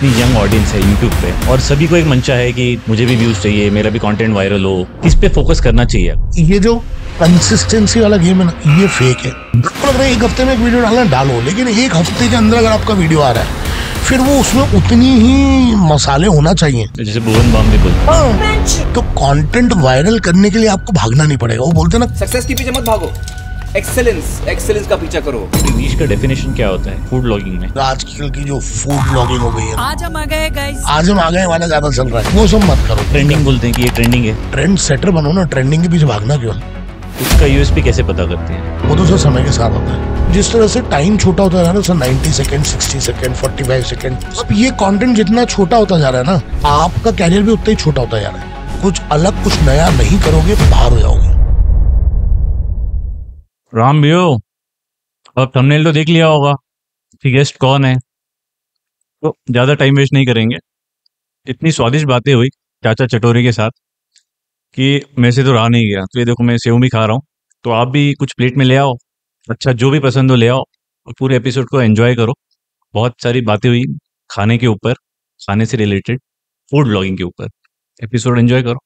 इतनी young audience है YouTube पे और सभी को एक मंशा है कि मुझे भी व्यूज चाहिए, मेरा भी कंटेंट वायरल हो, किस पे फोकस करना चाहिए? ये जो कंसिस्टेंसी वाला गेम है ना, ये फेक है। लग रहा है एक हफ्ते में एक वीडियो डालना, डालो, लेकिन एक हफ्ते के अंदर अगर आपका वीडियो आ रहा है फिर वो उसमें उतनी ही मसाले होना चाहिए, जैसे भुवन बाम भी बोलते हैं। तो कंटेंट वायरल करने के लिए आपको भागना नहीं पड़ेगा। वो बोलते हैं ना, सक्सेस के पीछे मत भागो, एक्सेलेंस का पीछा करो। नीश का डेफिनेशन क्या होता है फूड ब्लॉगिंग में? आजकल की जो फूड ब्लॉगिंग हो गई है, आज हम आ गए गाइस, आज हम आ गए वाला ज्यादा चल रहा है, वो सब मत करो। ट्रेंडिंग बोलते हैं कि ये ट्रेंडिंग है, ट्रेंड सेटर बनो ना, ट्रेंडिंग के पीछे भागना क्यों? उसका यूएसपी कैसे पता करते हैं? वो तो सर समय के साथ होता है। जिस तरह से टाइम छोटा होता जा रहा है ना सर, 90 सेकंड, 60 सेकंड, 45 सेकंड, अब ये कंटेंट जितना छोटा होता जा रहा है ना, आपका कैरियर भी उतना ही छोटा होता जा रहा है। कुछ अलग, कुछ नया नहीं करोगे तो बाहर हो जाओगे। राम भैया, अब थंबनेल तो देख लिया होगा कि गेस्ट कौन है, तो ज्यादा टाइम वेस्ट नहीं करेंगे। इतनी स्वादिष्ट बातें हुई चाचा चटोरी के साथ कि मेरे से तो रहा नहीं गया। तो ये देखो, मैं सेव भी खा रहा हूँ, तो आप भी कुछ प्लेट में ले आओ, अच्छा जो भी पसंद हो ले आओ और पूरे एपिसोड को एंजॉय करो। बहुत सारी बातें हुई खाने के ऊपर, खाने से रिलेटेड, फूड ब्लॉगिंग के ऊपर। एपिसोड एंजॉय करो।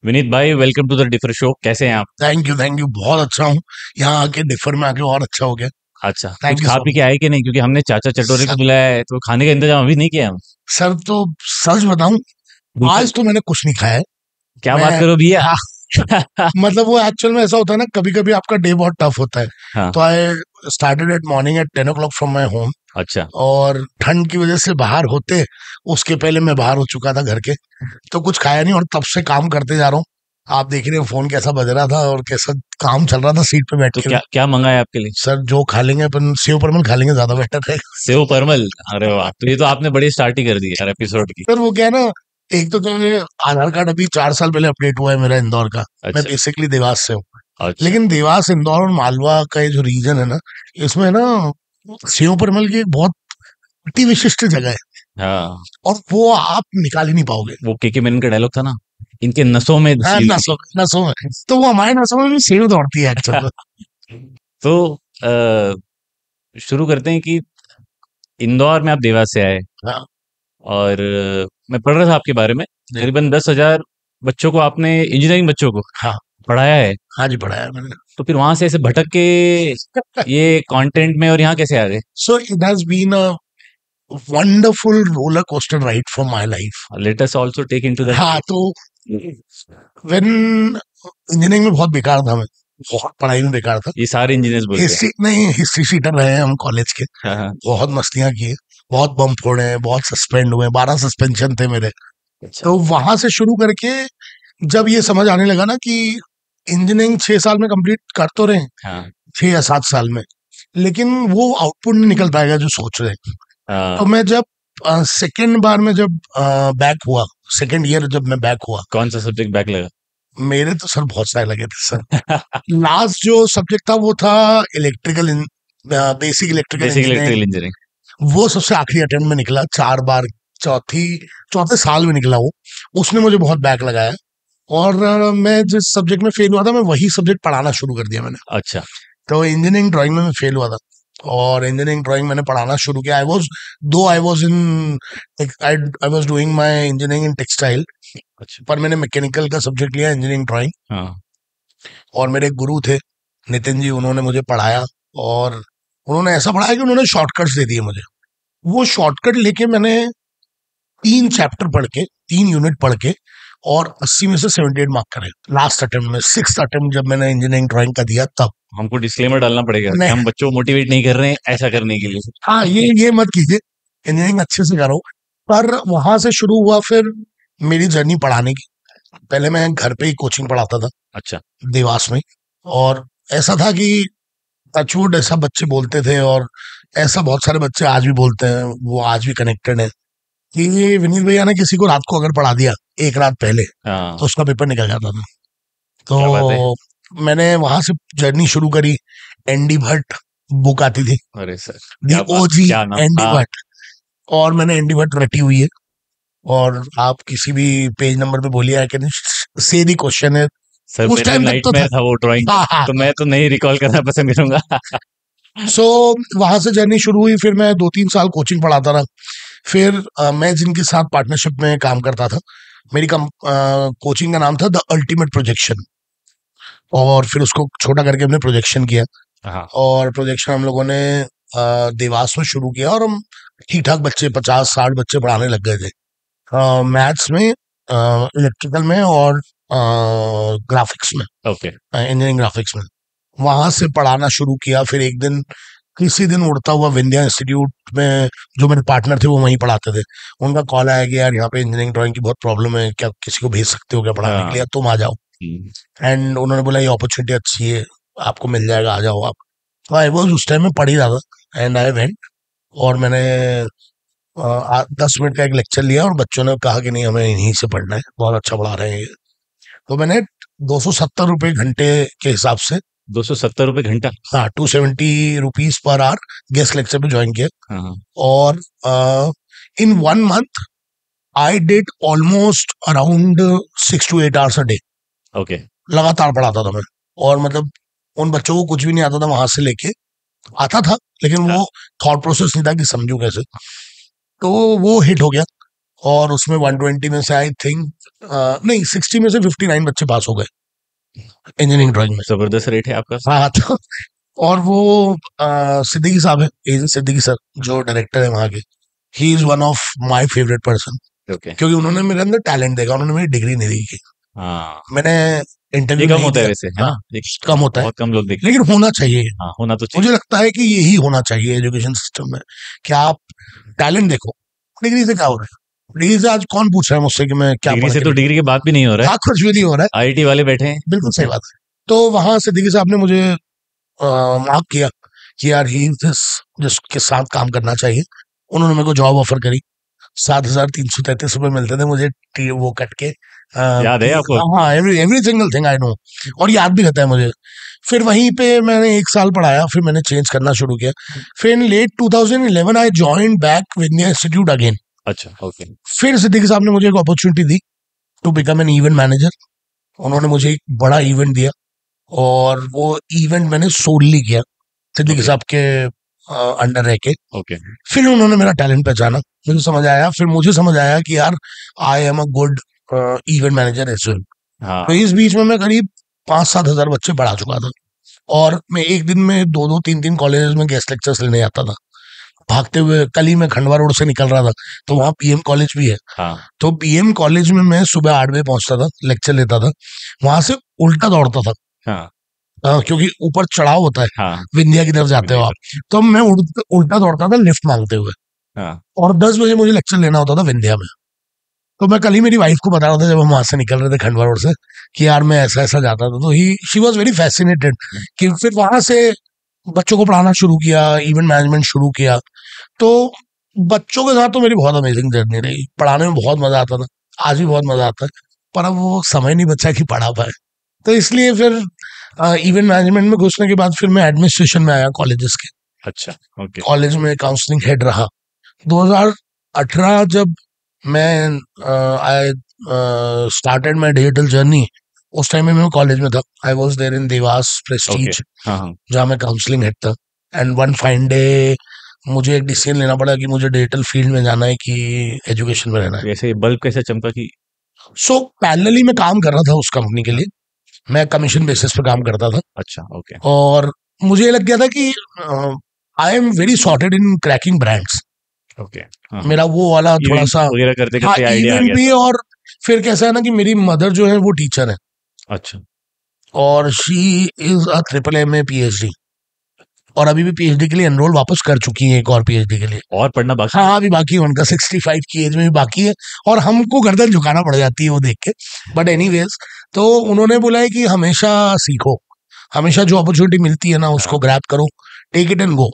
विनीत भाई, welcome to the differ show. कैसे हैं आप? थैंक यू, बहुत अच्छा हूँ। यहाँ आके डिफर में आके और अच्छा हो गया। अच्छा, Thank कुछ you खा so पी के आए कि नहीं? क्योंकि हमने चाचा चटोरे को बुलाया है, तो खाने का इंतजाम अभी नहीं किया हम। सर तो सच बताऊं, आज तो मैंने कुछ नहीं खाया है। क्या बात करो भैया। मतलब वो एक्चुअल में ऐसा होता है ना, कभी कभी आपका डे बहुत टफ होता है। हाँ। तो I started at morning at 10 o'clock from my home. अच्छा। और ठंड की वजह से बाहर होते, उसके पहले मैं बाहर हो चुका था घर के, तो कुछ खाया नहीं और तब से काम करते जा रहा हूँ। आप देख रहे हो फोन कैसा बज रहा था और कैसा काम चल रहा था सीट पे बैठ तो के। क्या क्या मंगाया आपके लिए? सर जो खा लेंगे अपन, सेव परमल खा लेंगे, ज्यादा बेटर है। सेव परमल? अरे वाह, तो ये तो आपने बड़ी स्टार्ट ही कर दी यार एपिसोड की। सर वो क्या है ना, एक तो क्या है, आधार कार्ड अभी 4 साल पहले अपडेट हुआ है मेरा इंदौर का। अच्छा। मैं बेसिकली देवास से हूँ। अच्छा। लेकिन देवास, इंदौर और मालवा का ये जो रीजन है ना, इसमें ना सेव परमल की एक बहुत अति विशिष्ट जगह है। हाँ, और वो आप निकाल ही नहीं पाओगे। वो के मेनन का डायलॉग था ना, इनके नसों में हाँ, नसों में, तो वो हमारे नसों में भी सेव दौड़ती है एक्चुअली। तो शुरू करते हैं कि इंदौर में आप देवास से आए। हाँ। और मैं पढ़ रहा था आपके बारे में, करीबन 10,000 बच्चों को आपने, इंजीनियरिंग बच्चों को हाँ पढ़ाया है। हाँ जी, पढ़ाया है मैंने। तो फिर वहां से ऐसे भटक के ये कंटेंट में और यहाँ कैसे आ गए? So it has been a wonderful roller coaster ride for my life. Let us also take into that. हाँ, तो व्हेन इंजीनियरिंग में बहुत बेकार था मैं, बहुत पढ़ाई में बेकार था। ये सारे इंजीनियर्स बोलते हैं। हिस्ट्री नहीं, हिस्ट्री शीटर रहे हैं हम कॉलेज के। हाँ, हाँ। बहुत मस्तियां की है, बहुत बम फोड़े हैं, बहुत सस्पेंड हुए, 12 सस्पेंशन थे मेरे। अच्छा। तो वहां से शुरू करके जब ये समझ आने लगा ना कि इंजीनियरिंग 6 साल में कंप्लीट कर तो रहे हैं, हाँ, 6 या 7 साल में, लेकिन वो आउटपुट नहीं निकल पाएगा जो सोच रहे हैं। हाँ। तो मैं जब सेकेंड बार में जब बैक हुआ, सेकेंड ईयर जब मैं बैक हुआ, कौन सा सब्जेक्ट बैक लगा? मेरे तो सर बहुत सारे लगे थे सर। लास्ट जो सब्जेक्ट था वो था इलेक्ट्रिकल, बेसिक इलेक्ट्रिकल इंजीनियरिंग। वो सबसे आखिरी अटेम्प्ट में निकला, 4 बार, चौथे साल में निकला वो। उसने मुझे बहुत बैक लगाया और मैं जिस सब्जेक्ट में फेल हुआ था, मैं वही सब्जेक्ट पढ़ाना शुरू कर दिया मैंने। अच्छा। तो इंजीनियरिंग ड्राइंग में मैं फेल हुआ था और इंजीनियरिंग ड्राइंग मैंने पढ़ाना शुरू किया। I was doing my engineering in textile, अच्छा। पर मैंने मैकेनिकल का सब्जेक्ट लिया, इंजीनियरिंग ड्राइंग। हाँ। और मेरे गुरु थे नितिन जी, उन्होंने मुझे पढ़ाया और उन्होंने ऐसा पढ़ाया कि उन्होंने शॉर्टकट्स दे दिए मुझे। वो शॉर्टकट लेके मैंने 3 चैप्टर पढ़ के, 3 यूनिट पढ़ के और 80 में से 78 मार्क करे लास्ट अटेम्प्ट में। 6th अटेम्प्ट जब मैंने इंजीनियरिंग ड्राइंग का दिया तब। हमको डिस्क्लेमर डालना पड़ेगा कि हम बच्चों को मोटिवेट नहीं कर रहे हैं ऐसा करने के लिए। हाँ, ये मत कीजिए, इंजीनियरिंग अच्छे से करो। पर वहां से शुरू हुआ फिर मेरी जर्नी पढ़ाने की। पहले मैं घर पे ही कोचिंग पढ़ाता था। अच्छा। देवास में। और ऐसा था कि टचवुड ऐसा बच्चे बोलते थे, और ऐसा बहुत सारे बच्चे आज भी बोलते हैं, वो आज भी कनेक्टेड है, कि विनीत भैया ने किसी को रात को अगर पढ़ा दिया एक रात पहले, हाँ। तो उसका पेपर निकल जाता था। क्या बात है। तो मैंने वहां से जर्नी शुरू करी। एनडी भट्ट बुक आती थी, अरे सर, दी ओजी क्या नाम? एनडी हाँ। भट्ट, और मैंने एनडी भट्ट रटी हुई है। और आप किसी भी पेज नंबर पे बोलिए, I can say the question है सर उस मेरा टाइम तक तो नाइटमेयर था वो ड्राइंग, हाँ हाँ। तो मैं तो नहीं रिकॉल करना पसंद करूंगा। सो वहां से जर्नी शुरू हुई। फिर मैं 2-3 साल कोचिंग पढ़ाता रहा। फिर मैं जिनके साथ पार्टनरशिप में काम करता था, मेरी कोचिंग का नाम था द अल्टीमेट प्रोजेक्शन, और फिर उसको छोटा करके हमने प्रोजेक्शन किया। हाँ और प्रोजेक्शन हम लोगों ने देवास में शुरू किया, और हम ठीक ठाक बच्चे 50-60 बच्चे पढ़ाने लग गए थे, मैथ्स में, इलेक्ट्रिकल में, और ग्राफिक्स में, ओके। इंजीनियरिंग ग्राफिक्स में। वहां से पढ़ाना शुरू किया। फिर एक दिन, किसी दिन उड़ता हुआ विंध्या इंस्टीट्यूट में जो मेरे पार्टनर थे वो वहीं पढ़ाते थे, उनका कॉल आया कि यार यहाँ पे इंजीनियरिंग ड्राइंग की बहुत प्रॉब्लम है, क्या किसी को भेज सकते हो क्या पढ़ाने के लिए, तुम आ जाओ। एंड उन्होंने बोला ये अपॉर्चुनिटी अच्छी है, आपको मिल जाएगा, आ जाओ आप। तो आई वॉज उस टाइम में पढ़ ही रहा था, एंड आई वेंट, और मैंने 10 मिनट का एक लेक्चर लिया, और बच्चों ने कहा कि नहीं हमें इन्हीं से पढ़ना है, बहुत अच्छा पढ़ा रहे हैं ये। तो मैंने 270 रुपये घंटे के हिसाब से, 270 रुपए घंटा? हाँ, 270 rupees per hour guest lecture पे ज्वाइन किया। हाँ और इन 1 month I did almost around 6 to 8 hours a day, okay. लगातार पढ़ाता था मैं। और मतलब उन बच्चों को कुछ भी नहीं आता था, वहां से लेके आता था, लेकिन वो थॉट प्रोसेस नहीं था कि समझू कैसे। तो वो हिट हो गया, और उसमें 120 में से आई थिंक नहीं, 60 में से 59 बच्चे पास हो गए इंजीनियरिंग ड्राइंग में। जबरदस्त रेट है आपका। हाँ तो, और वो सिद्दीकी साहब है, एजेंट सिद्दीकी सर, जो डायरेक्टर है वहाँ के, he is one of my favourite person, okay. क्योंकि उन्होंने मेरे अंदर टैलेंट देखा, उन्होंने मेरी डिग्री नहीं देखी। हाँ मैंने ये इंटरव्यू कम नहीं होता है दिया। वैसे, है ना? हाँ, ये कम होता है, बहुत कम लोग देखते लेकिन होना चाहिए। हैं। हाँ होना तो चाहिए। मुझे लगता है कि यही होना चाहिए एजुकेशन सिस्टम में, कि आप टैलेंट देखो। डिग्री से क्या हो रहा है? डिग्री से आज कौन पूछ रहा है मुझसे कि मैं क्या डिग्री पढ़ से के तो डिग्री की बात भी नहीं हो रहा है, हाँ, कुछ भी नहीं हो रहा है। आईआईटी वाले बैठे हैं। बिल्कुल सही बात है। तो वहां सिद्दीकी साहब ने मुझे मार्क किया कि यार ही जिसके साथ काम करना चाहिए। उन्होंने मेरे को जॉब ऑफर करी। 7,333 रुपये मिलते थे मुझे, वो कट के। याद है आपको? हाँ, every single thing I know, और याद भी रहता है मुझे। फिर वहीं पे मैंने 1 साल पढ़ाया, फिर मैंने चेंज करना शुरू किया। फिर in late 2011 I join back Vindhya institute again. अच्छा ओके। फिर सिद्दीकी साहब ने मुझे एक अपॉर्चुनिटी दी to become an event manager. उन्होंने मुझे एक बड़ा इवेंट दिया, और वो इवेंट मैंने सोलली किया सिद्दीकी Okay. साहब के अंडर रह के। ओके। फिर उन्होंने मेरा टैलेंट पहचाना, मुझे समझ आया, फिर मुझे समझ आया कि यार I am a good event manager as well. हाँ तो इस बीच में मैं करीब 5-7 हजार बच्चे पढ़ा चुका था, और मैं एक दिन में 2-2, 3-3 कॉलेजेस में गेस्ट लेक्चर्स लेने जाता था, भागते हुए। कल ही मैं खंडवा रोड से निकल रहा था, तो वहाँ पीएम कॉलेज भी है। हाँ तो पीएम कॉलेज में मैं सुबह 8 बजे पहुंचता था, लेक्चर लेता था, वहां से उल्टा दौड़ता था, हाँ क्योंकि ऊपर चढ़ाव होता है, हाँ विंध्या की तरफ जाते हो आप। तो मैं उल्टा दौड़ता था लिफ्ट मांगते हुए, हाँ। और 10 बजे मुझे लेक्चर लेना होता था विंध्या में। तो मैं कल ही मेरी वाइफ को बता रहा था, जब हम वहां से निकल रहे थे खंडवा रोड से, कि यार मैं ऐसा ऐसा जाता था। तो ही शी वॉज वेरी फैसिनेटेड, कि फिर वहां से बच्चों को पढ़ाना शुरू किया, इवेंट मैनेजमेंट शुरू किया। तो बच्चों के साथ तो मेरी बहुत अमेजिंग जर्नी रही, पढ़ाने में बहुत मजा आता था, आज भी बहुत मजा आता है, पर अब वो समय नहीं बचा कि पढ़ा पाए। तो इसलिए फिर इवेंट मैनेजमेंट में घुसने के बाद फिर मैं एडमिनिस्ट्रेशन में आया कॉलेजेस के। अच्छा ओके। कॉलेज में काउंसलिंग हेड रहा। 2018 जब मैं I started my digital journey, उस टाइम में मैं कॉलेज में था। I was there in Dewas prestige, हाँ हाँ जहाँ मैं काउंसलिंग हेड था। एंड वन फाइन डे मुझे एक डिसीजन लेना पड़ा कि मुझे डिजिटल फील्ड में जाना है कि एजुकेशन में रहना है। वैसे बल्ब कैसे चमका कि? सो पैरेलली मैं काम कर रहा था उस कंपनी के लिए, मैं कमीशन बेसिस पे काम करता था, अच्छा ओके। और मुझे ये लग गया था कि I am very sorted in cracking brands. Okay हाँ मेरा वो वाला थोड़ा इवेंट सा, वगैरह करते हाँ, करते आइडिया आ इवेंट गया भी। और फिर कैसा है ना कि मेरी मदर जो है वो टीचर है, था। अच्छा और she is a MMA PhD, और अभी भी PhD के लिए एनरोल वापस कर चुकी है, एक और PhD के लिए। और पढ़ना बाकी? हाँ, अभी बाकी है उनका, 65 की एज में भी बाकी है, और हमको गर्दन झुकाना पड़ जाती है वो देख के। बट एनीवेज, तो उन्होंने बोला है कि हमेशा सीखो, हमेशा जो अपॉर्चुनिटी मिलती है ना उसको ग्रैब करो, टेक इट एंड गो।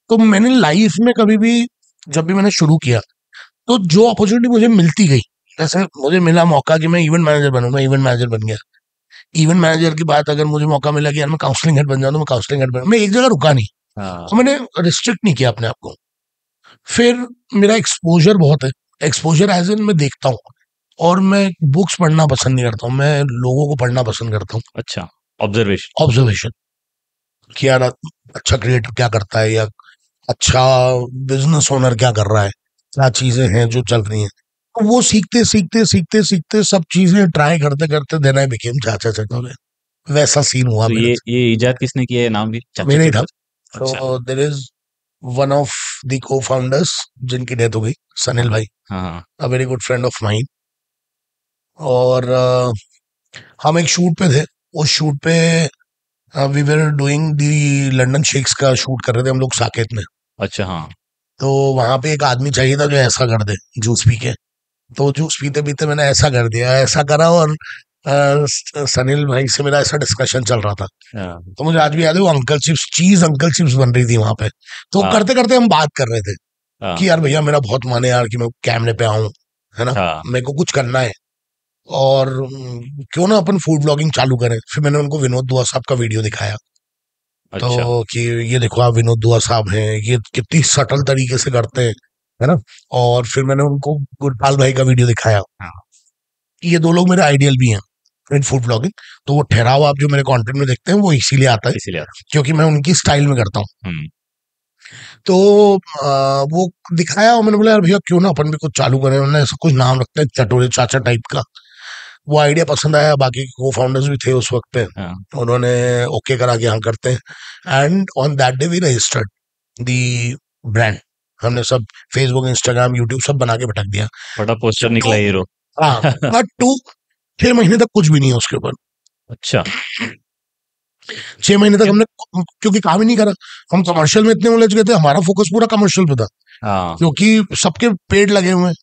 तो मैंने लाइफ में कभी भी, जब भी मैंने शुरू किया, तो जो अपॉर्चुनिटी मुझे मिलती गई, जैसे मुझे मिला मौका कि मैं इवेंट मैनेजर बनूं, मैं इवेंट मैनेजर बन गया। इवेंट मैनेजर की बात, अगर मुझे मौका मिला कि यार मैं काउंसलिंग हेड बन जाऊं, तो मैं काउंसलिंग हेड बन, मैं एक जगह रुका नहीं, हाँ तो मैंने रिस्ट्रिक्ट नहीं किया अपने आप को। फिर मेरा एक्सपोजर बहुत है, एक्सपोजर एज इन मैं देखता हूँ और मैं बुक्स पढ़ना पसंद नहीं करता हूँ, मैं लोगों को पढ़ना पसंद करता हूँ। अच्छा, ऑब्जर्वेशन। ऑब्जर्वेशन कि यार अच्छा क्रिएटर क्या करता है, या अच्छा बिजनेस ओनर क्या कर रहा है, क्या चीजें हैं जो चल रही हैं। तो वो सीखते सीखते सीखते सीखते सब चीजें ट्राई करते करते देन आई बिकेम चाचा चटोरे। वैसा सीन हुआ तो मेरे ये इजाद किसने किया है, नाम भी साथ, चाचा मेरे ही था। चटोरे? अच्छा। तो there is one of the co founders जिनकी डेथ हो गई, सनिल भाई, हाँ हाँ। A very good friend of mine. और हम एक शूट पे थे, उस शूट पे we were doing the London shakes का शूट कर रहे थे हम लोग साकेत में। अच्छा हाँ। तो वहां पे एक आदमी चाहिए था जो ऐसा कर दे जूस पी के। तो जूस पीते पीते मैंने ऐसा कर दिया, ऐसा करा, और सनील भाई से मेरा ऐसा डिस्कशन चल रहा था। हाँ तो मुझे आज भी याद है वो अंकल चिप्स, चीज अंकल चिप्स बन रही थी वहां पे। तो हाँ करते करते हम बात कर रहे थे हाँ कि यार भैया मेरा बहुत मन है यार कि मैं कैमरे पे आऊं, है ना, हाँ। मेरे को कुछ करना है, और क्यों ना अपन फूड ब्लॉगिंग चालू करें। फिर मैंने उनको विनोद दुआ साहब का वीडियो दिखाया। तो अच्छा। कि ये देखो आप विनोद दुआ साहब हैं, ये कितनी सटल तरीके से करते हैं, है ना। और फिर मैंने उनको गुरपाल भाई का वीडियो दिखाया। हाँ। ये दो लोग मेरे आइडियल भी हैं इन फूड ब्लॉगिंग। तो वो ठहराव आप जो मेरे कंटेंट में देखते हैं वो इसीलिए आता है इसीलिए। क्योंकि मैं उनकी स्टाइल में करता हूँ। हम्म। तो वो दिखाया और मैंने बोला यार भैया क्यों ना अपन भी कुछ चालू करें, उन्होंने ऐसा कुछ नाम रखते हैं चटोरे चाचा टाइप का। वो आइडिया पसंद आया, बाकी को फाउंडर्स भी थे उस वक्त पे, हाँ। उन्होंने ओके करा कि हाँ करते हैं। And on that day we registered the brand. हमने सब फेसबुक, इंस्टाग्राम, यूट्यूब सब बना के भटक दिया। बड़ा पोस्टर निकला हीरो। हाँ, बट 6 महीने तक कुछ भी नहीं है उसके ऊपर। अच्छा। 6 महीने तक हमने क्योंकि काम ही नहीं करा। हम कमर्शियल में इतने उलझ गए थे, हमारा फोकस पूरा कमर्शियल पे था, हाँ। क्योंकि सबके पेड लगे हुए हैं,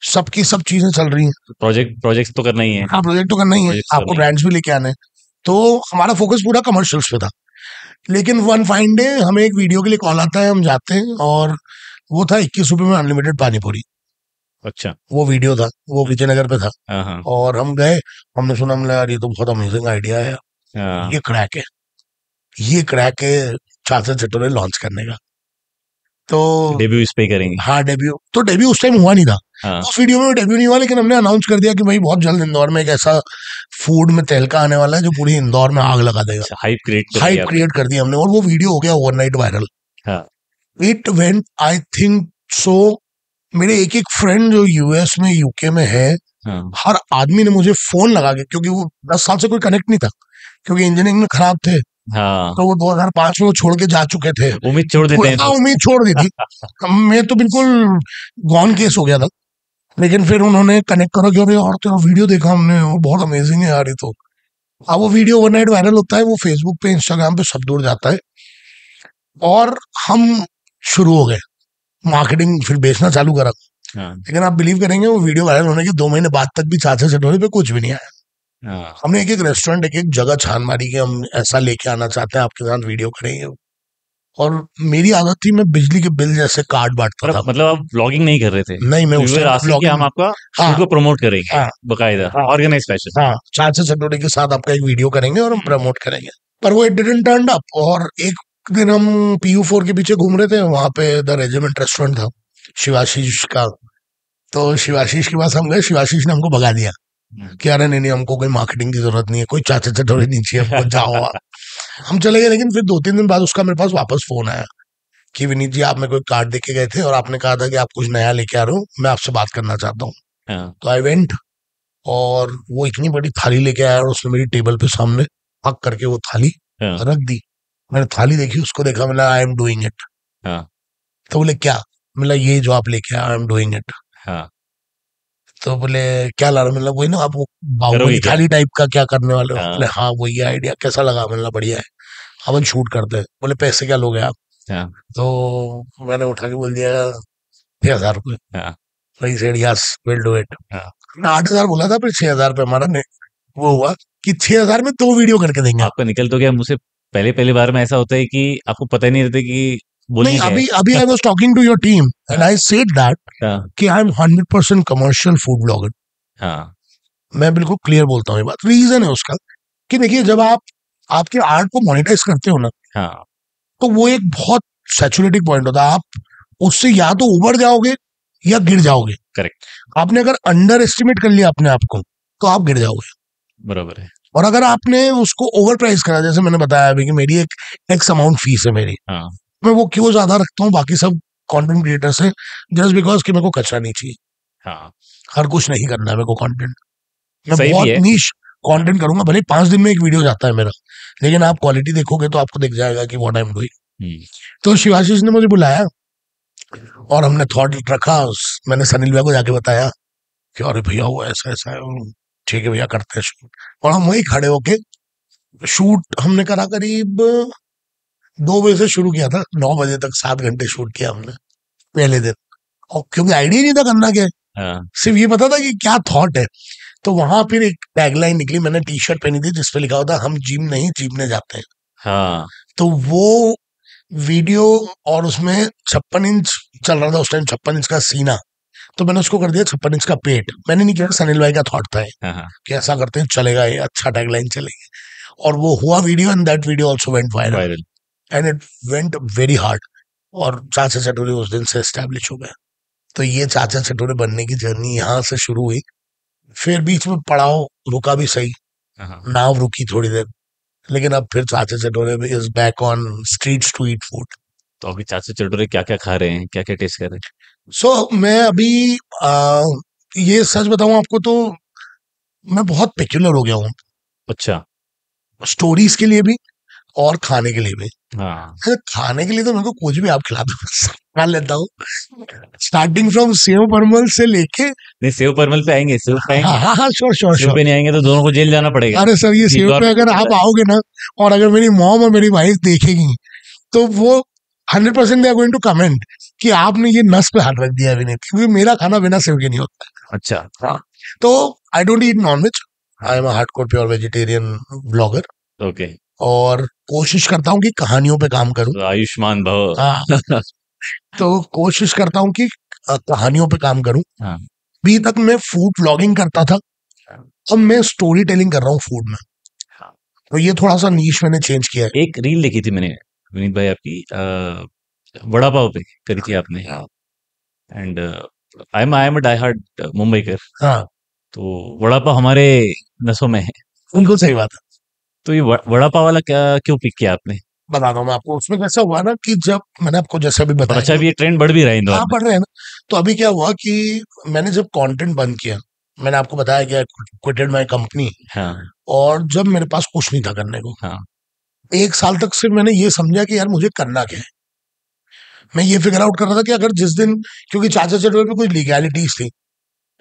सबकी सब चीजें चल रही हैं। प्रोजेक्ट तो करना ही है। हाँ, प्रोजेक्ट तो करना ही है, Projects तो आपको करना ही ब्रांड्स भी लेके आने हैं। तो हमारा फोकस पूरा कमर्शियल्स पे था। लेकिन वन फाइन डे हमें एक वीडियो के लिए कॉल आता है, हम जाते हैं, और वो था 21 रुपए में अनलिमिटेड पानी पूरी। अच्छा। वो वीडियो था, वो विजयनगर पे था। हाँ हाँ और हम गए, हमने सुना, हमने यार ये तो बहुत अमेजिंग आइडिया है, हाँ। ये क्रैक है, ये क्रैक है चाचा चटोरे लॉन्च करने का। तो डेब्यू इस पे ही करेंगे। हाँ, डेब्यू उस टाइम हुआ नहीं था। हाँ। उस वीडियो में डेब्यू नहीं हुआ, लेकिन हमने अनाउंस कर दिया कि भाई बहुत जल्द इंदौर में एक ऐसा फूड में तहलका आने वाला है जो पूरी इंदौर में आग लगा देगा। अच्छा, हाइप क्रिएट कर हाइप दिया आपने। क्रिएट कर दिया हमने, और वो वीडियो हो गया ओवरनाइट वायरल। हाँ it went, I think so, मेरे एक एक फ्रेंड जो यूएस में, यूके में है, हाँ हर आदमी ने मुझे फोन लगा के, क्योंकि वो 10 साल से कोई कनेक्ट नहीं था, क्योंकि इंजीनियरिंग में खराब थे, हाँ। तो वो 2005 में वो छोड़ के जा चुके थे। उम्मीद छोड़ देते हैं हाँ, तो। उम्मीद छोड़ दी थी। मैं तो बिल्कुल गॉन केस हो गया था। लेकिन फिर उन्होंने कनेक्ट करा कि अरे और तेरा वीडियो देखा हमने, वो बहुत अमेजिंग है यार ये तो। अब वो वीडियो ओवरनाइट वायरल होता है, वो फेसबुक पे, इंस्टाग्राम पे सब दूर जाता है, और हम शुरू हो गए मार्केटिंग, फिर बेचना चालू करा। हाँ लेकिन आप बिलीव करेंगे, वो वीडियो वायरल होने के 2 महीने बाद तक भी चाचा चटोरे पे कुछ भी नहीं आया। हाँ। हमने एक एक रेस्टोरेंट, एक एक जगह छान मारी कि हम ऐसा लेके आना चाहते हैं, आपके साथ वीडियो करेंगे। और मेरी आदत थी, मैं बिजली के बिल जैसे कार्ड बांटता था। मतलब आप व्लॉगिंग नहीं कर रहे थे? नहीं, मैं You उस were टाइम asking कि ब्लॉगिंग, हम आपका हाँ फूड को प्रमोट करेंगे हाँ बकायदा, हाँ ऑर्गेनाइज फैशन। हाँ, चाचा चटोरे के साथ आपका एक वीडियो करेंगे और हम प्रमोट करेंगे। पर वो इट डिडंट टर्न अप। और एक दिन हम PU4 के पीछे घूम रहे थे, वहां पे द रेजिमेंट रेस्टोरेंट था शिवाशीष का। तो शिवाशीष के पास हम गए, शिवाशीष ने हमको भगा दिया कि अरे नहीं नहीं, हमको कोई मार्केटिंग की जरूरत नहीं है, कोई चाचा चटोरे नहीं चाहिए हमको, जाओ आप। हम चले गए। लेकिन फिर 2-3 दिन बाद उसका मेरे पास वापस फोन आया कि विनीत जी, आप मेरे को एक कार्ड देके गए थे और आपने कहा था कि आप कुछ नया लेके आ रहे हो, मैं आपसे बात करना चाहता हूँ। हाँ तो आई वेंट, और वो इतनी बड़ी थाली लेके आया, और उसने मेरी टेबल पे सामने हक करके वो थाली हाँ रख दी। मैंने थाली देखी, उसको देखा, मैंने आई एम डूइंग इट। हाँ तो बोले क्या? मतलब ये जो आप लेके आए, आई एम डूइंग इट। हाँ। तो बोले क्या ला रहे हो? मतलब वही ना, आप वो बाहुबली करोगे क्या? थाली टाइप का क्या करने वाले हो? हाँ बोले हाँ वही आइडिया, कैसा लगा? मैंने बोला बढ़िया है, अपन शूट करते हैं। बोले पैसे क्या लोगे आप? हाँ तो मैंने उठा के बोल दिया 6,000 रुपये। हाँ वही said yes, will do it. हाँ। मैं 8,000 बोला था, फिर 6,000 पे हमारा वो हुआ कि 6,000 में 2 वीडियो करके देंगे। आपका निकल तो गया मुझसे। पहले बार में ऐसा होता है कि आपको पता ही नहीं रहता कि बोलने नहीं, क्या है। अभी I was talking to your team and I said that हाँ कि I am 100% commercial food blogger. हाँ मैं बिल्कुल क्लियर बोलता हूँ ये बात। रीजन है उसका कि देखिए, जब आप आपके आर्ट को मोनेटाइज करते हो ना, हाँ तो वो एक बहुत सैचुरेटिंग पॉइंट होता है। आप उससे या तो उबर जाओगे या गिर जाओगे। करेक्ट, आपने अगर अंडर एस्टिमेट कर लिया अपने आप को तो आप गिर जाओगे। बराबर है। और अगर आपने उसको ओवर प्राइस करा, जैसे मैंने बताया अभी कि मेरी एक एक्स अमाउंट फीस है मेरी, हाँ, मैं वो क्यों ज्यादा रखता हूँ बाकी सब कंटेंट क्रिएटर से, जस्ट बिकॉज कि मेरे को कचरा नहीं चाहिए। हाँ, हर कुछ नहीं करना है मेरे को कंटेंट, मैं सही भी बहुत है। नीश कंटेंट करूंगा, भले 5 दिन में एक वीडियो जाता है मेरा, लेकिन आप क्वालिटी देखोगे तो आपको दिख जाएगा कि व्हाट आई एम डूइंग। हम्म, तो शिवाशीष ने मुझे बुलाया और हमने थॉट रखा, मैंने सनील भैया को जाके बताया कि अरे भैया वो ऐसा ऐसा है, ठीक है भैया करते हैं शूट। और हम वहीं खड़े होके शूट हमने करा, करीब 2 बजे से शुरू किया था, 9 बजे तक 7 घंटे शूट किया हमने पहले दिन। और क्योंकि आइडिया नहीं था करना क्या है, हाँ, सिर्फ ये पता था कि क्या थॉट है। तो वहां फिर एक टैगलाइन निकली, मैंने टी शर्ट पहनी थी जिसपे लिखा होता हम जिम नहीं जीमने जाते हैं। हाँ, तो वो वीडियो, और उसमें 56 इंच चल रहा था उस टाइम, 56 इंच का सीना, तो मैंने उसको कर दिया 56 इंच का पेट। मैंने नहीं किया, सनील भाई का थॉट था ये, हाँ, हाँ, कि ऐसा करते हैं चलेगा, ये अच्छा टैगलाइन चलेगी। और वो हुआ video, and that video also went viral viral. And it went very hard. और चाचा चटोरे उस दिन से एस्टेब्लिश हो गए। तो ये चाचा चटोरे बनने की जर्नी यहाँ से शुरू हुई। फिर बीच में पड़ाव रुका भी सही, हाँ, नाव रुकी थोड़ी देर, लेकिन अब फिर Chacha Chatore is back on streets to eat food. तो अभी चाचा चटोरे क्या क्या खा रहे हैं, क्या क्या टेस्ट कर रहे हैं? सो मैं अभी ये सच बताऊं आपको तो मैं बहुत पेक्युलर हो गया हूँ, अच्छा, स्टोरीज के लिए भी और खाने के लिए भी। हाँ, अरे खाने के लिए तो मेरे को कुछ भी आप खिला दो, खा लेता हूँ, स्टार्टिंग फ्रॉम सेव परमल से लेके। नहीं सेव परमल पे आएंगे, सेव पे हाँ आएंगे। हाँ हाँ, श्योर श्योर सेव श्योर। पे नहीं आएंगे तो दोनों को जेल जाना पड़ेगा। अरे सर, ये सेव पे अगर आप आओगे ना, और अगर मेरी मॉम और मेरी वाइफ देखेगी, तो वो 100% they are going to comment कि आपने ये नस पे हाथ रख दिया है विनीत, क्योंकि मेरा खाना बिना सेव के नहीं होता। अच्छा, हाँ, तो I don't eat nonveg, I am a hardcore pure vegetarian blogger. Okay, और कोशिश करता हूँ कि कहानियों पे काम करूँ। तो आयुष्मान भव। हाँ, तो कोशिश करता हूँ कि कहानियों पे काम करूँ। हाँ, अभी तक मैं फूड व्लॉगिंग करता था, अब मैं स्टोरी टेलिंग कर रहा हूँ फूड में। हाँ। तो ये थोड़ा सा नीश मैंने चेंज किया है। एक रील देखी थी मैंने विनीत भाई आपकी, वड़ा पाव पे करी थी आपने। And I am a die hard Mumbaikar, हाँ, तो वड़ा पाव हमारे नसों में है। बिल्कुल सही बात है। तो ये वड़ा पाव वाला क्या क्यों पिक किया आपने? बता दो मैं आपको, उसमें कैसा हुआ ना कि जब मैंने आपको जैसे भी और बताया अच्छा कि भी ये ट्रेंड बढ़ भी रहा है इंदौर हाँ में। पढ़ रहे हैं ना, तो अभी क्या हुआ कि मैंने जब कंटेंट बंद किया, मैंने आपको बताया कि क्विटेड माय कंपनी, हाँ, और जब मेरे पास कुछ नहीं था करने को, हाँ, 1 साल तक सिर्फ मैंने ये समझा कि यार मुझे करना क्या है। मैं ये फिगर आउट कर रहा था कि अगर जिस दिन, क्योंकि चाचा चटोरे पे कुछ लीगैलिटीज थी,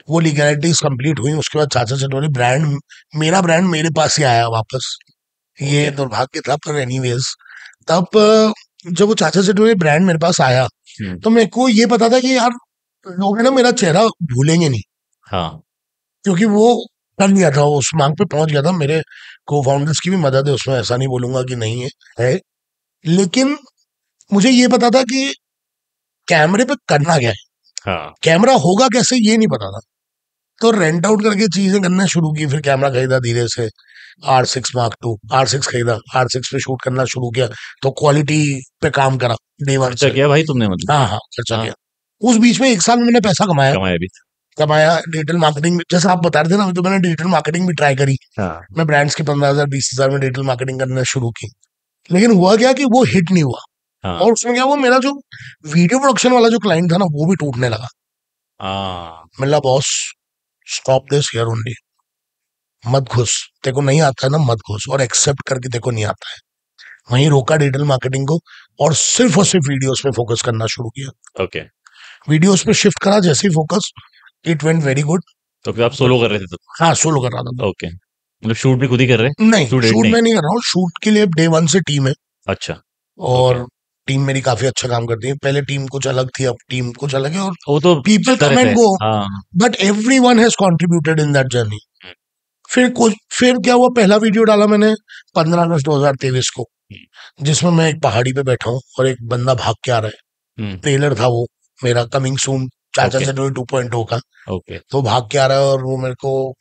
वो लीगैलिटीज कंप्लीट हुई, उसके बाद चाचा चटोरे ब्रांड, मेरा ब्रांड मेरे पास ही आया वापस। ये दुर्भाग्य था, पर एनीवेज तब जब वो चाचा चटोरे ब्रांड मेरे पास आया, हम्म, तो मेरे को ये पता था कि यार लोग है ना मेरा चेहरा भूलेंगे नहीं, हाँ, क्योंकि वो कर लिया था, उस मांग पे पहुंच गया था। मेरे को फाउंडर्स की भी मदद है उसमें, ऐसा नहीं बोलूंगा कि नहीं है। लेकिन मुझे ये पता था कि कैमरे पे करना क्या है, हाँ, कैमरा होगा कैसे ये नहीं पता था। तो रेंट आउट करके चीजें करना शुरू की, फिर कैमरा खरीदा धीरे से, R6 Mark II, R6 खरीदा, R6 पे शूट करना शुरू किया, तो क्वालिटी पे काम करा डे वन खर्चा से। किया भाई तुमने मतलब? हाँ हाँ, खर्चा हाँ, किया। उस बीच में 1 साल में मैंने पैसा कमाया भी। कमाया डिजिटल मार्केटिंग, जैसे आप बता रहे थे ना, तो मैंने डिजिटल मार्केटिंग भी ट्राई करी। हाँ, मैं ब्रांड्स के 15,000 20,000 में डिजिटल मार्केटिंग करना शुरू की, लेकिन हुआ क्या कि वो हिट नहीं हुआ। हाँ, और उसमें क्या हुआ, मेरा जो वीडियो प्रोडक्शन वाला जो क्लाइंट था ना, वो भी टूटने लगा। हाँ, मिला boss, stop this here only, मत घुस, तेरे को नहीं आता है ना मत घुस, और एक्सेप्ट करके तेरे को नहीं आता है। वहीं रोका डिजिटल मार्केटिंग को, और सिर्फ वीडियोस पे फोकस करना शुरू किया। ओके। वीडियोस पे शिफ्ट करा जैसे ही focus, it went very good. तो फिर आप सोलो कर रहे थे तब? हाँ, सोलो कर रहा था मैं। ओके, मतलब शूट भी खुद ही कर रहे हैं? नहीं, शूट एडिट शूट नहीं? मैं नहीं कर रहा हूँ, शूट के लिए डे वन से टीम है, अच्छा, और टीम मेरी काफी अच्छा काम करती है। पहले टीम कुछ अलग थी, अब टीम कुछ अलग है, और वो तो पीपल चलता कम रहता एंड है। गो, हाँ, but everyone has contributed in that journey. फिर क्या हुआ, पहला वीडियो डाला मैंने 15 अगस्त 2023 को, जिसमें मैं एक पहाड़ी पे बैठा हूँ और एक बंदा भाग के आ रहा है। हम्म, ट्रेलर था वो मेरा, कमिंग सून चाचा ओके, चटोरी 2.0 का। ओके, तो भाग के आ रहा है और वो मेरे को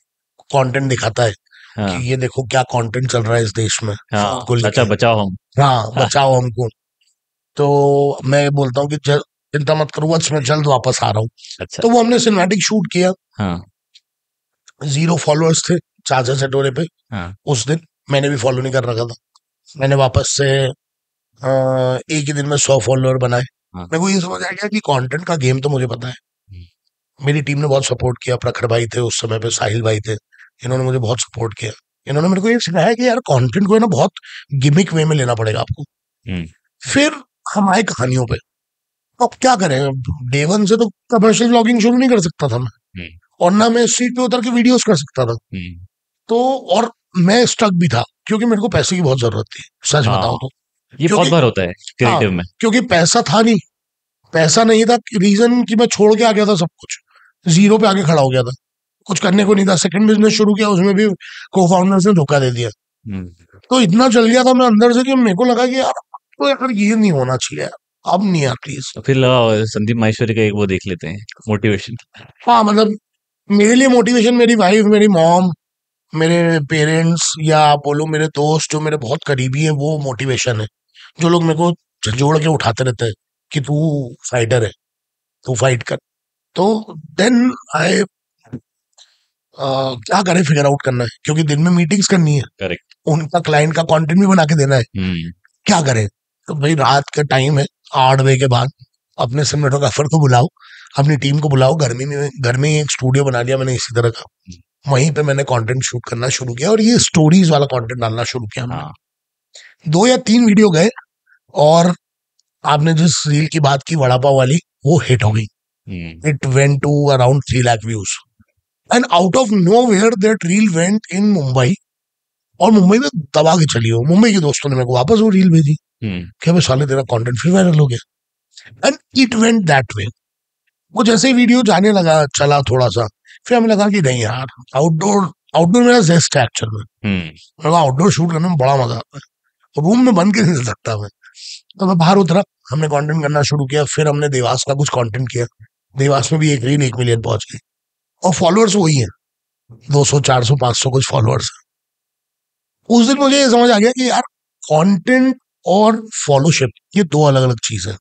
कंटेंट दिखाता है कि हाँ, ये देखो क्या कंटेंट चल रहा है इस देश में हाँ, फूड को चाचा लेके। बचाओ हम। हाँ, बचाओ हमको। तो मैं बोलता हूँ कि चिंता मत करो, बस मैं जल्द वापस आ रहा हूँ। अच्छा। तो वो हमने सिनेमैटिक शूट किया, हाँ 0 फॉलोअर्स थे चाचा चटोरे पे हाँ उस दिन। मैंने भी फॉलो नहीं कर रखा था। मैंने वापस से एक ही दिन में 100 फॉलोअर बनाए। हाँ। मेरे को ये समझ आ गया कि कंटेंट का गेम तो मुझे पता है। मेरी टीम ने बहुत सपोर्ट किया, प्रखर भाई थे उस समय पे, साहिल भाई थे, इन्होंने मुझे बहुत सपोर्ट किया। इन्होंने मेरे को ये सिखाया कि यार कंटेंट को है ना बहुत गिमिक वे में लेना पड़ेगा आपको। हम्म, फिर हम आए कहानियों पे। अब क्या करें, डे वन से तो कमर्शियल व्लॉगिंग शुरू नहीं कर सकता था मैं, हम्म, और ना मैं स्ट्रीट पे उतर के वीडियोस कर सकता था। हम्म, तो और मैं स्टक भी था क्योंकि मेरे को पैसे की बहुत जरूरत थी, सच हाँ बताऊं तो। ये बहुत क्योंकि बार होता है हाँ, क्रिएटिव में। क्योंकि पैसा था नहीं, पैसा नहीं था, रीजन कि मैं छोड़ के आ गया था सब कुछ, 0 पे आके खड़ा हो गया था, कुछ करने को नहीं था। सेकंड बिजनेस शुरू किया, उसमें भी को फाउंडर्स ने धोखा दे दिया। हम्म, तो इतना चल गया था मैं अंदर से कि मेरे को लगा कि यार तो यार ये नहीं होना चाहिए यार, अब नहीं यार प्लीज। तो फिर संदीप माहेश्वरी का एक वो देख लेते हैं, मोटिवेशन। हाँ मतलब मेरे लिए मोटिवेशन मेरी वाइफ, मेरी मॉम, मेरे पेरेंट्स, या आप बोलो मेरे दोस्त जो मेरे बहुत करीबी है, वो मोटिवेशन है। जो लोग मेरे को झंझोड़ के उठाते रहते हैं कि तू फाइटर है, तू फाइट कर। तो देन आई क्या करें, फिगर आउट करना है क्योंकि दिन में मीटिंग्स करनी है, करेक्ट। उनका क्लाइंट का कंटेंट भी बना के देना है। हम्म, क्या करें, तो भाई रात का टाइम है, 8 बजे के बाद अपने सिनेमेटोग्राफर को बुलाओ, अपनी टीम को बुलाओ। घर में ही एक स्टूडियो बना लिया मैंने इसी तरह का, वहीं पे मैंने कंटेंट शूट करना शुरू किया और ये स्टोरीज वाला कंटेंट डालना शुरू किया हमने। हाँ 2 या 3 वीडियो गए, और आपने जिस रील की बात की वड़ा पाव वाली, वो हिट हो गई। Hmm, it went to around 3 lakh views, and out of nowhere that reel went in Mumbai, और मुंबई में दबा के चली हो। मुंबई के दोस्तों ने मेरे को वापस वो रील भेजी हम्म, कि भाई साले तेरा कंटेंट फिर वायरल हो गया, and it went that way. वो जैसे ही वीडियो जाने लगा, चला थोड़ा सा, फिर हमें लगा कि नहीं यार, आउटडोर आउटडोर मेरा जेस्ट है एक्चुअल में। मेरे को आउटडोर शूट करने में बड़ा मजा आता है, रूम में बंद के नहीं रह सकता मैं। तो मैं बाहर उतरा, हमने कंटेंट करना शुरू किया। फिर हमने देवास का कुछ कंटेंट किया, देवास में भी एक रील 1 मिलियन पहुंच गई, और फॉलोअर्स वही है, 200 400 500 कुछ फॉलोअर्स। उस दिन मुझे ये समझ आ गया कि यार कंटेंट और फॉलोशिप ये 2 अलग अलग चीज है।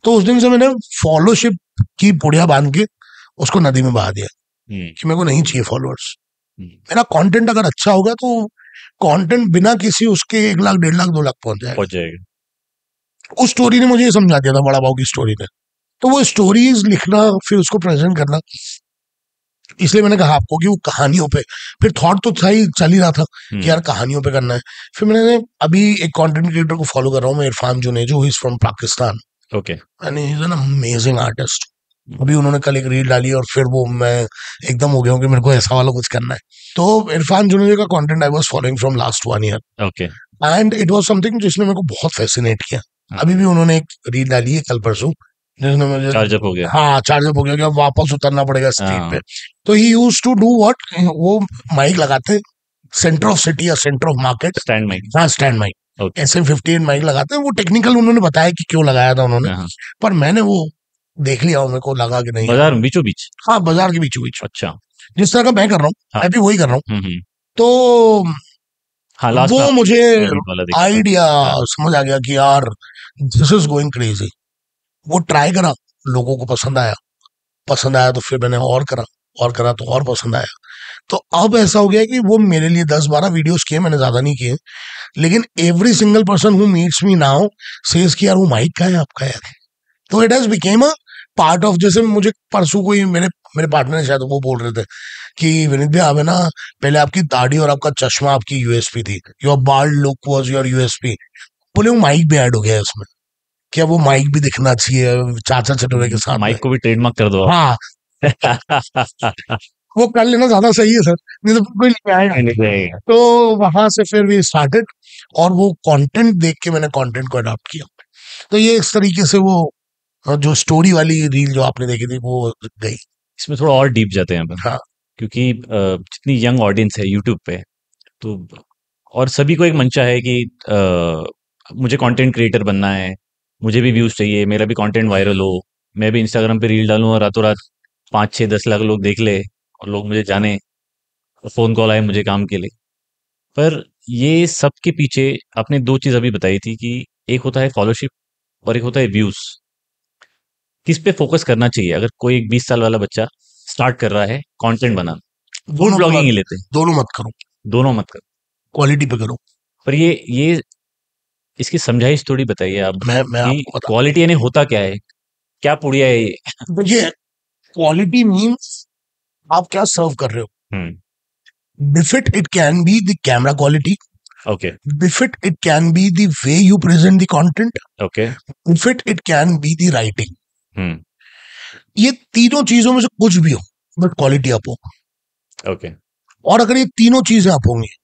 तो उस दिन से मैंने फॉलोशिप की पुड़िया बांध के उसको नदी में बहा दिया कि मेरे को नहीं चाहिए फॉलोअर्स। मेरा कंटेंट अगर अच्छा होगा तो कंटेंट बिना किसी उसके 1 लाख 1.5 लाख 2 लाख पहुंच जाएगा। पहुंच जाएगा। उस स्टोरी ने मुझे ये समझा दिया था, बड़ा भाव की स्टोरी ने। तो वो स्टोरीज लिखना, फिर उसको प्रेजेंट करना, इसलिए मैंने कहा आपको कि वो कहानियों पे, फिर थॉट तो था ही, चल ही रहा था कि यार कहानियों पे करना है। फिर मैंने अभी एक कंटेंट क्रिएटर को फॉलो कर रहा हूँ मैं, Irfan Junejo, he is from Pakistan, okay. And he is an amazing artist. अभी उन्होंने कल एक रील डाली और फिर वो मैं एकदम हो गया हूँ कि मेरे को ऐसा वाला कुछ करना है। तो इरफान जुनेजो का content I was following from last 1 year, okay. And it was something जिसने मेरे को बहुत फैसिनेट किया। अभी भी उन्होंने एक रील डाली है कल परसों, जिसने मुझे, चार्जअप हो गया। हाँ चार्जअप हो गया कि अब वापस उतरना पड़ेगा स्ट्रीट हाँ। पे। तो he use to do what, वो माइक लगाते सेंटर ऑफ सिटी या centre of market, stand mic. हाँ stand mic, okay. SM58 mic लगाते हैं। वो टेक्निकल उन्होंने बताया कि क्यों लगाया था उन्होंने, हाँ, पर मैंने वो देख लिया और मेरे को लगा कि नहीं बाजार में बीचों बीच। हाँ बाजार के बीचों बीच, अच्छा। जिस तरह का मैं कर रहा हूँ हाँ। मैं भी वही कर रहा हूँ। हम्म। तो हाँ लास्ट में वो आपने मुझे बीच वाला देखा था। आइडिया हाँ। समझ आ गया कि यार दिस इज गोइंग क्रेजी। वो ट्राई करा, लोगों को पसंद आया, पसंद आया तो फिर मैंने और करा, और करा तो और पसंद आया। तो अब ऐसा हो गया कि वो मेरे लिए 10-12 वीडियोस किए, मैंने ज्यादा नहीं किए, लेकिन every single person who meets me now says कि यार वो माइक का है आपका यार। तो it has became a part of, जैसे मुझे परसों कोई मेरे मेरे पार्टनर शायद वो बोल रहे थे कि विनीत भाई हमें ना, पहले आपकी दाढ़ी और आपका चश्मा आपकी यूएसपी थी, your bald look was your USP. बोले वो माइक भी ऐड हो गया है उसमें, क्या वो माइक भी दिखना चाहिए चाचा चटोरे के साथ में। माइक को भी ट्रेडमार्क कर दो आप। हाँ वो कर लेना ज्यादा सही है सर, नहीं तो कोई नहीं आएगा। नहीं रहेगा। तो वहां से फिर वी स्टार्टेड, और वो कंटेंट देख के मैंने कंटेंट को अडॉप्ट किया। तो ये इस तरीके से वो जो स्टोरी वाली रील जो आपने देखी थी वो गई। इसमें थोड़ा और डीप जाते हैं अपन, हाँ क्योंकि जितनी यंग ऑडियंस है यूट्यूब पे, तो और सभी को एक मंशा है कि मुझे कंटेंट क्रिएटर बनना है, मुझे भी व्यूज चाहिए, मेरा भी कंटेंट वायरल हो, मैं भी इंस्टाग्राम पे रील डालूं और रातों रात 5 6 10 लाख लोग देख ले और लोग मुझे जाने, फोन कॉल आए मुझे काम के लिए। पर ये सब के पीछे आपने 2 चीज अभी बताई थी कि एक होता है फॉलोशिप और एक होता है व्यूज। किस पे फोकस करना चाहिए अगर कोई एक 20 साल वाला बच्चा स्टार्ट कर रहा है कंटेंट बनाना? फूड दोनों ब्लॉगिंग ही मत लेते हैं। दोनों मत करो, दोनों मत कर। क्वालिटी पे करो। पर ये इसकी समझाइश थोड़ी बताइए आप मैं कि आपको बता, क्वालिटी यानी होता क्या है, क्या पुड़िया है ये? देखिए, क्वालिटी मीन्स आप क्या सर्व कर रहे हो। हम्म। Befit it can be the camera quality. Okay. Befit it can be the way you present the content. Okay. Befit it can be the writing. हम्म। ये तीनों चीजों में से कुछ भी हो, बट क्वालिटी अप हो। ओके। और अगर ये तीनों चीजें अप होंगी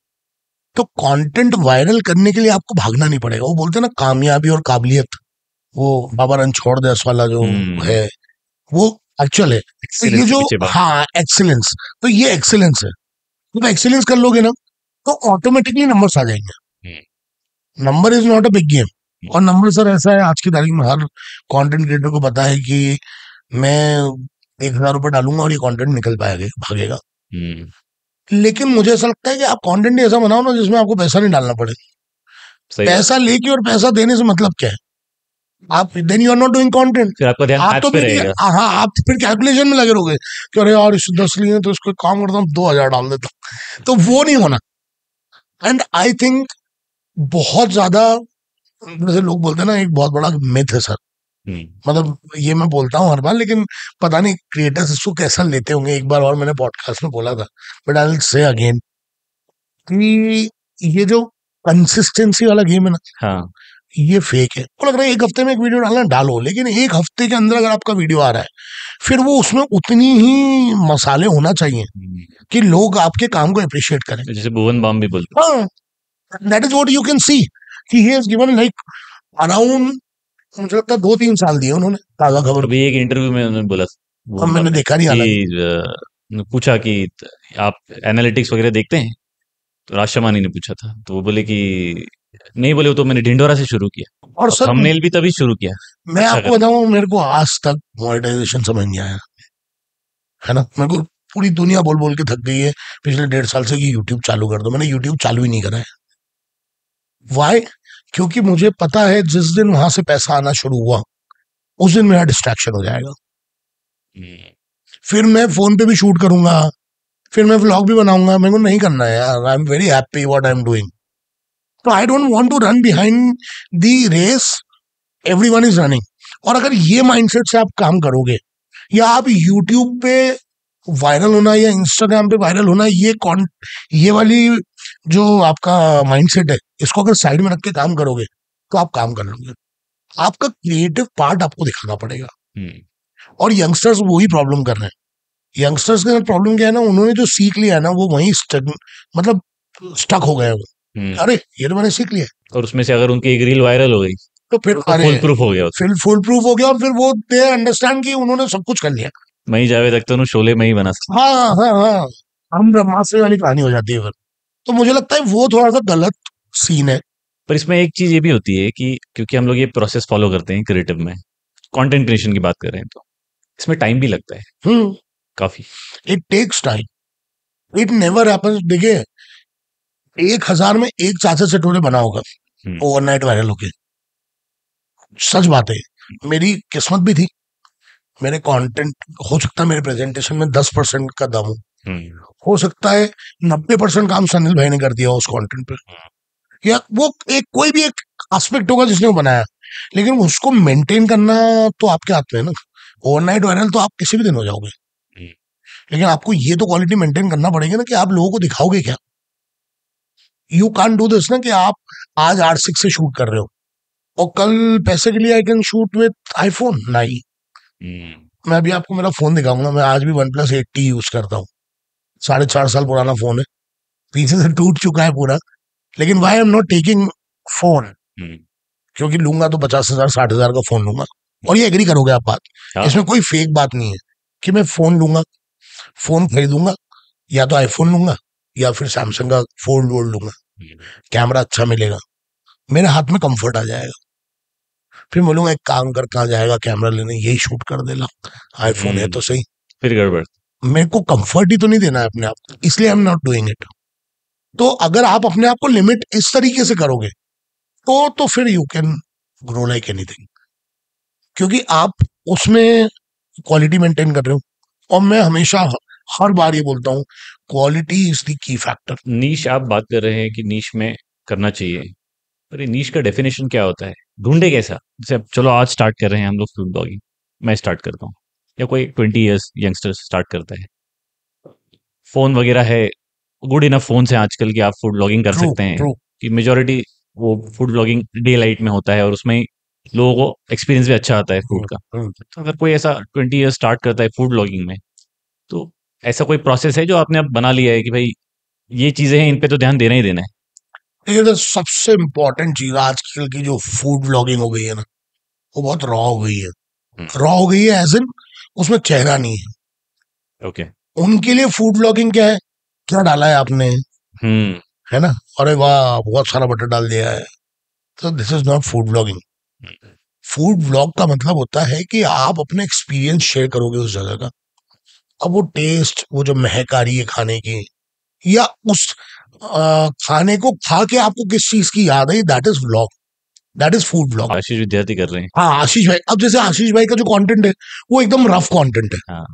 तो कंटेंट वायरल करने के लिए आपको भागना नहीं पड़ेगा। वो बोलते हैं ना, कामयाबी और काबिलियत, वो बाबा रणछोड़ दास वाला जो है, वो एक्चुअल है। तो ये एक्सीलेंस के जो, पीछे बात। हाँ, एक्सीलेंस, तो ये एक्सीलेंस है। जब एक्सीलेंस कर लोगे ना तो ऑटोमेटिकली नंबर्स आ जाएंगे। Number is not a big game. और नंबर सर ऐसा है, आज की तारीख में हर कंटेंट क्रिएटर को पता है कि मैं 1,000 रुपये डालूंगा और ये कंटेंट निकल पाएगा, भागेगा। लेकिन मुझे ऐसा लगता है कि आप कंटेंट ऐसा बनाओ ना जिसमें आपको पैसा नहीं डालना पड़े। सही बात। पैसा लेके और पैसा देने से मतलब क्या है? आप then you are not doing content. फिर आपका ध्यान आप एड्स तो पे बेटी, रहेगा। हाँ, आप फिर कैलकुलेशन में लगे रहोगे कि अरे यार इस 10 लिए तो इसको एक काम करता हूँ 2,000 डाल देता हूँ। तो वो नहीं होना। एंड आई थिंक बहुत ज्यादा, जैसे लोग बोलते हैं ना, एक बहुत बड़ा मिथ है सर, मतलब ये मैं बोलता हूँ हर बार, लेकिन पता नहीं क्रिएटर्स इसको कैसा लेते होंगे। एक बार और मैंने पॉडकास्ट में बोला था, but I will say again कि ये जो कंसिस्टेंसी वाला गेम है ना, हाँ। ये फेक है। को लग रहा है एक हफ्ते में एक वीडियो डालना, डालो, लेकिन एक हफ्ते के अंदर अगर आपका वीडियो आ रहा है, फिर वो उसमें उतनी ही मसाले होना चाहिए कि लोग आपके काम को अप्रिशिएट करें। जैसे भुवन बाम भी बोलते हाँ, that is what you can see कि he has given like around, मुझे लगता है 2-3 साल दिए उन्होंने ताजा खबर। अभी एक इंटरव्यू में उन्होंने बोला अब मैंने देखा नहीं हालांकि। कि पूछा कि आप एनालिटिक्स वगैरह देखते हैं, तो राज शमानी ने पूछा था, तो वो बोले कि नहीं, बोले वो तो मैंने ढिंडोरा से शुरू किया और सर थंबनेल भी तभी शुरू किया। मैं अच्छा आपको कर। बताऊं, मेरे को आज तक मोनेटाइजेशन समझ नहीं आया है ना। मेरे को पूरी दुनिया बोल बोल के थक गई है पिछले 1.5 साल से कि यूट्यूब चालू कर दो। मैंने यूट्यूब चालू ही नहीं करा है। वाई? क्योंकि मुझे पता है जिस दिन वहां से पैसा आना शुरू हुआ उस दिन मेरा डिस्ट्रैक्शन हो जाएगा। फिर मैं फोन पे भी शूट करूंगा, फिर मैं व्लॉग भी बनाऊंगा। मेरे को नहीं करना है यार। I am very happy what I am doing. तो I don't want to run behind the race everyone is running. और अगर ये माइंडसेट से आप काम करोगे, या आप यूट्यूब पे वायरल होना या इंस्टाग्राम पे वायरल होना, ये वाली जो आपका माइंडसेट है, इसको अगर साइड में रख के काम करोगे तो आप काम कर लोगे। आपका क्रिएटिव पार्ट आपको दिखाना पड़ेगा। और यंगस्टर्स वही प्रॉब्लम कर रहे हैं। यंगस्टर्स के साथ प्रॉब्लम क्या है ना, उन्होंने जो सीख लिया है ना, वो वहीं मतलब स्टक हो गए हैं वो। अरे ये तो मैंने सीख लिया, और उसमें से अगर उनकी एक रील वायरल हो गई तो फिर तो फुल प्रूफ हो गया। फिर फुल प्रूफ हो गया। और फिर वो दे अंडरस्टैंड कि उन्होंने सब कुछ कर लिया। मई जावेद अख्तर नु शोले में ही बना सकता। हाँ हाँ हाँ, हम ब्रह्मास्त्र वाली कहानी हो जाती है फिर। तो मुझे लगता है वो थोड़ा सा गलत सीन है। पर इसमें एक चीज ये भी होती है कि क्योंकि हम लोग ये प्रोसेस फॉलो करते हैं क्रिएटिव में, कंटेंट क्रिएशन की बात कर रहे हैं, तो इसमें टाइम भी लगता है काफी। It takes time, it never happens. देखिए, 1,000 में एक चाचा चटोरे बना होगा ओवरनाइट वायरल होके। सच बात है, मेरी किस्मत भी थी। मेरे कंटेंट, हो सकता है मेरे प्रेजेंटेशन में 10% का दम हो सकता है 90% काम सनिल भाई ने कर दिया उस कंटेंट पे, या वो एक कोई भी एक एस्पेक्ट होगा जिसने वो बनाया, लेकिन उसको मेंटेन करना तो आपके हाथ में है ना। ओवरनाइट वायरल तो आप किसी भी दिन हो जाओगे, लेकिन आपको ये तो क्वालिटी मेंटेन करना पड़ेगा ना कि आप लोगों को दिखाओगे क्या। यू कांट डू दिस ना कि आप आज R6 से शूट कर रहे हो और कल पैसे के लिए I can shoot with iPhone. नहीं, मैं अभी आपको मेरा फोन दिखाऊंगा। मैं आज भी OnePlus 8T यूज करता हूँ। 4.5 साल पुराना फोन है, पीछे से टूट चुका है पूरा। लेकिन why am not taking phone, क्योंकि लूंगा तो 50,000 60,000 का फोन लूंगा। और ये एग्री करोगे आप बात, इसमें कोई फेक बात नहीं है कि मैं फोन लूंगा, फोन खरीदूंगा, या तो आईफोन लूंगा या फिर सैमसंग का फोल्ड लूंगा। कैमरा अच्छा मिलेगा, मेरे हाथ में कंफर्ट आ जाएगा। फिर बोलूंगा एक काम कर, कहाँ जाएगा कैमरा लेने, यही शूट कर देला, आईफोन है तो सही। फिर गड़बड़। मेरे को कंफर्ट ही तो नहीं देना है अपने आप को, इसलिए I am not doing it. तो अगर आप अपने आप को लिमिट इस तरीके से करोगे तो फिर you can grow like anything. क्योंकि आप उसमें क्वालिटी मेंटेन कर रहे हो, और मैं हमेशा हर बार ये बोलता हूँ, quality is the key factor. Niche आप बात कर रहे हैं कि नीश में करना चाहिए, पर ये नीश का डेफिनेशन क्या होता है, ढूंढे कैसा? जैसे अब चलो आज स्टार्ट कर रहे हैं हम लोग फूड ब्लॉगिंग, मैं स्टार्ट करता हूँ या कोई 20 ईयर्स यंगस्टर स्टार्ट करता है, फोन वगैरह है, गुड इनफ फोन है आजकल की, आप फूड ब्लॉगिंग कर ट्रू सकते हैं ट्रू। कि मेजोरिटी वो फूड ब्लॉगिंग डे लाइट में होता है और उसमें लोगों को एक्सपीरियंस भी अच्छा आता है फूड का। तो अगर कोई ऐसा 20 ईयर्स स्टार्ट करता है फूड ब्लॉगिंग में, तो ऐसा कोई प्रोसेस है जो आपने अब बना लिया है कि भाई ये चीजें हैं, इन पे तो ध्यान देना ही देना है? ये तो सबसे इम्पोर्टेंट चीज आजकल की जो फूड ब्लॉगिंग हो गई है ना, वो बहुत रॉ हो गई है। हम्म, रॉ हो गई है एज इन उसमें चेहरा नहीं है। ओके। उनके लिए फूड ब्लॉगिंग क्या है, क्या डाला है आपने, हम्म। है ना, अरे वाह बहुत सारा बटर डाल दिया है, तो this is not food blogging. Food blog का मतलब होता है कि आप अपने एक्सपीरियंस शेयर करोगे उस जगह का। अब वो टेस्ट, वो जो महक आ रही है खाने की, या उस खाने को खा के आपको किस चीज की याद आई, that is vlog, that is food vlog. Ashish Vidyarthi कर रहे हैं। हाँ आशीष भाई, अब जैसे आशीष भाई का जो कंटेंट है वो एकदम रफ कंटेंट है, हाँ,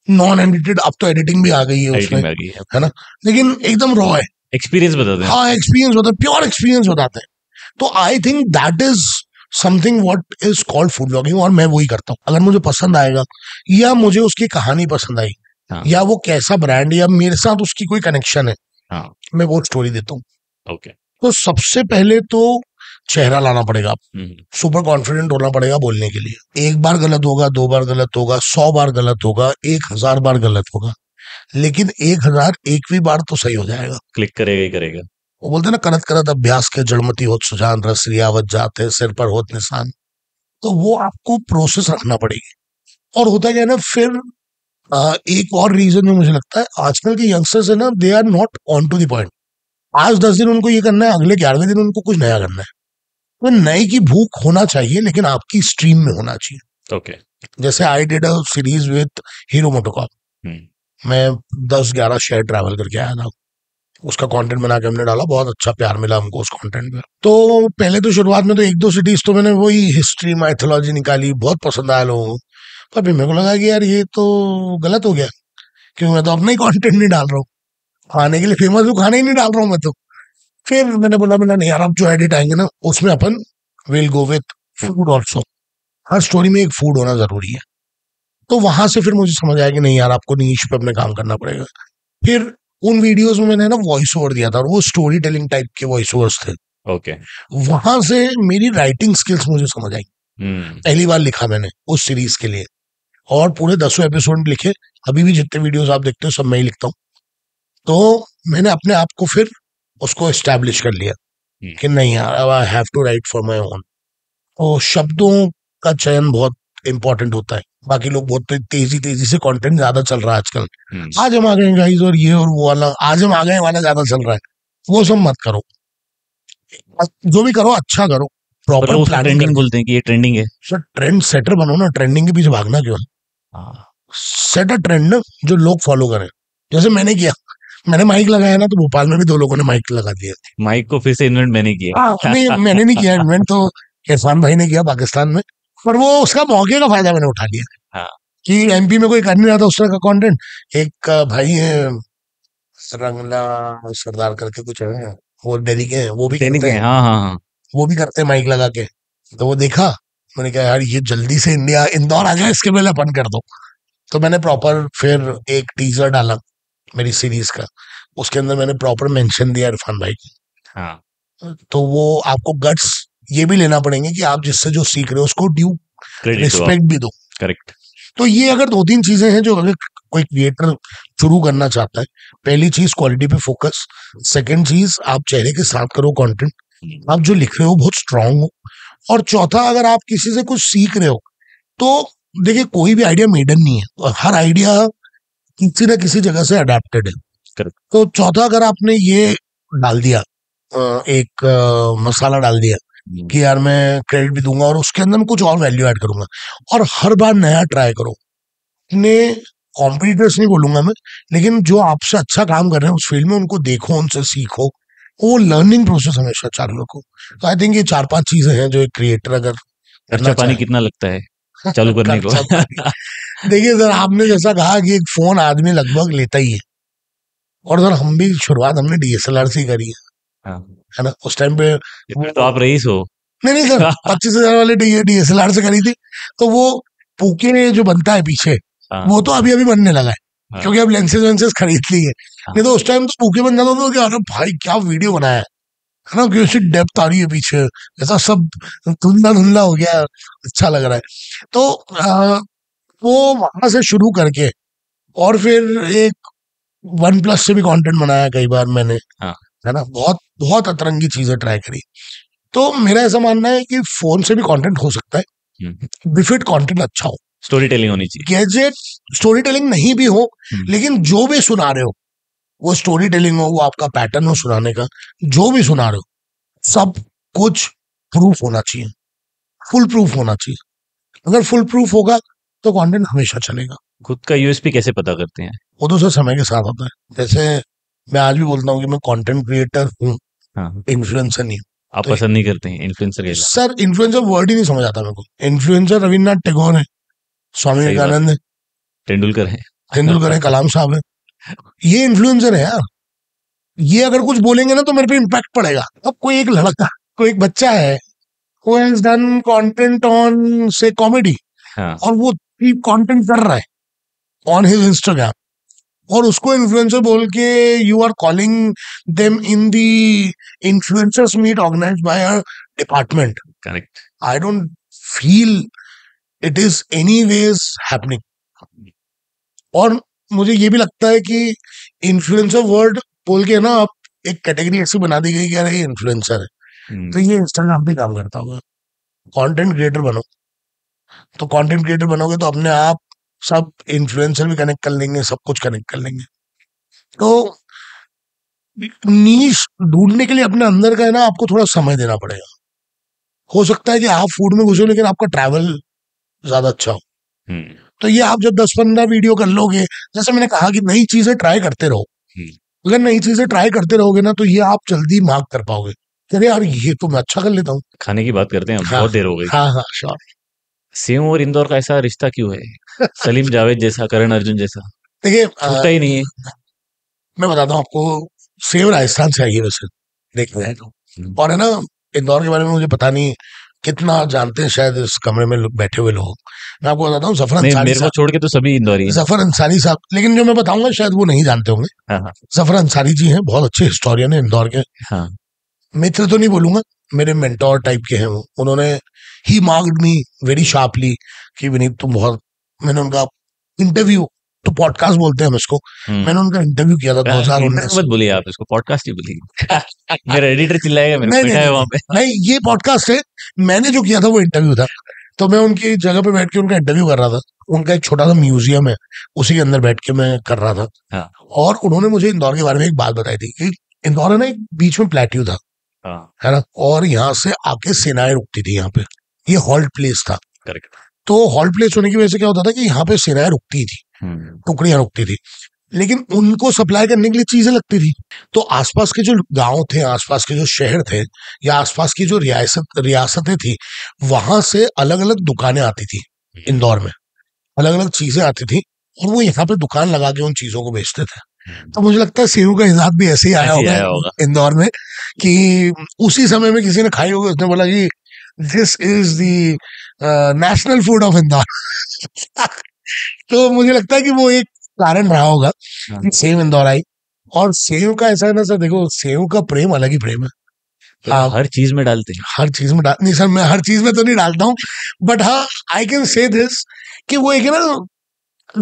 नॉन एडिटेड, अब तो एडिटिंग भी आ गई है उसमें, एडिटिंग में आ गई है, है ना, लेकिन एकदम रॉ है। एक्सपीरियंस बताते हैं। हाँ एक्सपीरियंस होता है, प्योर एक्सपीरियंस बताते हैं। तो I think that is something what is called food blogging, और मैं वही करता हूँ। अगर मुझे पसंद आएगा, या मुझे उसकी कहानी पसंद आई, हाँ, या वो कैसा ब्रांड, या मेरे साथ उसकी कोई कनेक्शन है, हाँ, मैं वो स्टोरी देता हूँ। ओके। तो सबसे पहले तो चेहरा लाना पड़ेगा, हम्म, सुपर कॉन्फिडेंट होना पड़ेगा बोलने के लिए। एक बार गलत होगा, 2 बार गलत होगा, 100 बार गलत होगा, 1000 बार गलत होगा, लेकिन 1001वीं बार तो सही हो जाएगा। क्लिक करेगा ही करेगा। वो बोलते हैं ना, करत करत अभ्यास के जड़मती होत सुजान, रस रियावत जाते सिर पर होत निशान। तो वो आपको प्रोसेस रखना पड़ेगी। और होता क्या है ना, फिर एक और रीजन जो मुझे लगता है, आजकल के यंगस्टर्स है ना, they are not on to the point. आज 10 दिन उनको ये करना है, अगले 11वें दिन उनको कुछ नया करना है। तो नए की भूख होना चाहिए, लेकिन आपकी स्ट्रीम में होना चाहिए। ओके। जैसे I did a series with Hero MotoCorp, hmm, मैं 10-11 शहर ट्रैवल करके आया था, उसका कंटेंट बना के हमने डाला, बहुत अच्छा प्यार मिला हमको उस कंटेंट पे। तो पहले तो शुरुआत में तो 1-2 सिटीज तो मैंने वही हिस्ट्री माइथोलॉजी निकाली, बहुत पसंद आया लोगों को। पर फिर मेरे को लगा कि यार ये तो गलत हो गया, क्योंकि मैं तो अपना ही कंटेंट नहीं डाल रहा हूँ, खाने के लिए फेमस हूँ, खाना ही नहीं डाल रहा हूँ मैं तो। फिर मैंने बोला नहीं यार, अब जो एडिट आएंगे ना उसमें अपन will go with food also, हर स्टोरी में एक फूड होना जरूरी है। तो वहां से फिर मुझे समझ आया कि नहीं यार, आपको नीश पे अपने काम करना पड़ेगा। फिर उन वीडियोस में मैंने ना वॉइस ओवर दिया था, और वो स्टोरी टेलिंग टाइप के वॉइस ओवर्स थे। ओके। वहां से मेरी राइटिंग स्किल्स मुझे समझ आई। हम्म, पहली बार लिखा मैंने उस सीरीज के लिए, और पूरे 10 एपिसोड लिखे। अभी भी जितने वीडियोस आप देखते हो सब मैं ही लिखता हूँ। तो मैंने अपने आप को फिर उसको एस्टैब्लिश कर लिया कि नहीं यार, I have to write for my own. तो शब्दों का चयन बहुत इंपॉर्टेंट होता है। बाकी लोग बहुत तेजी तेजी से कंटेंट ज्यादा चल रहा है आजकल, आज हम आ गए गाइस, और ये और वो वाला, आज हम आ गए वाला ज्यादा चल रहा है, वो सब मत करो। जो भी करो अच्छा करो, पर प्रॉपर लोग प्लानिंग ट्रेंडिंग करके। बोलते हैं कि ये ट्रेंडिंग है। सर ट्रेंड सेटर बनो ना, ट्रेंडिंग के पीछे भागना क्यों है? हाँ, सेट अ ट्रेंड ना, जो लोग फॉलो करें। जैसे मैंने किया, मैंने माइक लगाया ना, तो भोपाल में भी 2 लोगों ने माइक लगा दिया। माइक को फिर से इन्वेंट मैंने किया। हाँ नहीं, मैंने नहीं किया इन्वेंट, तो इरफान भाई ने किया पाकिस्तान में। पर वो उसका मौके का फायदा मैंने उठा लिया हाँ, कि एमपी में कोई कर नहीं रहा था उस तरह का कंटेंट। एक भाई है रंगला सरदार करके कुछ है, वो दिल्ली के हैं, वो भी ट्रेंडिंग करते है। हैं, हाँ, हाँ, हाँ। वो भी करते हैं माइक लगा के। तो वो देखा, मैंने कहा यार ये जल्दी से इंडिया इंदौर आ जाए, इसके पहले अपन कर दो। तो मैंने प्रॉपर फिर एक टीजर डाला मेरी सीरीज का, उसके अंदर मैंने प्रॉपर मेंशन दिया इरफान भाई की। हाँ, तो वो आपको गट्स ये भी लेना पड़ेंगे कि आप जिससे जो सीख रहे हो उसको ड्यू क्रेडिट दो आप। रिस्पेक्ट भी दो। करेक्ट। तो ये अगर 2-3 चीजें हैं जो अगर कोई क्रिएटर शुरू करना चाहता है, पहली चीज क्वालिटी पे फोकस, सेकंड चीज आप चेहरे के साथ करो कंटेंट, आप जो लिख रहे हो बहुत स्ट्रांग हो, और चौथा अगर आप किसी से कुछ सीख रहे हो, तो देखिए कोई भी आइडिया मेडन नहीं है, और हर आइडिया किसी ना किसी जगह से अडेप्टेड है। करेक्ट। तो चौथा, अगर आपने ये डाल दिया एक मसाला डाल दिया कि यार मैं क्रेडिट भी दूंगा और उसके अंदर मैं कुछ और वैल्यू ऐड करूंगा, और हर बार नया ट्राई करो। अपने कॉम्पिटिटर्स नहीं बोलूंगा मैं, लेकिन जो आपसे अच्छा काम कर रहे हैं उस फील्ड में, उनको देखो, उनसे सीखो, वो लर्निंग प्रोसेस हमेशा चालू रखो। तो आई थिंक ये 4-5 चीजें हैं जो एक क्रिएटर अगर करना खर्चा पानी चाहे। कितना लगता है चालू करने को। देखिए सर, आपने जैसा कहा कि एक फोन आदमी लगभग लेता ही है, और सर हम भी शुरुआत हमने डीएसएलआर से ही करी हाँ, है ना। उस टाइम पे फिर तो आप रईस हो। नहीं नहीं सर, 25,000 वाले डीएसएलआर से करी थी। तो वो पूके जो बनता है पीछे, हाँ, वो तो अभी अभी बनने लगा है, हाँ, क्योंकि अब लेंसेज वेंसेज खरीद ली है। हाँ, नहीं तो उस टाइम तो पूके बन जाता था कि अरे भाई क्या वीडियो बनाया है ना, कैसी डेप्थ आ रही है पीछे, ऐसा सब धुंधला धुंधला हो गया, अच्छा लग रहा है। तो वो वहां से शुरू करके, और फिर एक वन प्लस से भी कंटेंट बनाया कई बार मैंने, हाँ, है ना। बहुत बहुत अतरंगी चीजें ट्राई करी। तो मेरा ऐसा मानना है कि फोन से भी कंटेंट हो सकता है, हम्म, बिफिट कंटेंट अच्छा हो। स्टोरी टेलिंग होनी चाहिए। गैजेट स्टोरी टेलिंग नहीं भी हो, हम्म, लेकिन जो भी सुना रहे हो, वो स्टोरी टेलिंग हो, वो आपका पैटर्न हो सुनाने का, जो भी सुना रहे हो, सब कुछ प्रूफ होना चाहिए, फुल प्रूफ होना चाहिए। अगर फुल प्रूफ होगा तो कंटेंट हमेशा चलेगा। खुद का यूएसपी कैसे पता करते हैं? वो तो सर समय के साथ होता है। जैसे मैं आज भी बोलता हूँ कि मैं कंटेंट क्रिएटर हूँ, हाँ, इन्फ्लुएंसर नहीं हूँ। आप तो पसंद नहीं करते हैं इन्फ्लुएंसर कहलाना? सर इन्फ्लुएंसर वर्ड ही नहीं समझ आता मेरे को। इन्फ्लुएंसर रविन्द्रनाथ टैगोर है, स्वामी सही बात, विवेकानंद है, तेंदुलकर है। तेंदुलकर है, कलाम साहब है, ये इन्फ्लुएंसर है यार। ये अगर कुछ बोलेंगे ना तो मेरे पे इम्पैक्ट पड़ेगा। अब कोई एक लड़का, कोई एक बच्चा है, who has done content on say comedy, हाँ, और वो कंटेंट कर रहा है ऑन हिज इंस्टाग्राम, और उसको इन्फ्लुएंसर बोल के you are calling them in the influencers meet organised by a department. Correct. I don't feel it is any ways happening. और मुझे ये भी लगता है कि इन्फ्लुएंसर वर्ड बोल के ना आप एक कैटेगरी ऐसी बना दी गई कि यार ये इन्फ्लुएंसर है, तो ये इंस्टाग्राम पे काम करता होगा। कंटेंट क्रिएटर बनो, तो कंटेंट क्रिएटर बनोगे तो अपने आप सब इन्फ्लुएंसर भी कनेक्ट कर लेंगे, सब कुछ कनेक्ट कर लेंगे। तो नीश ढूंढने के लिए अपने अंदर का है ना, आपको थोड़ा समय देना पड़ेगा। हो सकता है कि आप फूड में घुसो लेकिन आपका ट्रैवल ज्यादा अच्छा हो। हम्म, तो ये आप जब 10-15 वीडियो कर लोगे, जैसे मैंने कहा कि नई चीजें ट्राई करते रहो। अगर नई चीजें ट्राई करते रहोगे ना तो ये आप जल्दी मार्क कर पाओगे। अरे यार ये तो मैं अच्छा कर लेता हूँ। खाने की बात करते हैं, अब हाँ बहुत देर हो गई। हाँ हाँ श्योर। सेव और इंदौर का ऐसा रिश्ता क्यों है? सलीम जावेद जैसा, करण अर्जुन जैसा देखिए छूटता ही नहीं है। मैं बताता हूँ आपको, सेव राजस्थान से आई है वैसे देखा जाए तो। और है ना, इंदौर के बारे में मुझे पता नहीं कितना जानते हैं शायद इस कमरे में बैठे हुए लोग। मैं आपको बताता हूँ, जफर नहीं, अंसारी मेरे को साहब, छोड़ के तो सभी इंदौरी हैं। जफर अंसारी साहब, लेकिन जो मैं बताऊंगा शायद वो नहीं जानते होंगे। हाँ, हाँ, जफर अंसारी जी हैं, बहुत अच्छे हिस्टोरियन है इंदौर के। हाँ, मित्र तो नहीं बोलूंगा, मेरे मेंटोर टाइप के हैं वो। उन्होंने ही मार्क्ड मी वेरी शार्पली कि विनीत तुम बहुत, मैंने उनका इंटरव्यू, तो पॉडकास्ट बोलते हैं हम इसको, मैंने उनका इंटरव्यू किया था इंटरव्यू 2019 मत बोलिए आप, इसको पॉडकास्ट ही बोलिए। मेरा एडिटर चिल्लाएगा, मेरे नहीं को नहीं बैठा है नहीं, वहां पे। नहीं ये पॉडकास्ट है। मैंने जो किया था वो इंटरव्यू था। तो मैं उनकी जगह पे बैठ के उनका इंटरव्यू कर रहा था। उनका एक छोटा सा म्यूजियम है, उसी के अंदर बैठ के मैं कर रहा था। हाँ, और उन्होंने मुझे इंदौर के बारे में एक बात बताई थी कि इंदौर है ना, एक बीच में प्लेट्यू था, हाँ, है ना, और यहाँ से आके सेनाएं रुकती थी यहाँ पे। ये हॉल्ट प्लेस था। करेक्ट। तो हॉल्ट प्लेस होने की वजह से क्या होता था कि यहाँ पे सेनाएं रुकती थी, टुकड़ियां रुकती थी, लेकिन उनको सप्लाई करने के लिए चीजें लगती थी। तो आसपास के जो गांव थे, आसपास के जो शहर थे, या आसपास की जो रियासतें थी, वहां से अलग अलग दुकानें आती थी इंदौर में, अलग अलग चीजें आती थी, और वो यहाँ पे दुकान लगा के उन चीजों को बेचते थे। तो मुझे लगता है सेव का हिसाब भी ऐसे ही आया ऐसे ही आया होगा होगा। इंदौर में, कि उसी समय में किसी ने खाई होगी, उसने बोला कि this is the national food of Indore. तो मुझे लगता है कि वो एक कारण रहा होगा कि सेव इंदौर आई। और सेव का ऐसा है ना सर, देखो सेव का प्रेम अलग ही प्रेम है। तो हाँ, हर चीज में डालते हैं। हर चीज में डाल नहीं सर, मैं हर चीज में तो नहीं डालता हूँ, बट हाँ आई कैन से दिस कि वो एक है ना,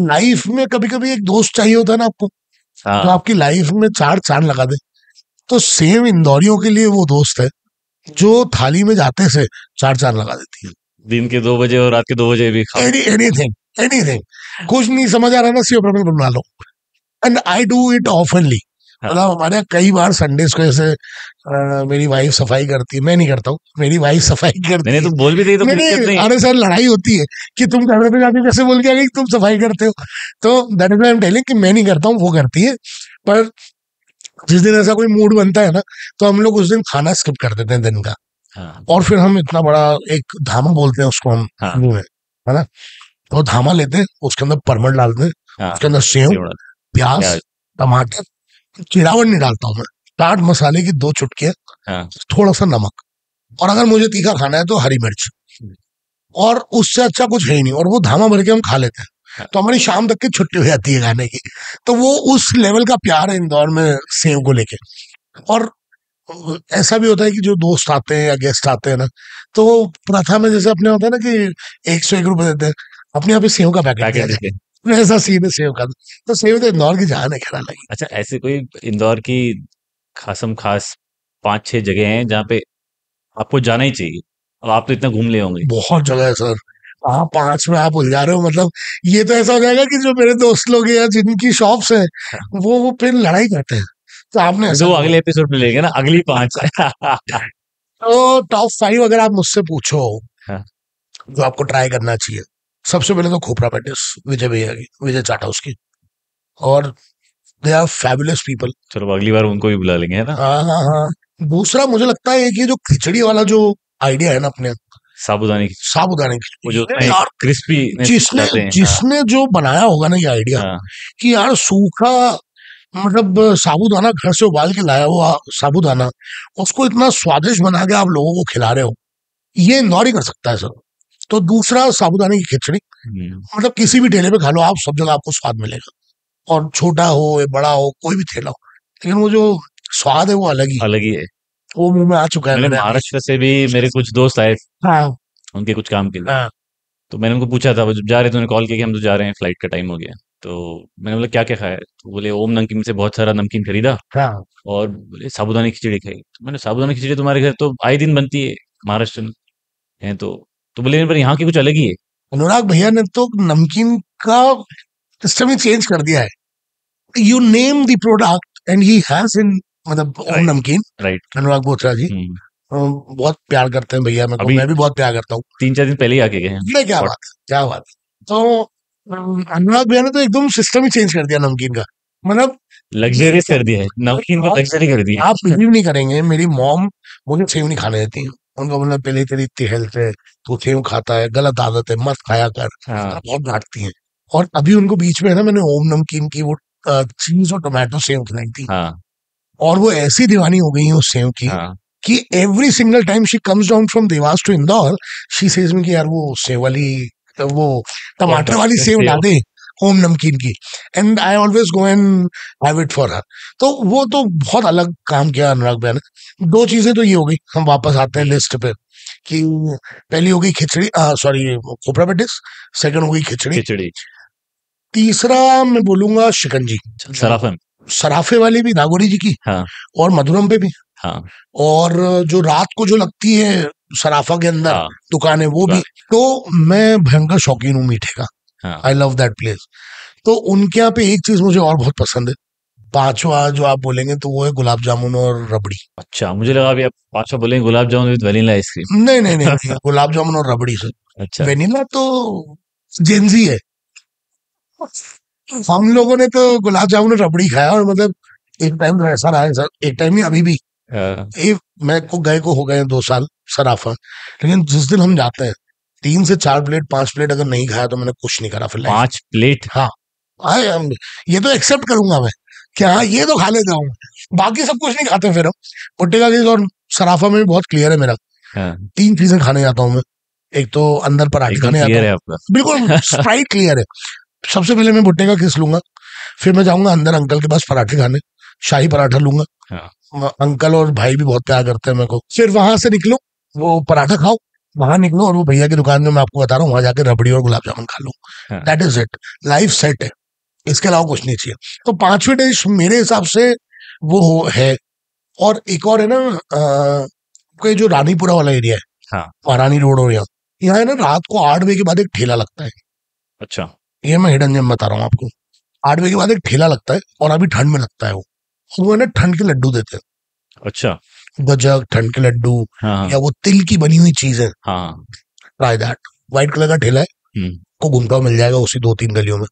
लाइफ में कभी कभी एक दोस्त चाहिए होता है ना आपको, जो हाँ, आपकी लाइफ में चार चांद लगा दे। तो सेव इंदौरियों के लिए वो दोस्त है जो थाली में जाते से चार चांद लगा देती है। दिन के 2 बजे और रात के 2 बजे भी खाओ। एनीथिंग कुछ नहीं समझ आ रहा ना, सेव प्रॉब्लम बना लो। And I do it oftenly. हाँ। मतलब हमारे यहाँ कई बार संडेज को ऐसे मेरी वाइफ सफाई करती है, मैं नहीं करता हूँ, मेरी वाइफ सफाई करती मैंने है। तो बोल भी दी तो नहीं दिक्कत नहीं, नहीं। अरे सर लड़ाई होती है कि तुम कैमरे पे जाके कैसे बोल के आ गई तुम सफाई करते हो। तो that is I am telling कि मैं नहीं करता हूँ, वो करती है। पर जिस दिन ऐसा कोई मूड बनता है ना, तो हम लोग उस दिन खाना स्किप कर देते हैं दिन का, हाँ, और फिर हम इतना बड़ा एक धामा बोलते हैं उसको हम हाँ। हिंदी में, है ना। तो धामा लेते हैं, उसके अंदर परमल डालते हैं, हाँ उसके अंदर सेव, सेव डाल- प्याज, प्याज, टमाटर, चिरावन नहीं डालता हूँ मैं, चाट मसाले की 2 चुटकियां, हाँ थोड़ा सा नमक, और अगर मुझे तीखा खाना है तो हरी मिर्च, और उससे अच्छा कुछ है ही नहीं, और वो धामा भर के हम खा लेते हैं। हाँ। तो हमारी शाम तक की छुट्टी हो जाती है खाने की। तो वो उस लेवल का प्यार है इंदौर में सेव को लेके। और ऐसा भी होता है कि जो दोस्त आते हैं या गेस्ट आते हैं ना, तो प्रथा में जैसे अपने होता है ना कि 101 रुपए देते हैं, अपने यहाँ पे सेव का पैकेट दिया पैकेट जाए, देते। ऐसा सीन है सेव का। तो सेव तो इंदौर की जान है, ख्याल लगी। अच्छा, ऐसे कोई इंदौर की खासम खास 5-6 जगह हैं जहाँ पे आपको जाना ही चाहिए, और आप तो इतना घूम ले होंगे? बहुत जगह है सर। हाँ, 5 में आप उलझा रहे हो, मतलब ये तो ऐसा हो जाएगा कि जो मेरे दोस्त लोग हैं या जिनकी शॉप्स हैं, वो फिर लड़ाई करते हैं। तो आपने ऐसा तो वो नहीं अगले एपिसोड में लेंगे ना, अगली 5। तो टॉप 5 अगर आप मुझसे पूछो हाँ, जो आपको ट्राई करना चाहिए, सबसे पहले तो खोपरा पैटिस, विजय भैया की, विजय चाट हाउस की। और दे आर फैबुलस पीपल। चलो अगली बार उनको भी बुला लेंगे, है ना। हाँ हाँ हाँ। दूसरा मुझे लगता है कि जो खिचड़ी वाला जो आइडिया है ना अपने, साबूदाने की, साबूदाने वो जो की, उसमें यार क्रिस्पी जिसने जाते हैं। हाँ जिसने जो बनाया होगा ना ये आइडिया, हाँ कि यार सूखा, मतलब साबूदाना घर से उबाल के लाया हुआ साबूदाना, उसको इतना स्वादिष्ट बना के आप लोगों को खिला रहे हो, ये इंदौर ही कर सकता है सर। तो दूसरा साबूदाने की खिचड़ी, मतलब किसी भी ठेले पे खा लो आप, सब जगह आपको स्वाद मिलेगा, और छोटा हो या बड़ा हो, कोई भी ठेला हो, लेकिन वो जो स्वाद है वो अलग ही है। अलग ही है। वो मुंह में आ चुका है मैंने मैंने अभी। महाराष्ट्र से भी मेरे कुछ दोस्त आए, हाँ उनके कुछ काम के लिए। हाँ तो मैंने उनको पूछा था, वो जब जा रहे थे उन्होंने कॉल किया कि हम तो जा रहे हैं, फ्लाइट का टाइम हो गया। तो मैंने बोला क्या क्या खाया है? तो बोले ओम नमकीन से बहुत सारा नमकीन खरीदा, हाँ। और बोले साबूदानी खिचड़ी खाई। तो मैंने साबूदानी खिचड़ी तुम्हारे घर तो आए दिन बनती है, महाराष्ट्र में है तो बोले पर यहाँ की कुछ अलग ही है। अनुराग भैया ने तो नमकीन का सिस्टम ही चेंज कर दिया है। You name the product and he has in, मतलब ओम राइट नमकीन, राइट। अनुराग बोथरा जी हम्म। बहुत प्यार करते हैं भैया मेरे को, अभी मैं भी बहुत प्यार करता हूँ। 3-4 दिन पहले ही आके गए हैं। नहीं, क्या बात है, क्या बात है। तो अनुराग भैया ने तो एकदम सिस्टम ही चेंज कर दिया नमकीन का, मतलब लग्जरियस कर दिया है, नमकीन को लग्जरी कर दिया। आप बिलीव नहीं करेंगे, मेरी मॉम मुझे सेव नहीं खाने देती है। उनको बोला पहले तेरी इतनी हेल्थ है, तू सेव खाता है, गलत आदत है, मत खाया कर, हाँ बहुत डांटती हैं। और अभी उनको बीच में है ना, मैंने ओम नमकीन की वो चीज और टोमेटो सेव खिलाई थी, हाँ और वो ऐसी दीवानी हो गई है उस सेव की हाँ कि every single time she comes down from Dewas to Indore, she says me कि यार वो सेव वाली, वो टमाटर वाली सेव ला दे ओम नमकीन की, and I always go and have it for her. तो वो तो बहुत अलग काम किया अनुराग भैया ने। 2 चीजें तो ये हो गई, हम वापस आते हैं लिस्ट पे, कि पहली हो गई खिचड़ी, सॉरी खोपरा पेटिस, सेकंड हो गई खिचड़ी, खिचड़ी। तीसरा मैं बोलूंगा शिकंजी, सराफन। सराफे वाली भी नागौरी जी की, हाँ और मधुरम पे भी, हाँ और जो रात को जो लगती है सराफा के अंदर हाँ दुकान है वो भी। तो मैं भयंकर शौकीन हूँ मीठे का, हाँ। I love that place. तो उनके यहाँ पे एक चीज मुझे और बहुत पसंद है, 5वां जो आप बोलेंगे तो वो है गुलाब जामुन और रबड़ी। अच्छा, मुझे लगा अभी आप पाँच बोलेंगे gulab jamun with vanilla ice cream. नहीं नहीं नहीं, नहीं, गुलाब जामुन और रबड़ी से। अच्छा। वेनिला तो जेंजी है, हम लोगों ने तो गुलाब जामुन और रबड़ी खाया, और मतलब एक टाइम तो ऐसा रहा है सर, एक टाइम नहीं अभी भी, हाँ, मैं को गए को हो गए 2 साल सराफा, लेकिन जिस दिन हम जाते हैं 3 से 4 प्लेट 5 प्लेट अगर नहीं खाया तो मैंने कुछ नहीं करा फिर लाइफ। 5 प्लेट। हाँ, ये तो एक्सेप्ट करूंगा मैं, क्या ये तो खा लेता हूँ, बाकी सब कुछ नहीं खाते फिर हम। भुट्टे का केस और सराफा में भी बहुत क्लियर है मेरा, हाँ 3 चीजें खाने जाता हूँ मैं। एक तो अंदर पराठे एकदम खाने जाता क्लियर हूँ, है आपका। बिल्कुल स्प्राइट क्लियर है। सबसे पहले मैं भुट्टे का केस लूंगा, फिर मैं जाऊंगा अंदर अंकल के पास पराठे खाने, शाही पराठा लूंगा, हाँ अंकल और भाई भी बहुत प्यार करते हैं मेरे को। फिर वहां से निकलो, वो पराठा खाओ, वहां निकलो और वो भैया की दुकान में मैं आपको बता रहा हूँ, वहां जाके रबड़ी और गुलाब जामुन खा लो, हाँ। That is it, life set है, इसके अलावा कुछ नहीं चाहिए। तो 5वीं डिश मेरे हिसाब से वो है। और एक और है ना, कोई जो रानीपुरा वाला एरिया है, हाँ महारानी रोड और यहाँ है ना, रात को 8 बजे के बाद एक ठेला लगता है, अच्छा। ये मैं हिडन जेम बता रहा हूँ आपको। 8 बजे के बाद एक ठेला लगता है, और अभी ठंड में लगता है वो है ना ठंड के लड्डू देते हैं, अच्छा। गजक, ठंड के लड्डू, हाँ या वो तिल की बनी हुई चीज है, हाँ। Try that. व्हाइट कलर का ठेला है, हम्म। को घूमता हुआ मिल जाएगा उसी 2-3 गलियों में,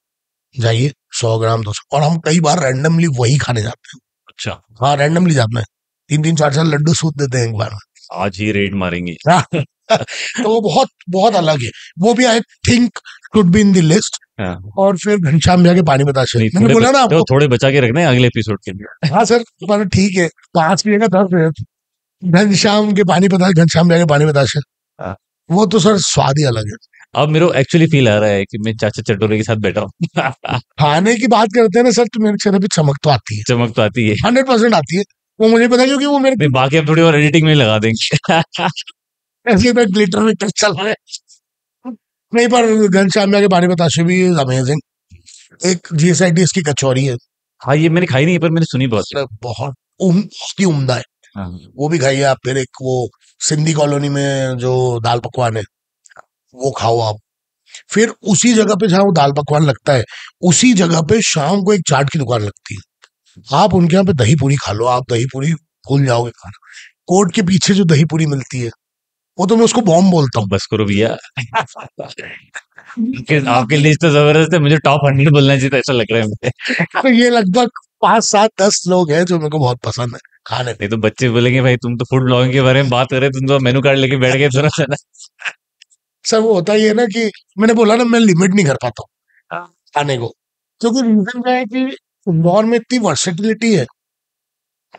जाइए 100 ग्राम 200, और हम कई बार रैंडमली वही खाने जाते हैं। अच्छा, हाँ, रैंडमली जाते हैं, 3-3 4-4 लड्डू सूद देते हैं एक बार में। आज ही रेड मारेंगे। हाँ, तो वो बहुत बहुत अलग है, वो भी I think should be in the list. हाँ। और फिर घनश्याम भैया के पानी बताशे, नहीं, मैंने बोला ना तो आपको। थोड़े बचा के रखना है अगले एपिसोड के लिए। हाँ सर, पर ठीक है, 5 पिएगा 10 मिनट। घनश्याम के पानी बताशे, घनश्याम भैया के पानी बताशे, हाँ। वो तो सर स्वाद ही अलग है। अब मेरे को एक्चुअली फील आ रहा है कि मैं चाचा चटोरे के साथ बैठा हूँ। खाने की बात करते हैं ना सर, तो मेरे चेहरे पे चमक तो आती है, चमक तो आती है। 100% आती है। वो मुझे पता है, क्योंकि वो मेरे नहीं, बाकी अब थोड़ी और एडिटिंग में लगा देंगे। ऐसे में ग्लिटर में टच चल रहा है। नहीं, पर घनश्याम भैया के पानी बताशे भी इज अमेजिंग। एक GSITS की कचौरी है हाँ, ये मैंने खाई नहीं है, पर मैंने सुनी बहुत है। सर, बहुत बहुत ही उम्दा है। हाँ। वो भी खाइए आप। फिर एक वो सिंधी कॉलोनी में जो दाल पकवान है, वो खाओ आप। फिर उसी जगह पे जहाँ वो दाल पकवान लगता है, उसी जगह पे शाम को एक चाट की दुकान लगती है, आप उनके यहाँ पे दही पूरी खा लो, आप दही पूरी भूल जाओगे खाना। कोर्ट के पीछे जो दही पूरी मिलती है, वो तो मैं उसको बॉम्ब बोलता हूँ। बस करो भैया। आपके लिस्ट तो जबरदस्त है, मुझे टॉप 100 बोलना चाहिए था, ऐसा लग रहा है मुझे। तो ये लगभग 5 7 10 लोग हैं जो मेरे को बहुत पसंद है खाने पे। नहीं तो बच्चे बोलेंगे भाई तुम तो फूड ब्लॉगिंग के बारे में बात कर रहे हो, तुम तो मेनू कार्ड लेके बैठ गए तुरंत। सर वो होता ही है ना कि मैंने बोला ना, मैं लिमिट नहीं कर पाता हूँ खाने को, क्योंकि रीजन क्या है कि इंदौर में इतनी वर्सेटिलिटी है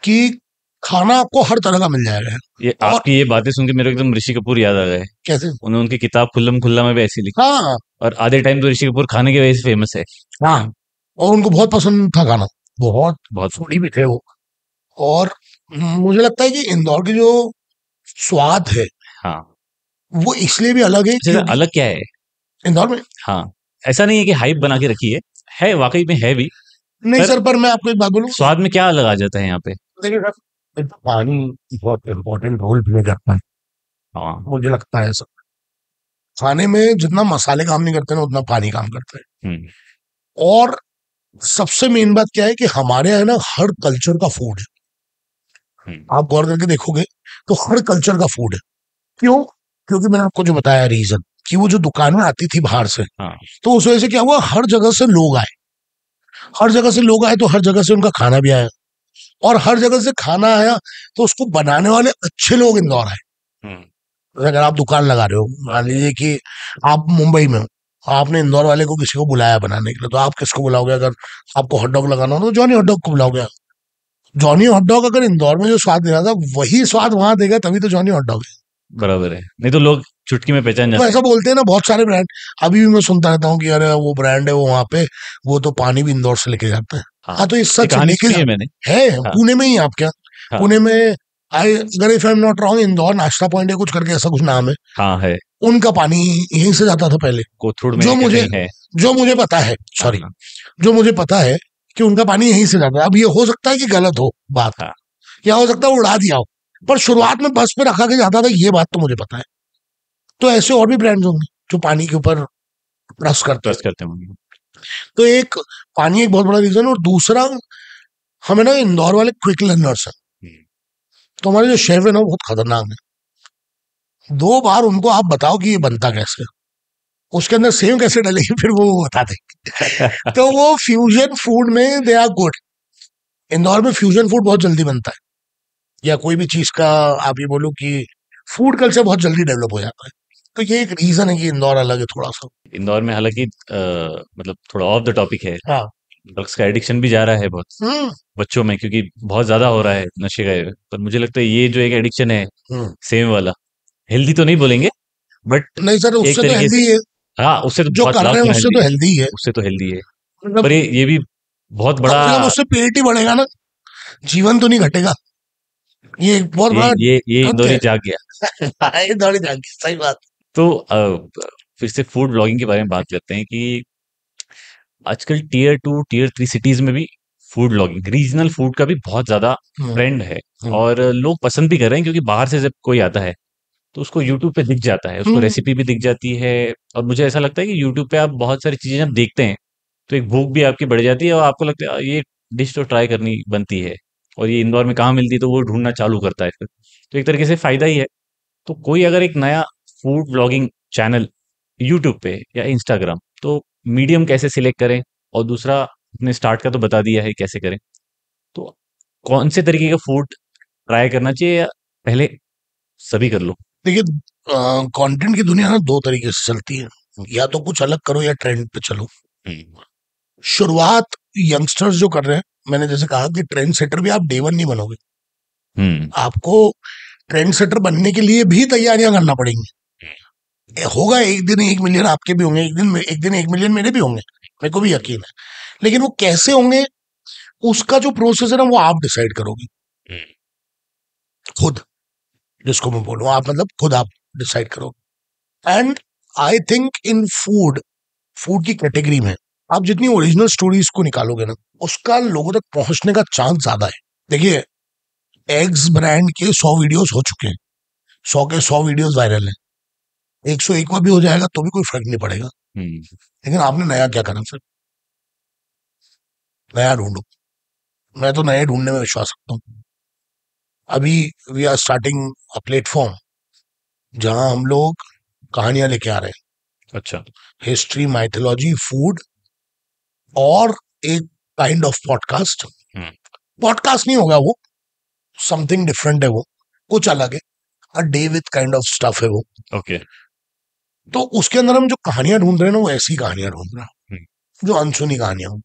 कि खाना आपको हर तरह का मिल जाएगा। ये और आपकी ये बातें सुन के मेरे को एकदम ऋषि कपूर याद आ गए। कैसे? उन्होंने उनकी किताब खुल्लम खुल्ला में भी ऐसी लिखी, हाँ और आधे टाइम तो ऋषि कपूर खाने की वजह से फेमस है। हाँ, और उनको बहुत पसंद था खाना, बहुत बहुत। फूडी भी थे वो। और मुझे लगता है कि इंदौर की जो स्वाद है, हाँ, वो इसलिए भी अलग है जैसे क्योंकि अलग क्या है। इंदौर में, हाँ, ऐसा नहीं है कि हाइप बना के रखी है वाकई में है भी। नहीं पर सर, पर मैं आपको एक बात बोलूँ, स्वाद में क्या अलग आ जाता है यहाँ पे। देखिए सर, एक तो पानी बहुत इम्पोर्टेंट रोल प्ले करता है, हाँ। मुझे लगता है सर। खाने में जितना मसाले काम नहीं करते ना, उतना पानी काम करता है। हम्म। और सबसे मेन बात क्या है कि हमारे यहाँ ना हर कल्चर का फूड है, हम्म। आप गौर करके देखोगे तो हर कल्चर का फूड है। क्यों? क्योंकि मैंने आपको जो बताया रीजन, कि वो जो दुकानें आती थी बाहर से, हाँ। तो उस वजह से क्या हुआ, हर जगह से लोग आए, हर जगह से लोग आए, तो हर जगह से उनका खाना भी आया, और हर जगह से खाना आया तो उसको बनाने वाले अच्छे लोग इंदौर आए। हम्म। अगर आप दुकान लगा रहे हो, मान लीजिए कि आप मुंबई में हो, आपने इंदौर वाले को किसी को बुलाया बनाने के लिए, तो आप किसको बुलाओगे? अगर आपको हॉट डॉग लगाना हो तो जॉनी हॉट डॉग को बुलाओगे। जॉनी हॉट डॉग अगर इंदौर में जो स्वाद दे रहा था, वही स्वाद वहां देगा, तभी तो जॉनी हॉट डॉग है। बराबर है, नहीं तो लोग चुटकी में पहचान तो जाते ऐसा हैं। बोलते हैं ना बहुत सारे ब्रांड, अभी भी मैं सुनता रहता हूँ कि अरे वो ब्रांड है वो वहां पे, वो तो पानी भी इंदौर से लेके जाता है। हाँ, तो ये ये सच कहानी लेके सुनी है मैंने। है। हाँ। पुणे में ही आप क्या, हाँ। पुणे में आई, अगर if I am not wrong, Indore नाश्ता पॉइंट है कुछ करके, ऐसा कुछ नाम है, हाँ है, उनका पानी यहीं से जाता था पहले। कोथरूड में जो क्या मुझे कहीं है। जो मुझे पता है, सॉरी, हाँ। जो मुझे पता है कि उनका पानी यहीं से जाता है। अब ये हो सकता है कि गलत हो बात, हाँ। या हो सकता है उड़ा दिया हो, पर शुरुआत में बस पे रखा के जाता था, ये बात तो मुझे पता है। तो ऐसे और भी ब्रांड्स होंगे जो पानी के ऊपर रस करते हैं। ट्रस्ट करते होंगे। तो एक पानी एक बहुत बड़ा रीजन है, और दूसरा हमें ना इंदौर वाले क्विक लर्नर्स हैं। हम्म। तो हमारे जो शेफ है ना, वो बहुत खतरनाक है। 2 बार उनको आप बताओ कि ये बनता कैसे, उसके अंदर सेव कैसे डलेगी, फिर वो बता देंगे। तो वो फ्यूजन फूड में दे आर गुड। इंदौर में फ्यूजन फूड बहुत जल्दी बनता है, या कोई भी चीज का आप ये बोलो कि फूड कल्चर बहुत जल्दी डेवलप हो जाता है। तो ये एक रीजन है कि इंदौर अलग है थोड़ा सा। इंदौर में हालांकि मतलब थोड़ा ऑफ द टॉपिक है, हाँ। ड्रग्स का एडिक्शन भी जा रहा है बहुत हम्म बच्चों में, क्योंकि बहुत ज्यादा हो रहा है नशे का। पर मुझे लगता है ये जो एक एडिक्शन है हम्म। सेम वाला, हेल्दी तो नहीं बोलेंगे बट नहीं सर, एक उससे तो तरीके से, हेल्दी है, हाँ उससे तो जो बहुत कर लाख रहे हैं गुना उससे हेल्दी तो है। हेल्दी है। उससे तो हेल्दी है, मतलब पर ये भी बहुत कम बड़ा। से कम उससे पेट ही बढ़ेगा ना, जीवन तो नहीं घटेगा। ये एक बहुत ये बड़ा ये तथ्य इंदौरी है। जाग गया। ये दौड़ी जाएगी, सही बात। तो फिर से फूड ब्लॉगिंग के बारे में बात करते हैं कि आजकल टीयर 2 टीयर 3 सिटीज में भी फूड ब्लॉगिंग, रीजनल फूड का भी बहुत ज्यादा हम्म ट्रेंड है। हम्म और लोग पसंद भी कर रहे हैं, क्योंकि बाहर से जब कोई आता है तो उसको यूट्यूब पे दिख जाता है, उसको हम्म रेसिपी भी दिख जाती है। और मुझे ऐसा लगता है कि यूट्यूब पे आप बहुत सारी चीजें जब देखते हैं तो एक भूख भी आपकी बढ़ जाती है, और आपको लगता है ये डिश तो ट्राई करनी बनती है, और ये इंदौर में कहाँ मिलती है, तो वो ढूंढना चालू करता है फिर। तो एक तरीके से फायदा ही है। तो कोई अगर एक नया फूड ब्लॉगिंग चैनल यूट्यूब पे या इंस्टाग्राम, तो मीडियम कैसे सिलेक्ट करें, और दूसरा अपने स्टार्ट का तो बता दिया है कैसे करें, तो कौन से तरीके का फूड ट्राई करना चाहिए, या पहले सभी कर लो। देखिए, कंटेंट की दुनिया ना दो तरीके से चलती है, या तो कुछ अलग करो या ट्रेंड पे चलो। शुरुआत यंगस्टर्स जो कर रहे हैं, मैंने जैसे कहा कि ट्रेंड सेटर भी आप डे वन नहीं बनोगे, आपको ट्रेंड सेटर बनने के लिए भी तैयारियां करना पड़ेंगी। होगा एक दिन 1 मिलियन आपके भी होंगे, एक दिन 1 मिलियन मेरे भी होंगे, मेरे को भी यकीन है, लेकिन वो कैसे होंगे उसका जो प्रोसेस है ना वो आप डिसाइड करोगे खुद। जिसको मैं बोलूँ आप मतलब खुद आप डिसाइड करोगे। And I think in food की कैटेगरी में आप जितनी ओरिजिनल स्टोरीज को निकालोगे ना उसका लोगों तक पहुंचने का चांस ज्यादा है। देखिए एग्स ब्रांड के 100 वीडियोस हो चुके हैं, 100 के 100 वीडियोस वायरल हैं, 101 भी हो जाएगा तो भी कोई फर्क नहीं पड़ेगा। लेकिन आपने नया क्या करना सर? नया ढूंढो। मैं तो नए ढूंढने में विश्वास रखता हूँ। अभी we are starting a platform जहां हम लोग कहानियां लेके आ रहे हैं। अच्छा, हिस्ट्री, माइथोलॉजी, फूड और एक काइंड ऑफ पॉडकास्ट। पॉडकास्ट नहीं होगा वो, समथिंग डिफरेंट है, वो कुछ अलग है, a day with kind of stuff है वो। ओके। तो उसके अंदर हम जो कहानियां ढूंढ रहे हैं ना वो ऐसी कहानियां ढूंढ रहे हैं जो अनसुनी कहानियां हो।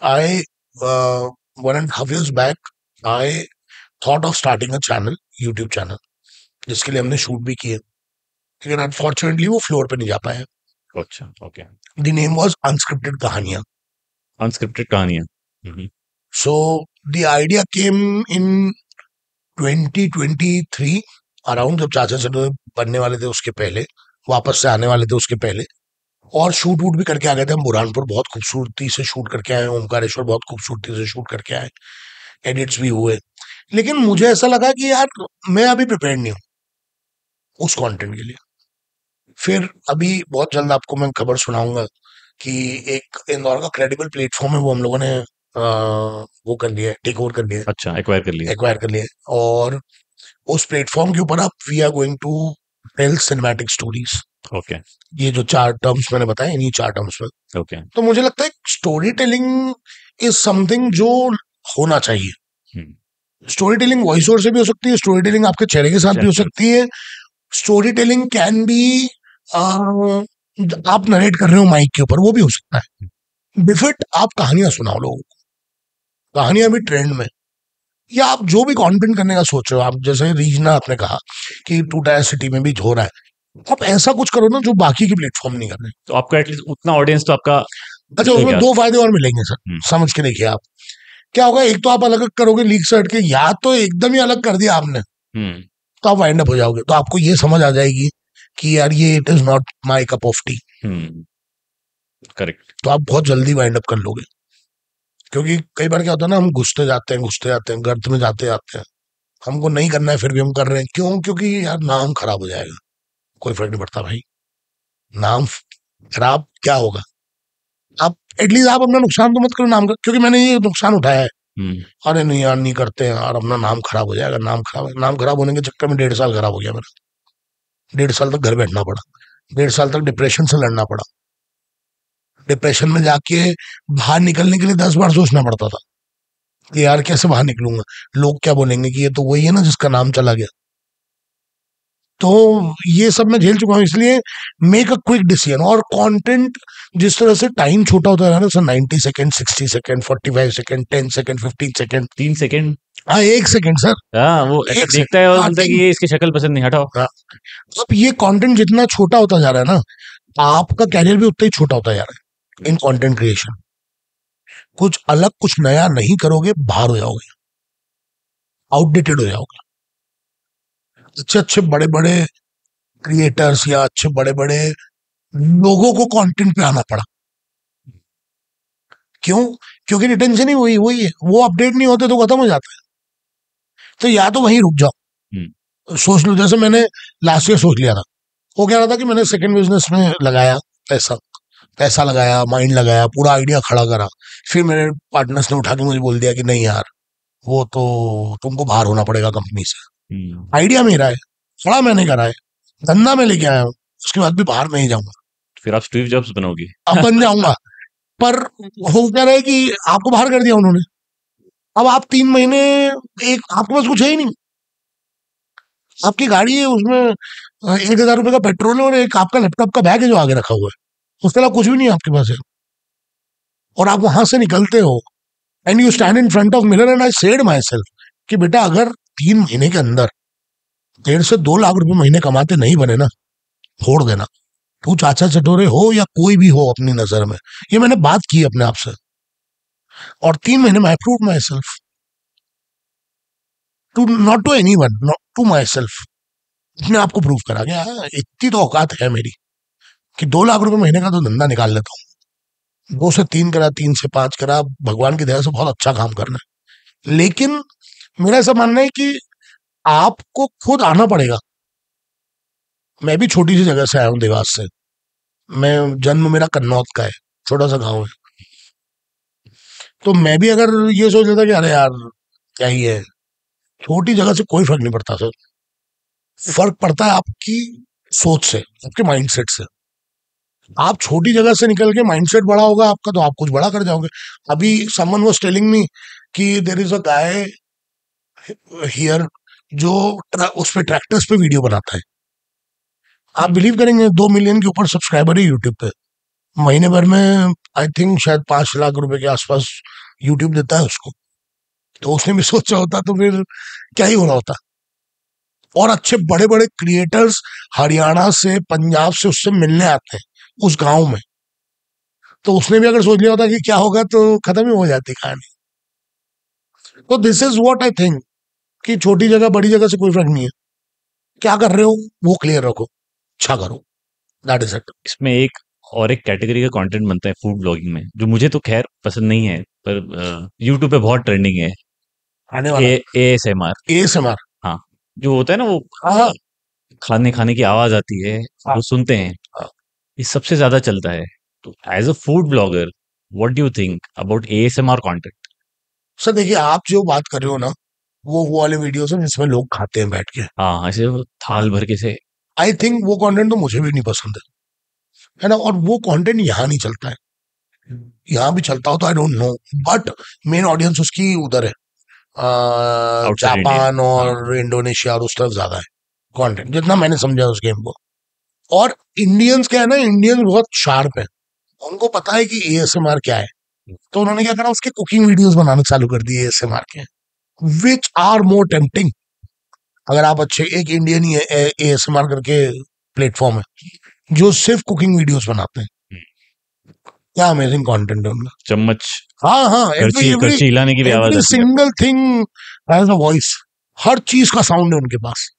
आई 1.5 years back I thought of starting a channel, YouTube channel, जिसके लिए हमने शूट भी किए, लेकिन अनफॉर्चुनेटली वो फ्लोर पे नहीं जा पाया। अच्छा, okay. The name was unscripted कहानियां। अनस्क्रिप्टेड कहानियां। So the idea came in 2023 around, जब चाचा चलो बनने वाले थे उसके पहले, वापस से आने वाले थे उसके पहले, और शूट वूट भी करके आ गए थे हम। बुरहानपुर बहुत खूबसूरती से शूट करके आए, ओमकारेश्वर बहुत खूबसूरती से शूट करके आए, एडिट्स भी हुए। लेकिन मुझे ऐसा लगा कि यार मैं अभी प्रिपेयर नहीं हूँ उस कंटेंट के लिए। फिर अभी बहुत जल्द आपको मैं खबर सुनाऊंगा कि एक इंदौर का क्रेडिबल प्लेटफॉर्म है, वो हम लोगों ने वो कर लिया है, टेक ओवर कर लिया है, अच्छा, एक्वायर कर लिया। एक्वायर कर लिया है। और उस प्लेटफॉर्म के ऊपर अब we are going to tell cinematic stories. Okay, ये जो 4 टर्म्स मैंने बताए, इन्हीं 4 टर्म्स में। ओके। तो मुझे लगता है स्टोरी टेलिंग इज समथिंग जो होना चाहिए। स्टोरी टेलिंग वॉइस ओवर से भी हो सकती है, स्टोरी टेलिंग आपके चेहरे के साथ भी हो सकती है, स्टोरी टेलिंग कैन बी आप नरेट कर रहे हो माइक के ऊपर, वो भी हो सकता है। बिफिट आप कहानियां सुनाओ लोगों को, कहानियां भी ट्रेंड में, या आप जो भी कंटेंट करने का सोच रहे हो। आप जैसे रीजना आपने कहा कि 2 टायर सिटी में भी हो रहा है, आप ऐसा कुछ करो ना जो बाकी के प्लेटफॉर्म नहीं कर रहे। तो आपका एटलीस्ट उतना ऑडियंस तो आपका। अच्छा, उसमें 2 फायदे और मिलेंगे सर, समझ के देखिए आप। क्या होगा, एक तो आप अलग करोगे लीक से हटके, या तो एकदम ही अलग कर दिया आपने तो आप वाइंड अप हो जाओगे। तो आपको ये समझ आ जाएगी कि यार ये it is not my cup of T. Correct. तो आप बहुत जल्दी वाइंड अप कर लोगे, क्योंकि कई बार क्या होता है ना, हम घुसते जाते हैं गर्त में जाते हैं, हमको नहीं करना है फिर भी हम कर रहे हैं। क्यों? क्योंकि यार नाम खराब हो जाएगा। कोई फर्क नहीं पड़ता भाई, नाम खराब क्या होगा, आप एटलीस्ट आप अपना नुकसान तो मत करो नाम का, क्योंकि मैंने ये नुकसान उठाया है। अरे नहीं यार नहीं करते हैं यार, अपना नाम खराब हो जाएगा। नाम खराब होने के चक्कर में 1.5 साल खराब हो गया मेरा। 1.5 साल तक घर बैठना पड़ा, 1.5 साल तक डिप्रेशन से लड़ना पड़ा। डिप्रेशन में जाके बाहर निकलने के लिए 10 बार सोचना पड़ता था कि यार कैसे बाहर निकलूंगा, लोग क्या बोलेंगे कि ये तो वही है ना जिसका नाम चला गया। तो ये सब मैं झेल चुका हूँ, इसलिए मेक अ क्विक डिसीजन। और कंटेंट जिस तरह से टाइम छोटा होता है ना sir, 90 second, 60 second, 45 second, 10 second, 15 second, 3 second. हाँ 1 सेकंड सर, हाँ, वो ऐसा एक देखता है और हाँ, बोलता है कि ये इसकी शक्ल पसंद नहीं, हटाओ। हाँ। अब ये कंटेंट जितना छोटा होता जा रहा है ना, आपका कैरियर भी उतना ही छोटा होता जा रहा है इन कंटेंट क्रिएशन। कुछ अलग, कुछ नया नहीं करोगे, बाहर हो जाओगे, आउटडेटेड हो जाओगे। अच्छे बड़े बड़े क्रिएटर्स या अच्छे बड़े बड़े लोगों को कंटेंट पे आना पड़ा। क्यों? क्योंकि रिटेंशन ही वही है, वो अपडेट नहीं होते तो खत्म हो जाता है। तो या तो वहीं रुक जाओ, सोच लो। जैसे मैंने लास्ट ईयर सोच लिया था, वो कह रहा था कि मैंने सेकंड बिजनेस में लगाया पैसा लगाया, माइंड लगाया, पूरा आइडिया खड़ा करा। फिर मेरे पार्टनर्स ने उठा के मुझे बोल दिया कि नहीं यार, वो तो तुमको बाहर होना पड़ेगा कंपनी से। आइडिया मेरा है, खड़ा मैंने करा है, धंधा में लेके आया हूँ, उसके बाद भी बाहर नहीं जाऊंगा। फिर आप स्टीव जॉब्स बनोगे। अब बन जाऊंगा, पर हो क्या रहा है कि आपको बाहर कर दिया उन्होंने। अब आप 3 महीने, आपके पास कुछ है ही नहीं, आपकी गाड़ी है, उसमें 1,000 रुपए का पेट्रोल है और एक आपका लैपटॉप का बैग है जो आगे रखा हुआ है, उसके अलावा कुछ भी नहीं है आपके पास है। और आप वहां से निकलते हो and you stand in front of mirror and I said my self कि बेटा अगर 3 महीने के अंदर 1.5 से 2 लाख रुपए महीने कमाते नहीं बने ना, छोड़ देना। तू चाचा चटोरे हो या कोई भी हो अपनी नजर में, ये मैंने बात की अपने आप से। और 3 महीने में I prove myself to not to anyone, not to myself. अपने आप को प्रूव करा गया, हाँ, इतनी तो औकात है मेरी कि 2 लाख रुपए महीने का तो धंधा निकाल लेता हूँ। 2 से 3 करा, 3 से 5 करा, भगवान की दया से बहुत अच्छा काम करना है। लेकिन मेरा ऐसा मानना है कि आपको खुद आना पड़ेगा। मैं भी छोटी सी जगह से आया हूँ, देवास से। मैं जन्म मेरा कन्नौज का है, छोटा सा गांव है। तो मैं भी अगर ये सोच लेता कि अरे यार क्या ही है, छोटी जगह से कोई फर्क नहीं पड़ता सर। फर्क पड़ता है आपकी सोच से, आपके माइंडसेट से। आप छोटी जगह से निकल के माइंडसेट बड़ा होगा आपका तो आप कुछ बड़ा कर जाओगे। अभी समवन वाज टेलिंग मी कि there is a guy here जो उस पे ट्रैक्टर्स पे वीडियो बनाता है। आप बिलीव करेंगे 2 मिलियन के ऊपर सब्सक्राइबर है यूट्यूब पे। महीने भर में आई थिंक शायद 5 लाख रुपए के आसपास यूट्यूब देता है उसको। तो उसने भी सोचा होता तो फिर क्या ही हो रहा होता। और अच्छे बड़े बड़े क्रिएटर्स हरियाणा से, पंजाब से उससे मिलने आते हैं उस गांव में। तो उसने भी अगर सोच लिया होता कि क्या होगा तो खत्म ही हो जाती कहानी। तो this is what I think कि छोटी जगह बड़ी जगह से कोई फर्क नहीं है। क्या कर रहे हो वो क्लियर रखो, अच्छा करो, दैट इज इट। इसमें एक कैटेगरी का कंटेंट बनता है फूड ब्लॉगिंग में, जो मुझे तो खैर पसंद नहीं है, पर यूट्यूब पे बहुत ट्रेंडिंग है। आने वाला ASMR। ASMR। हाँ, जो होता है ना वो हाँ खाने खाने की आवाज आती है, हाँ वो सुनते हैं। हाँ। ये सबसे ज्यादा चलता है। तो as a food blogger, what do you think about ASMR content? Sir देखिए, आप जो बात कर रहे हो ना, वो वाले वीडियोस हैं जिसमें लोग खाते हैं बैठ के। हाँ, ऐसे वो थाल भर के से। आई थिंक वो कंटेंट तो मुझे भी नहीं पसंद है ना। और वो कंटेंट यहाँ नहीं चलता है। यहाँ भी चलता हो तो I don't know, but main audience उसकी उधर है, आउटसाइड इंडिया। जापान हाँ। और इंडोनेशिया और उस तरफ ज्यादा है कंटेंट, जितना मैंने समझा उस गेम को। और इंडियंस क्या है ना, इंडियंस बहुत शार्प है, उनको पता है कि ASMR क्या है। तो उन्होंने क्या करा, उसके कुकिंग वीडियोस बनाना चालू कर दिए ASMR के, विच आर मोर टेम्पटिंग। अगर आप अच्छे, एक इंडियन ही है ASMR करके प्लेटफॉर्म है जो सिर्फ कुकिंग वीडियोस बनाते हैं। क्या अमेजिंग कंटेंट है उनका। चम्मच, हाँ हाँ, एवरी करछी एवरी करछी हिलाने की भी आवाज एवरी आती है। Single thing has a voice. हर चीज का साउंड है उनके पास,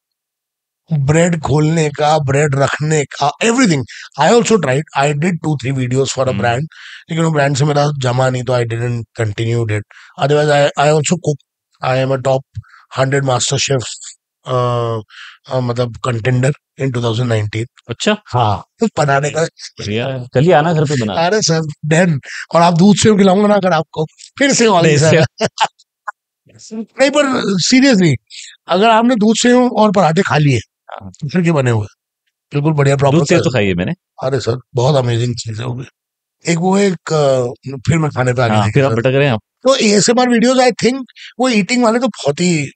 ब्रेड खोलने का, ब्रेड रखने का, everything. I also tried, I did 2-3 videos for a hmm. Brand, लेकिन वो ब्रांड से मेरा जमा नहीं तो I didn't continue it. Otherwise I also cook, I am a top 100 master chef मतलब कंटेंडर इन 2019। अच्छा, हाँ, तो बनाने का। बढ़िया है। चलिए आना घर पे बना। अरे सर डन। और आप दूध से खिलाऊंगा ना अगर आपको, फिर से ऑल नहीं, सर। नहीं पर सीरियसली, अगर आपने दूध से और पराठे खा लिए हाँ, तो फिर के बने हुए, बिल्कुल बढ़िया प्रॉपर दूध सेव तो खाई है मैंने। अरे सर बहुत अमेजिंग चीज है वो भी। एक वो एक फिर मैं खाने पे आगे हाँ, फिर देखिए आप सर। भटक रहे हैं आप। तो ASMR वीडियोस आई थिंक वो ईटिंग वाले तो बहुत ही,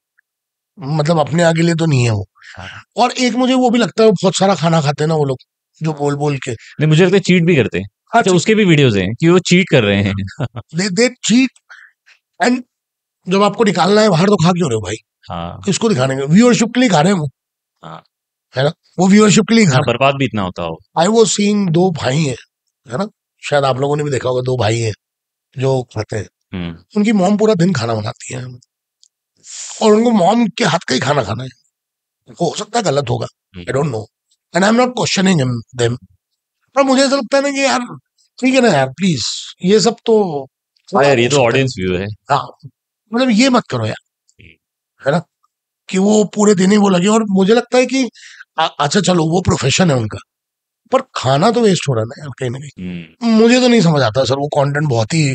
मतलब अपने आगे लिए तो नहीं है वो। हाँ। और एक मुझे वो भी लगता है, वो बहुत सारा खाना खाते हैं ना वो लोग, जो बोल बोल के। नहीं, मुझे लगता है चीट भी करते हैं। हाँ, अच्छा, उसके भी वीडियोस हैं कि वो चीट कर रहे हैं। दे चीट। एंड जब आपको निकालना है बाहर तो खा क्यों रहे हो भाई, हाँ किसको दिखाने के, व्यूअरशिप के लिए खा रहे हैं वो, हाँ है ना। वो व्यूअरशिप के लिए खा हाँ, रहे बर्बाद भी इतना होता हो। हैं। आई वो सीइंग 2 भाई हैं, है ना, शायद आप लोगों ने भी देखा होगा, 2 भाई हैं जो खाते हैं। हम्म। उनकी मॉम पूरा दिन खाना बनाती है और उनको मॉम के हाथ का ही खाना खाना है। हो सकता है गलत होगा, I don't know, and I am not questioning them, पर मुझे ऐसा लगता है ना कि यार ठीक है ना यार, प्लीज ये सब तो हाँ यार, ये हो तो सकता है। ऑडियंस व्यू है। हाँ, मतलब ये मत करो यार, है ना, कि वो पूरे दिन ही वो लगे। और मुझे लगता है कि अच्छा चलो वो प्रोफेशन है उनका, पर खाना तो वेस्ट हो रहा है ना यार कहीं ना कहीं। मुझे तो नहीं समझ आता सर, वो कंटेंट बहुत ही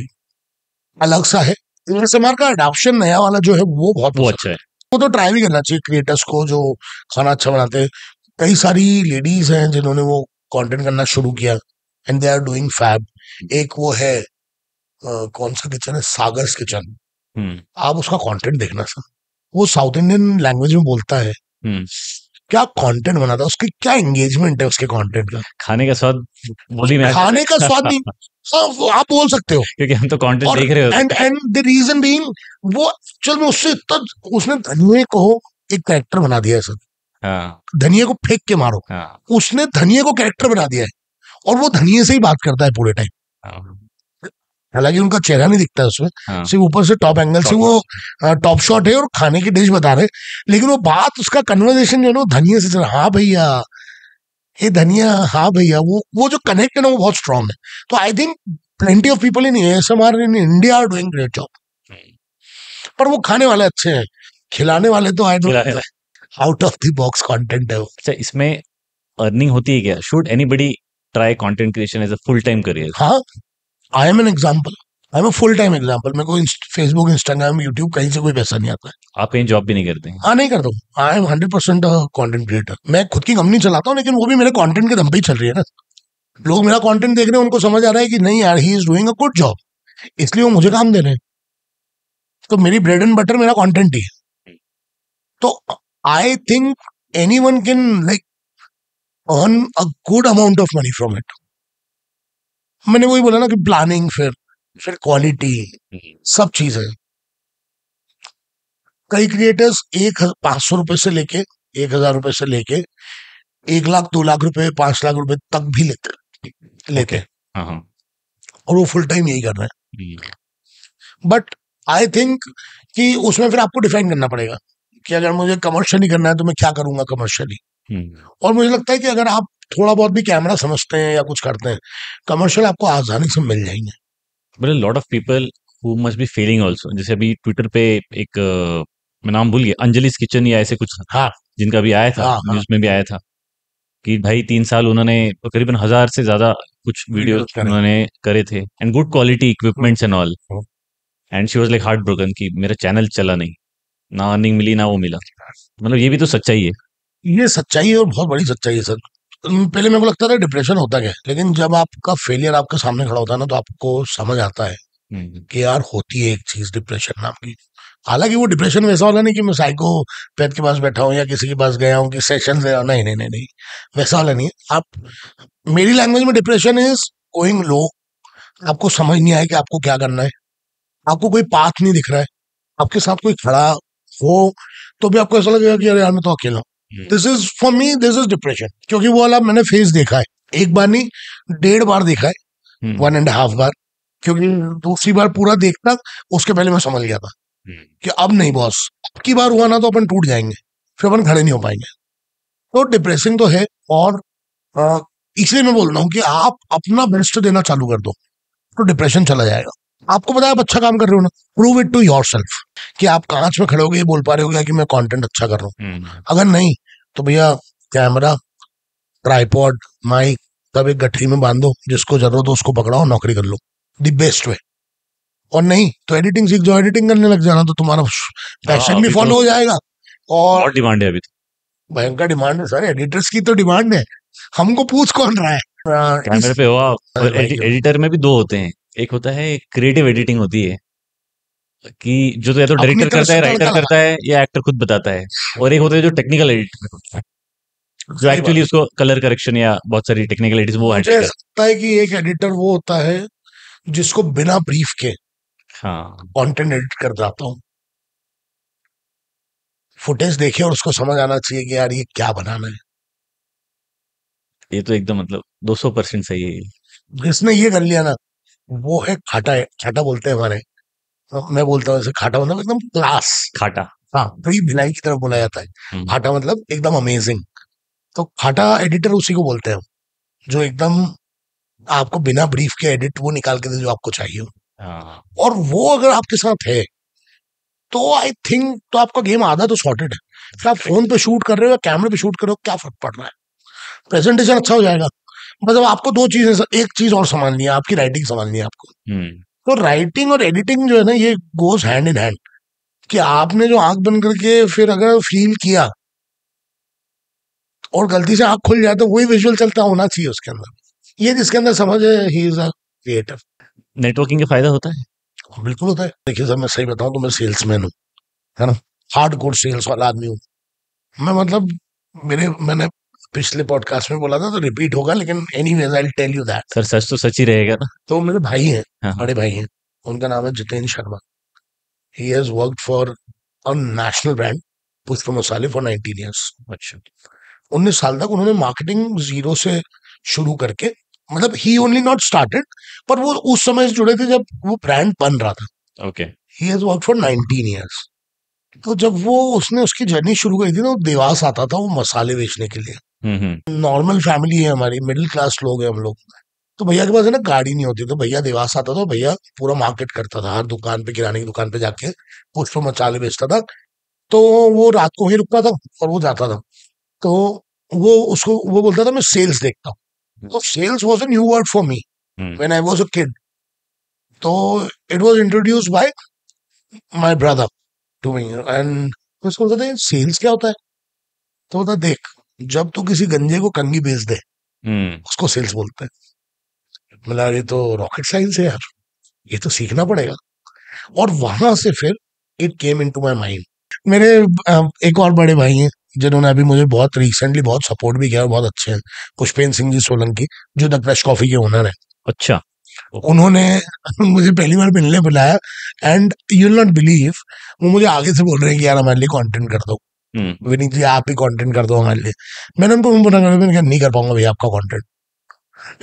अलग सा है। ASMR का अडॉप्शन नया वाला जो है वो बहुत वो पसंद अच्छा है। है। वो तो ट्राई भी करना चाहिए क्रिएटर्स को जो खाना अच्छा बनाते हैं। कई सारी लेडीज हैं जिन्होंने वो कंटेंट करना शुरू किया and they are doing fab. एक वो है कौन सा किचन है, सागर्स किचन। हम्म। आप उसका कंटेंट देखना सर, वो साउथ इंडियन लैंग्वेज में बोलता है क्या कंटेंट बनाता है, उसकी क्या एंगेजमेंट है उसके कंटेंट का। खाने का स्वाद बोली में खाने का स्वाद नहीं, हाँ, आप बोल सकते हो। क्योंकि हम तो कंटेंट और देख रहे होते हैं। एंड द रीजन बीइंग वो एक्चुअल में उससे इतना, उसने धनिये को एक कैरेक्टर बना दिया है सर। हाँ धनिये को फेंक के मारो, हाँ उसने धनिये को कैरेक्टर बना दिया है, और वो धनिये से ही बात करता है पूरे टाइम। हाँ हालांकि उनका चेहरा नहीं दिखता है उसमें, हाँ सिर्फ ऊपर से टॉप एंगल से वो टॉप शॉट है और खाने की डिश बता रहे, लेकिन वो बात, उसका कन्वर्सेशन जो है ना वो धनिये से चल रहा, हाँ भैया ये धनिया, हाँ भैया, वो जो कनेक्ट है ना वो बहुत स्ट्रांग है। तो I think plenty of people in ASMR in India are doing great job. पर वो खाने वाले अच्छे हैं, खिलाने वाले तो आई खिलाने don't, out of the box content है वो। अच्छा, इसमें अर्निंग होती है क्या? Should anybody try content creation as a full time career? हाँ, I am an example, I am a full time example. मेरे को फेसबुक, इंस्टाग्राम, यूट्यूब कहीं से कोई पैसा नहीं आता है। आप कहीं जॉब भी नहीं करते हैं? हाँ, नहीं करता हूँ। आई एम 100% कंटेंट क्रिएटर। मैं खुद की कंपनी चलाता हूँ, लेकिन वो भी मेरे कंटेंट के दम पे ही चल रही है ना। लोग मेरा कंटेंट देख रहे हैं, उनको समझ आ रहा है कि नहीं यार, he is doing a good job, इसलिए वो मुझे काम दे रहे हैं। तो मेरी ब्रेड एंड बटर मेरा कंटेंट ही है। तो I think anyone can like earn a good amount of money from it. मैंने वही बोला ना कि प्लानिंग, फिर क्वालिटी, सब चीजें। कई क्रिएटर्स 500 रुपए से लेके 1000 रुपए से लेके 1 लाख, 2 लाख रुपए, 5 लाख रुपए तक भी लेते हैं, हाँ हाँ और वो फुल टाइम यही कर रहे हैं। बट आई थिंक कि उसमें फिर आपको डिफाइन करना पड़ेगा कि अगर मुझे कमर्शियली करना है तो मैं क्या करूंगा कमर्शियली। और मुझे लगता है कि अगर आप थोड़ा बहुत भी कैमरा समझते हैं या कुछ करते हैं, कमर्शियल आपको आसानी से मिल जाएंगे। But lot of people who must be feeling also, जैसे अभी ट्विटर पे एक मैं नाम भूल गया, अंजलिस किचन या ऐसे कुछ, हाँ जिनका भी आया था, हाँ हाँ, न्यूज में भी आया था कि भाई 3 साल उन्होंने करीबन 1000 से ज्यादा कुछ वीडियो वीडियोस करे। उन्होंने करे थे, and good quality equipments and all, and she was like heart broken कि मेरा चैनल चला नहीं, ना अर्निंग मिली ना वो मिला। मतलब ये भी तो सच्चाई है। ये सच्चाई है और बहुत बड़ी सच्चाई है सर। पहले मेरे को लगता था डिप्रेशन होता क्या है, लेकिन जब आपका फेलियर आपके सामने खड़ा होता है ना, तो आपको समझ आता है कि यार होती है एक चीज डिप्रेशन नाम की। हालांकि वो डिप्रेशन वैसा वाला नहीं कि मैं साइको पैथ के पास बैठा हूँ या किसी के पास गया हूँ कि सेशन ले रहा हूँ, नहीं नहीं नहीं नहीं, वैसा वाला नहीं है। आप, मेरी लैंग्वेज में डिप्रेशन इज गोइंग लो, आपको समझ नहीं आया कि आपको क्या करना है, आपको कोई पाथ नहीं दिख रहा है, आपके साथ कोई खड़ा हो तो भी आपको ऐसा लगेगा कि यार मैं तो अकेला हूँ। This is for me, this is depression. क्योंकि वो वाला मैंने फेस देखा है, एक बार नहीं 1.5 बार देखा है, 1.5 बार। क्योंकि दूसरी बार पूरा देखता, उसके पहले मैं समझ गया था कि अब नहीं बॉस, अब की बार हुआ ना तो अपन टूट जाएंगे, फिर अपन खड़े नहीं हो पाएंगे। तो डिप्रेसिंग तो है, और इसलिए मैं बोल रहा हूँ कि आप अपना बेस्ट देना चालू कर दो तो डिप्रेशन चला जाएगा। आपको पता है आप अच्छा काम कर रहे हो ना, प्रूव इट टू योरसेल्फ कि आप कांच में खड़े हो गए बोल पा रहे हो कि मैं कंटेंट अच्छा कर रहा हूँ। अगर नहीं तो भैया कैमरा, ट्राइपॉड, माइक सब एक गठरी में बांधो, जिसको जरूरत हो उसको पकड़ाओ, नौकरी कर लो द बेस्ट वे। और नहीं तो एडिटिंग सीख जाओ, एडिटिंग करने लग जाना, तो तुम्हारा पैशन भी फॉलो हो जाएगा। और डिमांड है अभी तो, भयंकर डिमांड है सर, एडिटर्स की तो डिमांड है, हमको पूछ कौन रहा है। कैमरे पे हो आप। और एडिटर में भी दो होते हैं, एक होता है क्रिएटिव एडिटिंग होती है कि जो तो या तो डायरेक्टर करता है, राइटर करता है, या एक्टर खुद बताता है, और एक होता है जो टेक्निकल एडिटर होता है, जो एक्चुअली उसको कलर करेक्शन या बहुत सारी टेक्निकल एडिट्स वो मुझे ऐसा लगता है कि एक एडिटर वो होता है जिसको बिना ब्रीफ के कंटेंट एडिट कर जाता हूँ। फुटेज देखे और उसको समझ आना चाहिए कि यार ये क्या बनाना है। ये तो एकदम मतलब 200% सही है। जिसने ये कर लिया ना, वो है खाटा। है खाटा बोलते हैं हमारे, मैं बोलता हूँ ऐसे, खाटा मतलब एकदम क्लास, खाटा। हाँ, तो ये भिलाई की तरफ बोला जाता है। खाटा मतलब एकदम अमेजिंग। तो खाटा एडिटर उसी को बोलते हैं जो एकदम आपको बिना ब्रीफ के एडिट वो निकाल के दे जो आपको चाहिए हो। और वो अगर आपके साथ है तो आई थिंक तो आपका गेम आधा तो सॉर्टेड है। फिर आप फोन पे शूट कर रहे हो या कैमरे पे शूट कर रहे हो, क्या फर्क पड़ रहा है, प्रेजेंटेशन अच्छा हो जाएगा। मतलब आपको दो चीजें, एक चीज और संभालनी है, आपकी राइटिंग संभालनी है आपको। तो राइटिंग और एडिटिंग जो है ना, ये गोज हैंड इन हैंड। कि आपने जो आंख बंद करके फिर अगर फील किया और गलती से आंख खुल जाए तो वही विजुअल चलता होना चाहिए उसके अंदर। ये जिसके अंदर समझ है, he is a creator. Networking का फायदा होता है? बिल्कुल होता है। देखिए सर, मैं सही बताऊं तो मैं सेल्समैन हूँ, है ना, हार्ड कोर सेल्स वाला आदमी हूँ। मैं मतलब मैंने पिछले पॉडकास्ट में बोला था तो रिपीट होगा, लेकिन anyways I will tell you that. Sir सच तो सच ही रहेगा ना। तो मेरे भाई हैं, हाँ बड़े भाई हैं, उनका नाम है Jitendra Sharma. He has worked for a national brand पुष्प मसाले फॉर 19 ईयर्स। अच्छा 19 साल तक उन्होंने मार्केटिंग जीरो से शुरू करके, मतलब ही ओनली नॉट स्टार्टेड, पर वो उस समय से जुड़े थे जब वो ब्रांड बन रहा था। Okay he has worked for 19 years. तो जब वो उसने उसकी जर्नी शुरू करी थी ना, वो देवास आता था वो मसाले बेचने के लिए। नॉर्मल फैमिली है हमारी, मिडिल क्लास लोग हैं हम लोग। तो भैया के पास है ना गाड़ी नहीं होती, तो भैया देवास आता था, भैया पूरा मार्केट करता था, हर दुकान पे, किराने की दुकान पे जाके पुष्प मसाले बेचता था। तो वो रात को वहीं रुकता था और वो जाता था। तो वो बोलता था मैं सेल्स देखता हूँ। तो sales was a new word for me when I was a kid. तो it was introduced by my brother to me, and उसको बोलता था सेल्स क्या होता है। तो बोलता देख, जब तू किसी गंजे को कंघी बेच दे उसको सेल्स बोलते हैं। मतलब ये तो रॉकेट साइंस है यार, ये तो सीखना पड़ेगा। और वहां से फिर it came into my mind. मेरे एक और बड़े भाई हैं जिन्होंने अभी मुझे बहुत रिसेंटली बहुत सपोर्ट भी किया और बहुत अच्छे हैं, पुष्पेंद्र सिंह जी सोलंकी, जो द क्रश कॉफी के ओनर है। अच्छा उन्होंने मुझे पहली बार मिलने बुलाया, and you will not believe, वो मुझे आगे से बोल रहे हैं कि यार हमारे लिए कंटेंट कर दो, विनीत जी आप ही कंटेंट कर दो हमारे लिए। मैंने उनको बोला, मैंने कहा नहीं कर पाऊंगा भैया आपका कंटेंट।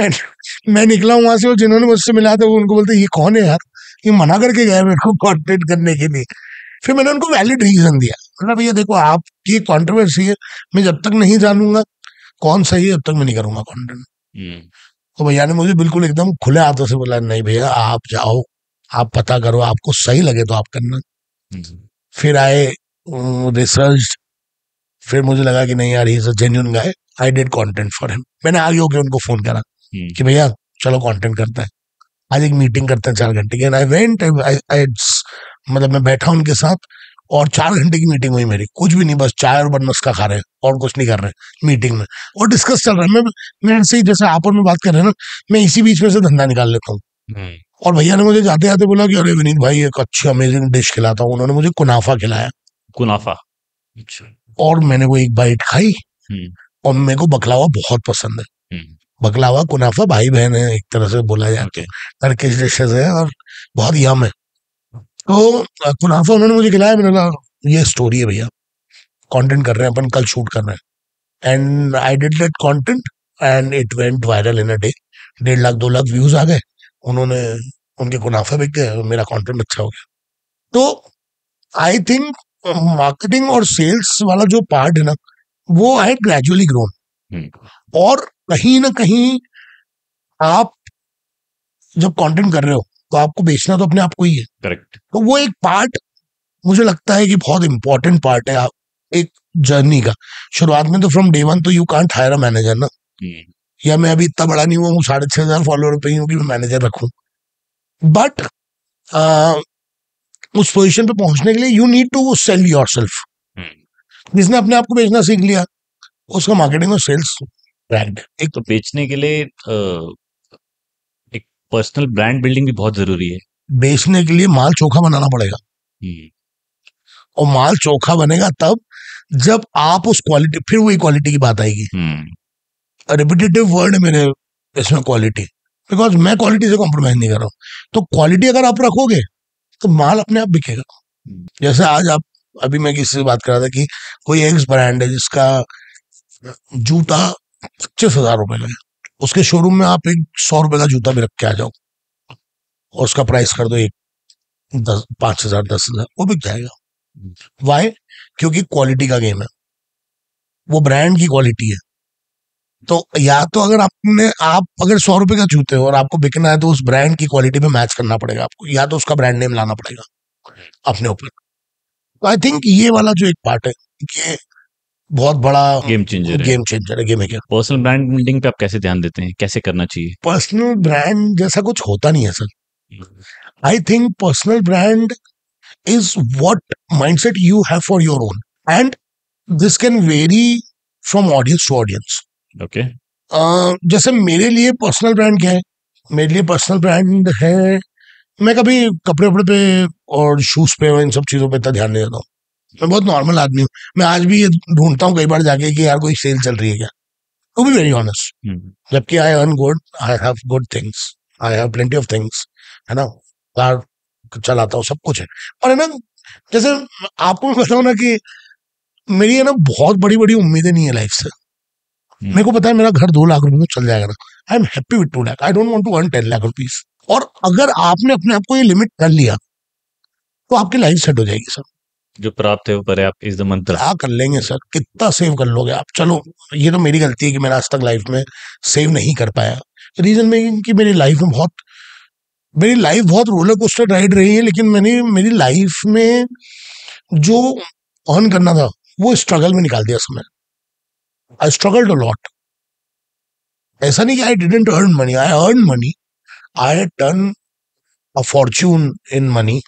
एंड मैं निकला वहां से, और जिन्होंने मुझसे मिला था वो उनको बोलते ये कौन है यार, ये मना करके गया मेरे को कंटेंट करने के लिए। फिर मैंने उनको वैलिड रीजन दिया, मतलब भैया देखो आपकी कंट्रोवर्सी है, मैं जब तक नहीं जानूंगा कौन सही है तब तक मैं नहीं करूंगा कंटेंट। तो भैया ने मुझे बिल्कुल एकदम खुले हाथों से बोला नहीं भैया आप जाओ, आप पता करो, आपको सही लगे तो आप करना। फिर आए रिसर्च, फिर मुझे लगा कि नहीं यार he is a genuine guy, I did content for him. मैंने आगे होकर उनको फोन करा कि भैया चलो कंटेंट करते हैं, आज एक मीटिंग करते हैं 4 घंटे की। एंड आई वेंट, मतलब मैं बैठा उनके साथ और 4 घंटे की मीटिंग हुई मेरी, कुछ भी नहीं, बस चाय और बनमस्का खा रहे हैं और कुछ नहीं कर रहे मीटिंग में, और डिस्कस चल रहा है। मैं ऐसे ही जैसे आप और मैं बात कर रहे हैं ना, मैं इसी बीच में से धंधा निकाल लेता हूँ। और भैया ने मुझे जाते जाते बोला कि अरे विनीत भाई एक अच्छी अमेजिंग डिश खिलाता हूँ। उन्होंने मुझे कुनाफा खिलाया, कुनाफा। अच्छा और मैंने वो एक बाइट खाई, और मेरे को बकलावा बहुत पसंद है। बकलावा कुनाफा भाई बहन है एक तरह से बोला जाए तो, टर्किश डिशेज है और बहुत यम है। तो कुनाफा उन्होंने मुझे खिलाया, मैंने कहा ये स्टोरी है भैया, कंटेंट कर रहे हैं अपन, कल शूट कर रहे हैं। And I did that content and it went viral in a day. 1.5 lakh 2 lakh views आ गए, उन्होंने, उनके कुनाफा बिक गए और मेरा कंटेंट अच्छा हो गया। तो आई थिंक मार्केटिंग और सेल्स वाला जो पार्ट है ना, वो है ग्रेजुअली ग्रोन। और कहीं ना कहीं आप जब कंटेंट कर रहे हो तो आपको बेचना तो अपने आप को ही है। करेक्ट। तो वो एक पार्ट मुझे लगता है कि बहुत इंपॉर्टेंट पार्ट है आप एक जर्नी का। शुरुआत में तो फ्रॉम डे वन तो you can't higher a manager ना, या मैं अभी इतना बड़ा नहीं हुआ हूँ, 6,500 फॉलोअर पे ही हूँ कि मैं मैनेजर रखूं। बट उस पोजीशन पे पहुंचने के लिए you need to sell yourself. जिसने अपने आप को बेचना सीख लिया उसका मार्केटिंग और सेल्स ब्रांड। एक तो बेचने के लिए एक पर्सनल ब्रांड बिल्डिंग भी बहुत जरूरी है। बेचने के लिए माल चोखा बनाना पड़ेगा, और माल चोखा बनेगा तब जब आप उस क्वालिटी, फिर वही क्वालिटी की बात आएगी। रिपीटेटिव वर्ड है मेरे इसमें क्वालिटी, बिकॉज मैं क्वालिटी से कॉम्प्रोमाइज नहीं कर रहा हूँ। तो क्वालिटी अगर आप रखोगे तो माल अपने आप बिकेगा। जैसे आज आप, अभी मैं किसी से बात कर रहा था कि कोई एक्स ब्रांड है जिसका जूता 25,000 रुपए का है, उसके शोरूम में आप एक 100 रुपए का जूता भी रख के आ जाओ और उसका प्राइस कर दो एक 5,000 10,000, वो बिक जाएगा। वाई? क्योंकि क्वालिटी का गेम है, वो ब्रांड की क्वालिटी है। तो या तो अगर आप अगर 100 रुपए का जूते हो और आपको बिकना है तो उस ब्रांड की क्वालिटी में मैच करना पड़ेगा आपको, या तो उसका ब्रांड नेम लाना पड़ेगा अपने ऊपर। तो आई थिंक ये वाला जो एक पार्ट है ये बहुत बड़ा गेम चेंजर है। गेम चेंजर है। गेम है क्या? पर्सनल ब्रांड बिल्डिंग पे आप कैसे ध्यान देते हैं, कैसे करना चाहिए? पर्सनल ब्रांड जैसा कुछ होता नहीं है sir. I think personal brand is what mindset you have for your own, and this can vary from audience to audience. Okay. जैसे मेरे लिए पर्सनल ब्रांड क्या है, मेरे लिए पर्सनल ब्रांड है, मैं कभी कपड़े वपड़े पे और शूज पे और इन सब चीजों पे इतना ध्यान नहीं देता हूँ। मैं बहुत नॉर्मल आदमी हूँ। मैं आज भी ये ढूंढता हूँ कई बार जाके कि यार कोई सेल चल रही है क्या, टू बी वेरी ऑनेस्ट। जबकि I earn good, I have good things, I have plenty of things, है ना, कार चलाता हूँ, सब कुछ है। और है ना, जैसे आपको मैं बताऊँ ना कि मेरी है ना बहुत बड़ी बड़ी उम्मीदें नहीं है लाइफ से। मेरे को पता है मेरा घर 2 लाख रुपए में चल जाएगा ना, I am happy with 2 lakh, I don't want to earn 10 lakh rupees. और अगर आपने अपने आप को ये लिमिट कर लिया तो आपकी लाइफ सेट हो जाएगी सर। जो प्राप्त है वो पर्याप्त इज द मंत्र। क्या कर लेंगे सर, कितना सेव कर लोगे आप। चलो ये तो मेरी गलती है कि मैंने आज तक लाइफ में सेव नहीं कर पाया। रीजन में कि मेरी लाइफ बहुत रोलर कोस्टर राइड रही है, लेकिन मेरी लाइफ में जो अर्न करना था वो स्ट्रगल में निकाल दिया समय। आई स्ट्रगल्ड अ लॉट। ऐसा नहीं कि I didn't earn money, I earn money, I turn a Fortune in money,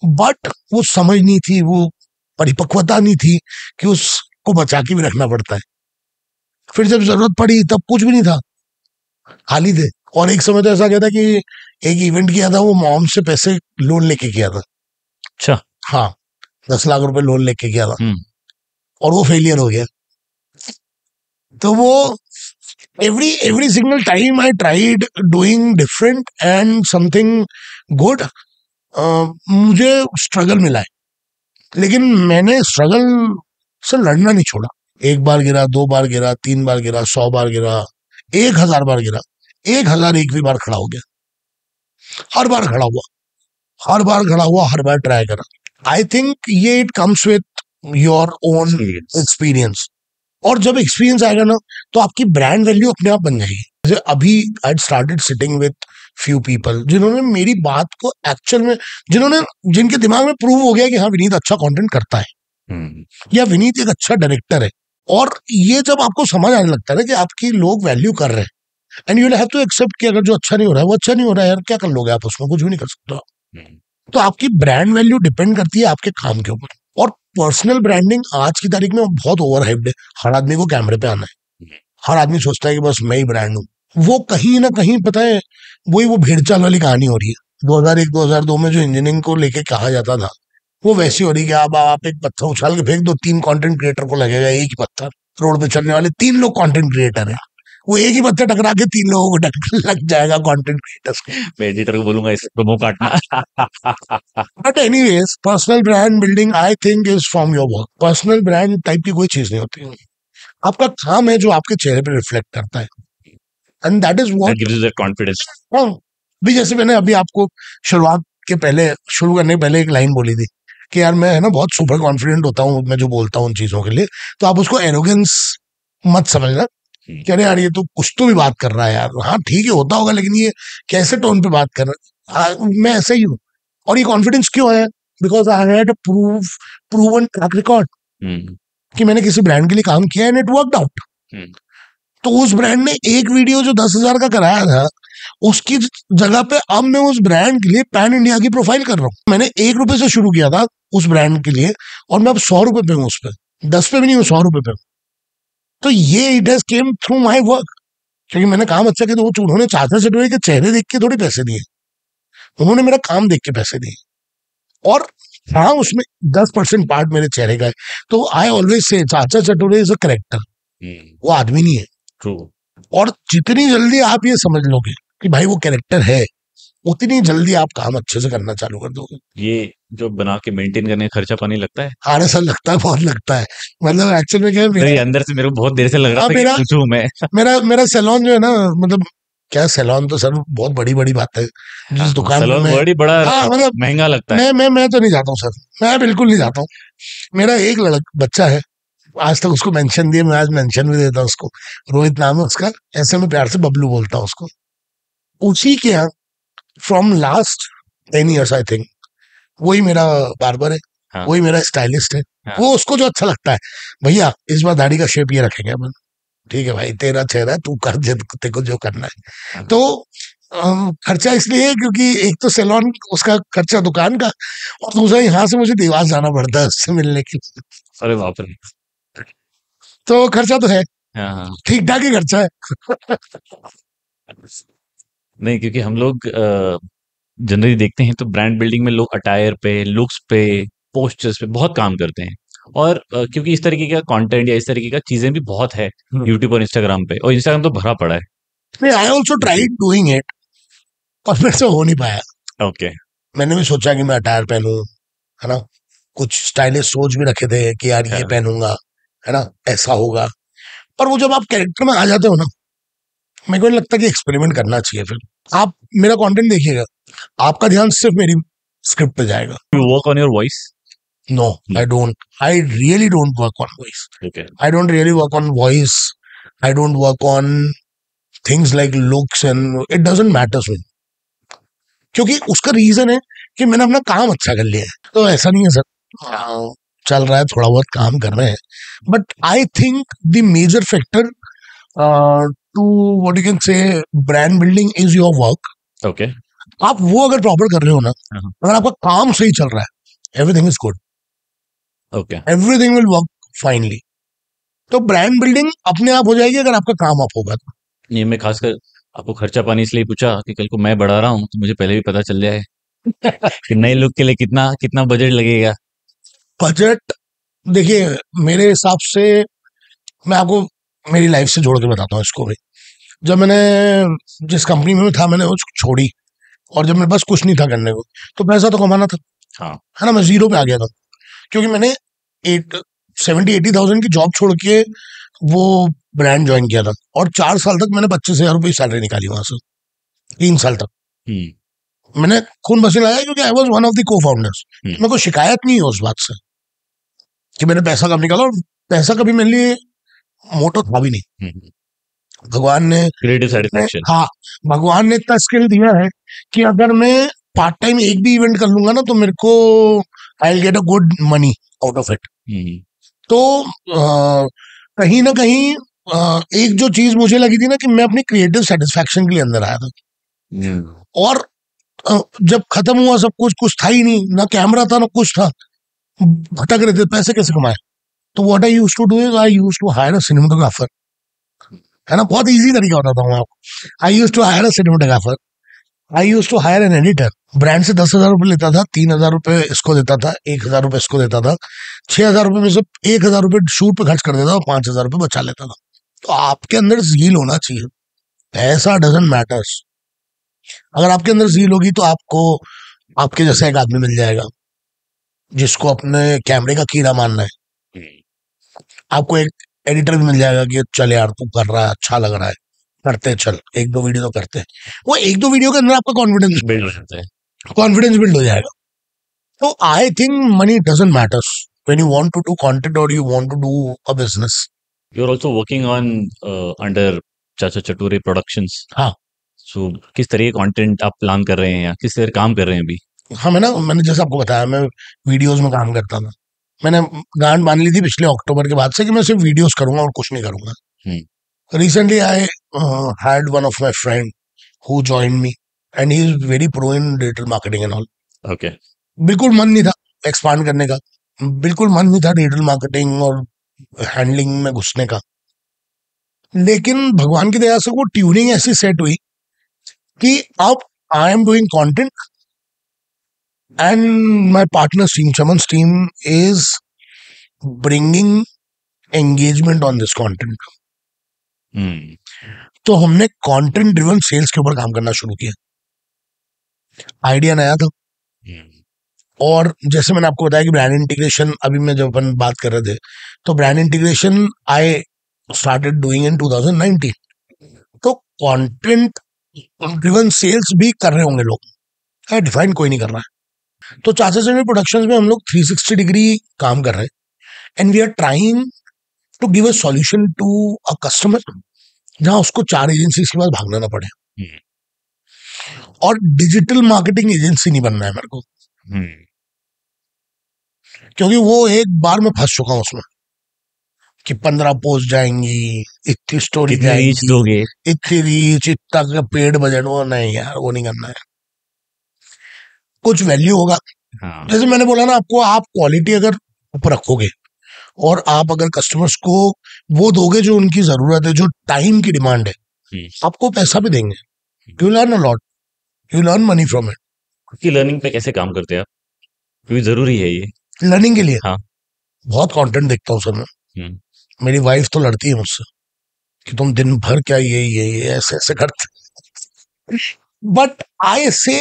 but वो समझ नहीं थी, वो परिपक्वता नहीं थी कि उसको बचा के भी रखना पड़ता है। फिर जब जरूरत पड़ी तब कुछ भी नहीं था, खाली थे। और एक समय तो ऐसा गया था कि एक इवेंट किया था, वो मॉम से पैसे लोन लेके किया था। अच्छा। हाँ, 10 लाख रुपए लोन लेके किया था और वो फेलियर हो गया। तो वो every single time I tried doing different and something good, मुझे स्ट्रगल मिला है। लेकिन मैंने स्ट्रगल से लड़ना नहीं छोड़ा। 1 बार गिरा, 2 बार गिरा, 3 बार गिरा, 100 बार गिरा, 1000 बार गिरा, 1001वीं बार खड़ा हो गया। हर बार खड़ा हुआ, हर बार खड़ा हुआ, हर बार ट्राई करा। आई थिंक ये it comes with your own experience. और जब एक्सपीरियंस आएगा ना तो आपकी ब्रांड वैल्यू अपने आप बन जाएगी। जैसे अभी I started sitting with few people जिन्होंने मेरी बात को एक्चुअल में, जिनके दिमाग में प्रूव हो गया कि हाँ विनीत अच्छा कंटेंट करता है या विनीत एक अच्छा डायरेक्टर है। और ये जब आपको समझ आने लगता है ना कि आपकी लोग वैल्यू कर रहे हैं, and you have to accept कि अगर जो अच्छा नहीं हो रहा है वो अच्छा नहीं हो रहा है यार, क्या कर लोगे आप, उसमें कुछ भी नहीं कर सकते। तो आपकी ब्रांड वैल्यू डिपेंड करती है आपके काम के ऊपर। और पर्सनल ब्रांडिंग आज की तारीख में बहुत ओवर हाइप्ड है। हर आदमी को कैमरे पे आना है, हर आदमी सोचता है कि बस मैं ही ब्रांड हूँ। वो कहीं ना कहीं पता है वो भेड़ चाल वाली कहानी हो रही है। 2001-2002 में जो इंजीनियरिंग को लेके कहा जाता था वो वैसी हो रही है कि आप एक पत्थर उछाल के फेंक दो, 3 कंटेंट क्रिएटर को लगेगा एक ही पत्थर। रोड पे चलने वाले 3 लोग कंटेंट क्रिएटर है, वो एक ही पत्थर टकरा के 3 लोगों को लग जाएगा कंटेंट क्रिएटर्स को। मैं एडिटर को बोलूंगा इसे प्रोमो काटना। But anyways, personal brand building I think is from your work. Personal brand type की कोई चीज नहीं होती। आपका काम है जो आपके चेहरे पे रिफ्लेक्ट करता है, and that is what gives you that confidence. भी जैसे मैंने अभी आपको शुरुआत के पहले, शुरू करने के पहले एक लाइन बोली थी कि यार मैं है ना बहुत सुपर कॉन्फिडेंट होता हूँ मैं जो बोलता हूँ उन चीजों के लिए। तो आप उसको एरोगेंस मत समझना कि अरे यार ये तो कुछ तो भी बात कर रहा है यार। हाँ ठीक है, होता होगा, लेकिन ये कैसे टोन पे बात कर रहा है, मैं ऐसा ही हूँ। और ये कॉन्फिडेंस क्यों है? Because I had proven track record कि मैंने किसी ब्रांड के लिए काम किया एंड इट वर्कड आउट। तो उस ब्रांड ने एक वीडियो जो 10,000 का कराया था, उसकी जगह पे अब मैं उस ब्रांड के लिए पैन इंडिया की प्रोफाइल कर रहा हूँ। मैंने 1 रुपए से शुरू किया था उस ब्रांड के लिए और मैं अब 100 रुपए पे हूँ, उस पर 10 पे भी नहीं हूँ, 100 रुपए पे हूँ। तो ये it has came through my work, क्योंकि मैंने काम अच्छा किया। तो उन्होंने चाचा चटोरी के चेहरे देख के थोड़ी पैसे दिए, उन्होंने मेरा काम देख के पैसे दिए। और हाँ, उसमें 10% पार्ट मेरे चेहरे का है। तो आई ऑलवेज से चाचा चटोरे इज अ कैरेक्टर, वो आदमी नहीं है। ट्रू। और जितनी जल्दी आप ये समझ लोगे कि भाई वो कैरेक्टर है, उतनी जल्दी आप काम अच्छे से करना चालू कर दोगे। ये जो बना के मेंटेन करने का खर्चा पानी लगता है? हाँ सर, लगता है, बहुत लगता है। मतलब एक्चुअल में क्या है, मेरे अंदर से मेरे को बहुत देर से लग रहा था कि पूछूं मैं। मेरा सैलून जो है ना, मतलब क्या सैलून, तो सर बहुत बड़ी बड़ी बात है। जिस दुकान सैलून में बड़ी बड़ा मतलब महंगा लगता है। मैं तो नहीं जाता हूँ सर, मैं बिल्कुल नहीं जाता हूँ। मेरा एक बच्चा है, आज तक उसको मेंशन दिए, मैं आज मेंशन भी देता हूँ उसको। रोहित नाम है उसका, ऐसे में प्यार से बबलू बोलता हूँ उसको। उसी के यहाँ from last 10 years I think वही मेरा बार्बर है। हाँ। वही मेरा स्टाइलिस्ट है। हाँ। वो उसको जो अच्छा लगता है, भैया इस बार दाढ़ी का शेप ये रखेंगे अपन। ठीक है भाई, तेरा चेहरा है, तू कर, तेरे को जो करना है। तो खर्चा इसलिए है क्योंकि एक तो सैलून उसका खर्चा दुकान का, और दूसरा यहाँ से मुझे देवास जाना पड़ता है उससे मिलने के लिए। अरे बाप रे। तो खर्चा तो है, हाँ। ठीक ठाक ही खर्चा है। नहीं, क्योंकि हम लोग जनरली देखते हैं तो ब्रांड बिल्डिंग में लोग अटायर पे, लुक्स पे पोस्टर्स पे बहुत काम करते हैं। और क्योंकि इस तरीके का कंटेंट या इस तरीके का चीजें भी बहुत है यूट्यूब और इंस्टाग्राम पे, और इंस्टाग्राम तो भरा पड़ा है। नहीं, I also tried doing it, और मेरे से हो नहीं पाया। ओके। मैंने भी सोचा कि मैं अटायर पहनूं, है ना, कुछ स्टाइलिश सोच भी रखे थे कि यार ये हाँ। पहनूंगा, है ना, ऐसा होगा। पर वो जब आप कैरेक्टर में आ जाते हो ना, मेरे को नहीं लगता कि एक्सपेरिमेंट करना चाहिए। फिर आप मेरा कंटेंट देखिएगा, आपका ध्यान सिर्फ मेरी स्क्रिप्ट पे जाएगा। You work on your voice? No, I don't, I really don't work on voice. Okay. I don't really work on voice, I don't work on things like looks, and it doesn't matters me, क्योंकि उसका reason है कि मैंने अपना काम अच्छा कर लिया है। तो ऐसा नहीं है सर, चल रहा है, थोड़ा बहुत काम कर रहे हैं, but I think the major factor to what you can say brand building is your work. Okay. आप वो अगर प्रॉपर कर रहे हो ना, हाँ। अगर आपका काम सही चल रहा है, everything is good, okay. Everything will work finally. तो ब्रांड बिल्डिंग अपने आप हो जाएगी अगर आपका काम अप होगा तो। ये मैं खासकर आपको खर्चा पानी इसलिए पूछा कि कल को मैं बढ़ा रहा हूँ तो मुझे पहले भी पता चल जाए कि नए लुक के लिए कितना कितना बजट लगेगा। बजट, देखिए मेरे हिसाब से, मैं आपको मेरी लाइफ से जोड़ के बताता हूँ इसको भी। जब मैंने जिस कंपनी में था, मैंने उसको छोड़ी, और जब मेरे पास कुछ नहीं था करने को, तो पैसा तो कमाना था, हाँ। है ना। मैं जीरो पे आ गया था, क्योंकि मैंने 70-80,000 की जॉब छोड़ के वो ब्रांड ज्वाइन किया था, और 4 साल तक मैंने 25,000 रुपये सैलरी निकाली वहां से। 3 साल तक मैंने खून पसीना लगाया, क्योंकि I was one of the co founders. मेरे को शिकायत नहीं है उस बात से कि मैंने पैसा कम निकाला, और पैसा कभी मेरे लिए मोटो था भी नहीं। भगवान ने क्रिएटिव सेटिस्फैक्शन। हाँ, भगवान ने इतना स्किल दिया है कि अगर मैं पार्ट टाइम एक भी इवेंट कर लूंगा ना, तो मेरे को I will get a good money out of it. तो कहीं ना कहीं एक जो चीज मुझे लगी थी ना, कि मैं अपनी क्रिएटिव सेटिस्फैक्शन के लिए अंदर आया था, और जब खत्म हुआ सब कुछ, कुछ था ही नहीं, ना कैमरा था ना कुछ था, भटक रहे थे, पैसे कैसे कमाए। तो what I used to do is I used to hire a cinematographer, है ना, बहुत इजी तरीका बताता हूँ आपको। I used to hire a cinematographer, I used to hire an editor. Brand से 10,000 रुपये लेता था, 3,000 रुपये इसको देता था, 1,000 रुपये इसको देता था, 6,000 रुपये में से 1,000 रुपये शूट पे खर्च कर देता था, 5,000 रुपये बचा लेता था। तो आपके अंदर ज़ील होना चाहिए, पैसा डजंट मैटर्स। अगर आपके अंदर ज़ील होगी तो आपको आपके जैसा एक आदमी मिल जाएगा जिसको अपने कैमरे का कीड़ा मानना है। आपको एक एडिटर भी मिल जाएगा कि चल यार तू कर रहा है, अच्छा लग रहा है, करते चल, 1-2 वीडियो तो करते हैं। वो 1-2 वीडियो के अंदर आपका कॉन्फिडेंस बिल्ड हो जाता है। बिल्ड हो जाएगा। तो I think money doesn't matters when you want to do content और you want to do a business. You are also working on under Chacha Chatore productions. हाँ, सो किस तरह के कंटेंट आप प्लान कर रहे हैं या किस तरह काम कर रहे हैं अभी? हाँ, मैंने जैसे आपको बताया, मैं वीडियोस में काम करता था। मैंने गांड मान ली थी पिछले अक्टूबर के बाद से कि मैं सिर्फ वीडियोस करूंगा और कुछ नहीं करूंगा। Recently, I had one of my friend who joined me, and he is very pro in digital marketing and all. Okay. बिल्कुल मन नहीं था एक्सपांड करने का, बिल्कुल मन नहीं था डिजिटल मार्केटिंग और हैंडलिंग में घुसने का, लेकिन भगवान की दया से वो ट्यूनिंग ऐसी सेट हुई कि अब आई am doing content, and my partner team, Chaman team, is bringing engagement on this content. तो हमने कंटेंट ड्रिवन सेल्स के ऊपर काम करना शुरू किया। आइडिया नया था, और जैसे मैंने आपको बताया कि ब्रांड इंटीग्रेशन, अभी मैं जब अपन बात कर रहे थे, तो brand integration I started doing in 2019। तो कंटेंट ड्रिवन सेल्स भी कर रहे होंगे लोग, है डिफाइन कोई नहीं कर रहा है। तो चाचा चटोरे प्रोडक्शंस में हम लोग 360 डिग्री काम कर रहे हैं, and we are trying to give a solution to a customer, जहां उसको 4 एजेंसीज के पास भागना ना पड़े। और डिजिटल मार्केटिंग एजेंसी नहीं बनना है मेरे को, क्योंकि वो एक बार मैं फंस चुका हूं उसमें कि 15 पोस्ट जाएंगी, इतनी स्टोरी कितनी रीच जाएंगी, दोगे? इतनी रीच, इतना का पेड बजट, वो नहीं यार, वो नहीं करना है। कुछ वैल्यू होगा। हाँ। जैसे मैंने बोला ना आपको, आप क्वालिटी अगर ऊपर रखोगे और आप अगर कस्टमर्स को वो दोगे जो उनकी जरूरत है, जो टाइम की डिमांड है, आपको पैसा भी देंगे। You learn a lot, you learn money from it. खुद की लर्निंग पे कैसे काम करते हैं आप? क्योंकि जरूरी है ये। लर्निंग के लिए हाँ। बहुत कंटेंट देखता हूँ सर मैं। हम्म। मेरी वाइफ तो लड़ती है मुझसे कि तुम दिन भर क्या ये ऐसे ऐसे करते। बट आई से,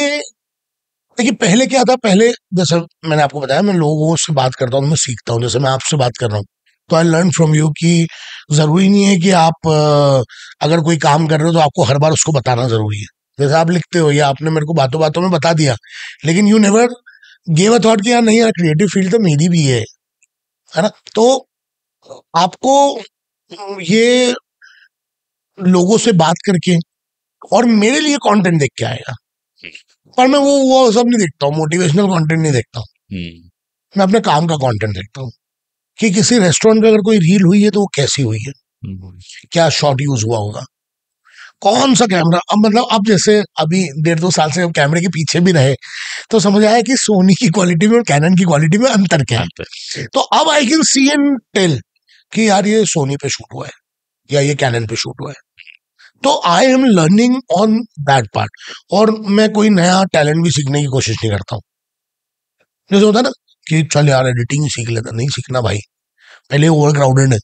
देखिए पहले क्या था, पहले जैसे मैंने आपको बताया मैं लोगों से बात करता हूँ, मैं सीखता हूँ, जैसे मैं आपसे बात कर रहा हूँ तो आई लर्न फ्रॉम यू कि जरूरी नहीं है कि आप अगर कोई काम कर रहे हो तो आपको हर बार उसको बताना जरूरी है। जैसे आप लिखते हो या आपने मेरे को बातों बातों में बता दिया, लेकिन you never gave a thought कि यार नहीं यार क्रिएटिव फील्ड तो मेरी भी है ना। तो आपको ये लोगों से बात करके, और मेरे लिए कंटेंट देख के आएगा, पर मैं वो सब नहीं देखता हूँ, मोटिवेशनल कंटेंट नहीं देखता हूँ, मैं अपने काम का कंटेंट देखता हूँ कि किसी रेस्टोरेंट में अगर कोई रील हुई है तो वो कैसी हुई है, क्या शॉट यूज हुआ होगा, कौन सा कैमरा। अब मतलब अब जैसे अभी 1.5-2 साल से कैमरे के पीछे भी रहे तो समझ आया कि सोनी की क्वालिटी में और कैनन की क्वालिटी में अंतर क्या है। तो अब I can see and tell कि यार ये सोनी पे शूट हुआ है या ये कैनन पे शूट हुआ है। तो I am learning on that part, और मैं कोई नया टैलेंट भी सीखने की कोशिश नहीं करता हूँ। जैसे होता है ना कि चल यार एडिटिंग सीख लेता, नहीं सीखना भाई, पहले ओवर क्राउडेड है,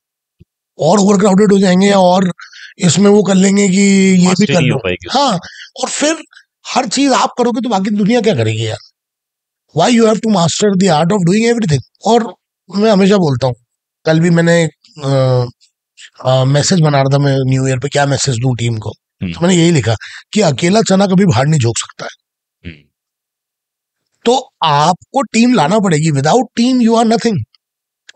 और ओवर क्राउडेड हो जाएंगे और इसमें वो कर लेंगे कि ये भी कर लो। हाँ, और फिर हर चीज आप करोगे तो बाकी दुनिया क्या करेगी यार। Why you have to master the art of doing everything. और मैं हमेशा बोलता हूँ, कल भी मैंने मैसेज बना रहा था मैं न्यू ईयर पे, क्या मैसेज दूं टीम को, तो मैंने यही लिखा कि अकेला चना कभी बाहर नहीं झोंक सकता है। तो आपको टीम लाना पड़ेगी, without team you are nothing.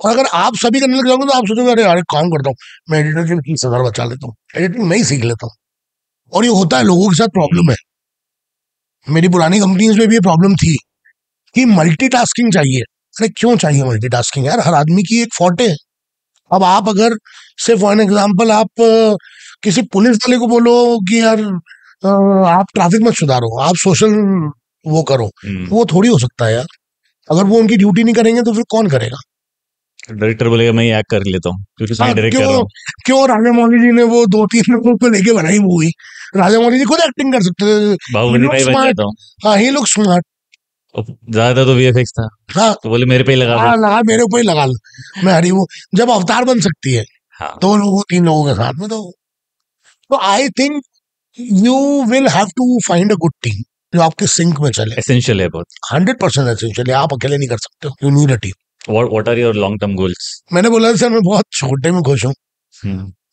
और अगर आप सभी करने लग जाओगे तो आप सोचोगे अरे यार एक काम करता हूँ, मैं एडिटर के 30,000 बचा लेता हूँ, एडिटिंग मैं ही सीख लेता हूँ। और ये होता है, लोगों के साथ प्रॉब्लम है। मेरी पुरानी कंपनीज में भी ये प्रॉब्लम थी कि मल्टीटास्किंग चाहिए। अरे क्यों चाहिए मल्टीटास्किंग यार, हर आदमी की एक फॉर्टे है। अब आप अगर से फॉर एन एग्जाम्पल आप किसी पुलिस वाले को बोलो कि यार आप ट्रैफिक मत सुधारो, आप सोशल वो करो, वो थोड़ी हो सकता है यार। अगर वो उनकी ड्यूटी नहीं करेंगे तो फिर कौन करेगा। डायरेक्टर बोलेगा मैं एक्ट कर लेता हूँ क्योंकि मैं डायरेक्ट कर रहा हूँ। क्यों राजा मौली जी ने वो 2-3 लोगों को लेके बनाई मूवी, राजा मौली जी खुद एक्टिंग कर सकते थे, बाहुबली में स्मार्ट। हाँ, ही लोग स्मार्ट, ज्यादा तो वीएफएक्स था। हाँ, तो बोले मेरे पे ही लगा लगा मेरे ऊपर ही लगा लो, मैं हरी वो जब अवतार बन सकती है। हाँ। 2 लोगों 3 लोगों के साथ में, तो I think you will have to find a good team जो आपके सिंक में चले। एसेंशियल है बहुत, 100% एसेंशियल है, आप अकेले नहीं कर सकते हो, you need a team. What are your long term goals? मैंने बोला सर मैं बहुत छोटे में खुश हूँ,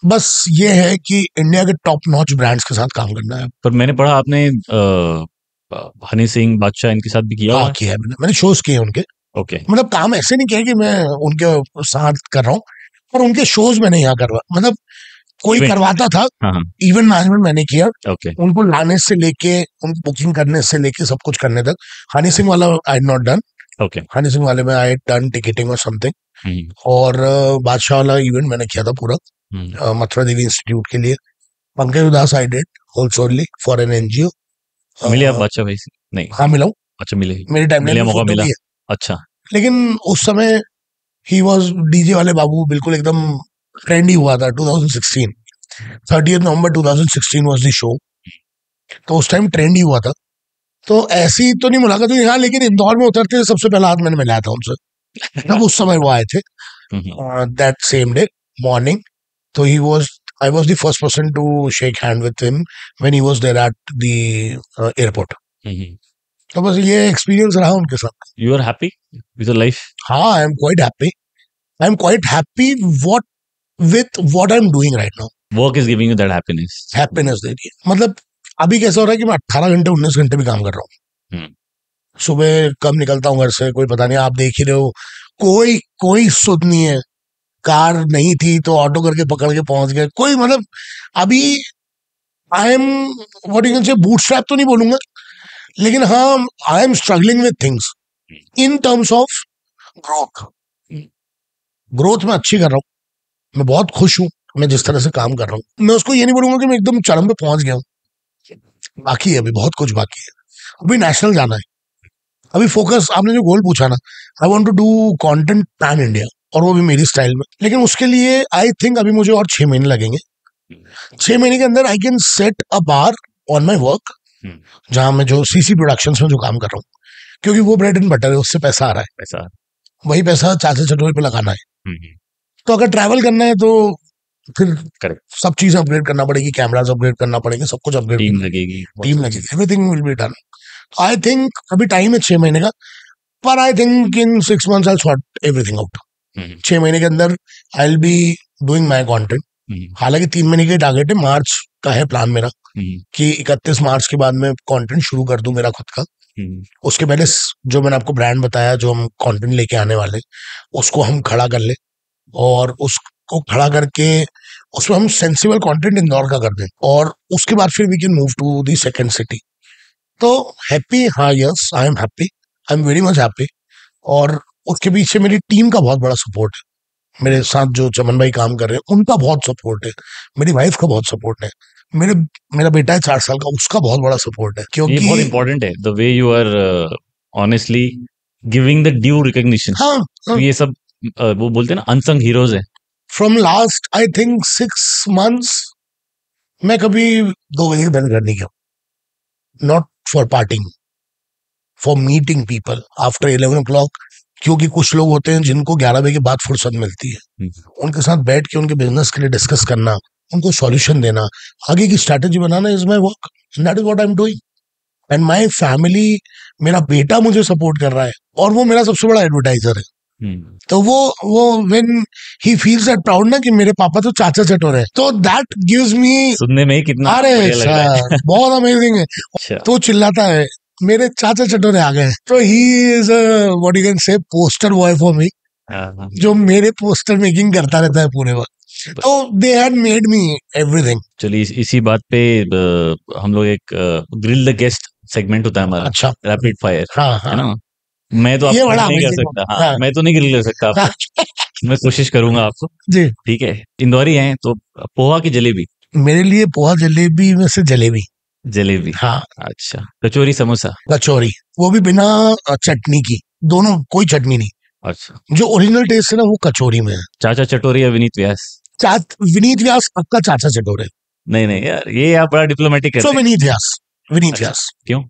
बस ये है कि इंडिया के टॉप नॉच ब्रांड्स के साथ काम करना है। पर मैंने पढ़ा आपने हनी सिंह, बादशाह इनके साथ भी किया? हाँ, किया है मैंने शोज किए उनके। ओके। मतलब काम ऐसे नहीं किया कि मैं उनके साथ कर रहा हूँ, पर उनके शोज मैंने यहाँ करवा, मतलब कोई करवाता था, इवेंट मैनेजमेंट मैंने किया, उनको लाने से लेके उनको बुकिंग करने से लेके सब कुछ करने तक। हनी सिंह वाला आई नॉट डन, हनी सिंह वाले में आई डन टिकटिंग और समथिंग, और बादशाह वाला इवेंट मैंने किया था पूरा मथुरा देवी इंस्टीट्यूट के लिए। Pankaj Udhas I did wholeheartedly for an NGO. मिले आप बादशाह भाई से? नहीं। हाँ मिला हूँ। अच्छा, मिले? मेरे टाइम में मौका मिला। अच्छा। लेकिन उस समय ही वॉज डीजे वाले बाबू बिल्कुल एकदम ट्रेंडी हुआ था। 2016 30 नवंबर 2016 वाज द शो, तो उस टाइम ट्रेंडी हुआ था। तो ऐसी तो नहीं मुलाकात हुई हाँ, लेकिन इंदौर में उतरते सबसे पहला हाथ मैंने मिलाया था उनसे, तब उस समय वो आए थे दैट सेम डे मॉर्निंग। तो he was I was the first person to shake hand with him when he was there at the airport. तो बस ये एक्सपीरियंस रहा उनके साथ। You are happy with your life? हाँ, I am quite happy. I am quite happy with what I am doing right now. Work is giving you that happiness. Happiness दे रही है। मतलब अभी कैसा हो रहा है कि मैं 18 घंटे 19 घंटे भी काम कर रहा हूँ। सुबह कब निकलता हूँ घर से कोई पता नहीं, आप देख ही रहे हो, कोई सुध नहीं है। कार नहीं थी तो ऑटो करके पकड़ के पहुंच गए, कोई मतलब अभी I am what you can से बूटस्ट्रैप तो नहीं बोलूंगा, लेकिन हाँ I am struggling with things in terms of growth में अच्छी कर रहा हूँ, मैं बहुत खुश हूँ मैं जिस तरह से काम कर रहा हूँ। मैं उसको ये नहीं बोलूंगा कि मैं एकदम चरम पे पहुंच गया हूँ, बाकी है, अभी बहुत कुछ बाकी है। अभी नेशनल जाना है, अभी फोकस, आपने जो गोल पूछा ना, I want to do content pan India, और वो भी मेरी स्टाइल में। लेकिन उसके लिए आई थिंक अभी मुझे और 6 महीने लगेंगे। 6 महीने के अंदर I can set a bar on my work, जहां मैं जो सीसी प्रोडक्शंस में जो काम कर रहा हूँ, क्योंकि वो ब्रेड एंड बटर है, उससे पैसा आ रहा है। वही पैसा चाचा चटोरी पे लगाना है। हम्म, तो अगर ट्रैवल करना है तो फिर करेक्ट, सब चीज अपग्रेड करना पड़ेगी, कैमराज अपग्रेड करना पड़ेंगे, सब कुछ अपग्रेड टीम करना, लगेगी, बहुत टीम सारी लगेगी, चीजें। Everything will be done. I think अभी टाइम है 6 महीने का, पर I think in 6 months I sort everything out. Hmm, 6 महीने के अंदर I will be doing my content. Hmm, हालांकि 3 महीने के टारगेट है, मार्च का है प्लान मेरा हम्म, कि 31 मार्च के बाद मैं कंटेंट शुरू कर दूं मेरा खुद का। हम्म, उसके पहले जो मैंने आपको ब्रांड बताया, जो हम कंटेंट लेके आने वाले, उसको हम खड़ा कर ले, और उसको खड़ा करके उसमें हम सेंसिबल कंटेंट इंदौर का कर दें, और उसके बाद फिर we can move to the second city. तो हैप्पी, हाँ, yes, I am happy, I am very much happy. और उसके पीछे मेरी टीम का बहुत बड़ा सपोर्ट है। मेरे साथ जो चमन भाई काम कर रहे हैं उनका बहुत सपोर्ट है, मेरी वाइफ का बहुत सपोर्ट है, मेरे मेरा बेटा है 4 साल का, उसका बहुत बड़ा सपोर्ट है, ये क्योंकि बहुत इंपॉर्टेंट है, the way you are honestly giving the due recognition. हाँ, तो ये सब वो बोलते हैं ना, अनसंग हीरोज है। From last I think 6 months मैं कभी 2 बजे के पहले घर नहीं गया, not for partying, for meeting people after 11 o'clock। क्योंकि कुछ लोग होते हैं जिनको 11 बजे के बाद फुर्सत मिलती है, हम्म, उनके साथ बैठ के उनके बिजनेस के लिए डिस्कस करना, उनको सॉल्यूशन देना, आगे की strategy banana is my work, that is what I am doing. And my family, मेरा बेटा मुझे सपोर्ट कर रहा है, और वो मेरा सबसे बड़ा एडवर्टाइजर है। हम्म। तो वो when he feels that proud ना कि मेरे पापा तो चाचा चटोरे हैं, तो दैट गिव्स मी, सुनने में ही कितना अरे बढ़िया लग रहा है। सर बहुत अमेजिंग है। अच्छा, तो चिल्लाता है मेरे चाचा चटोरे आ गए, तो he is what you can से पोस्टर बॉय फॉर मी, हाँ, जो मेरे पोस्टर मेकिंग करता रहता है पूरे वक्त। तो they had made me everything. चलिए इसी बात पे हम लोग एक ग्रिल द गेस्ट सेगमेंट होता है हमारा, अच्छा, रैपिड फायर, हाँ है हाँ, ना। मैं तो ये आपको बड़ा नहीं कर अमेजिंग सकता, होता हाँ, है। मैं तो नहीं ग्रिल कर सकता हाँ, आपको। मैं कोशिश करूंगा आपको। जी, ठीक है, इंदौरी हैं तो पोहा की जलेबी। मेरे लिए पोहा जलेबी में से जलेबी, जलेबी, हाँ, अच्छा, कचौरी समोसा। कचौरी, वो भी बिना चटनी की, दोनों, कोई चटनी नहीं। अच्छा, जो ओरिजिनल टेस्ट है ना वो कचौरी में है। चाचा चटोरी या विनीत व्यास। विनीत व्यास आपका चाचा चटोरे, नहीं नहीं यार, ये आप बड़ा डिप्लोमेटिक कर सो रहे हैं। विनीत व्यास, विनीत अच्छा, व्यास। क्यों?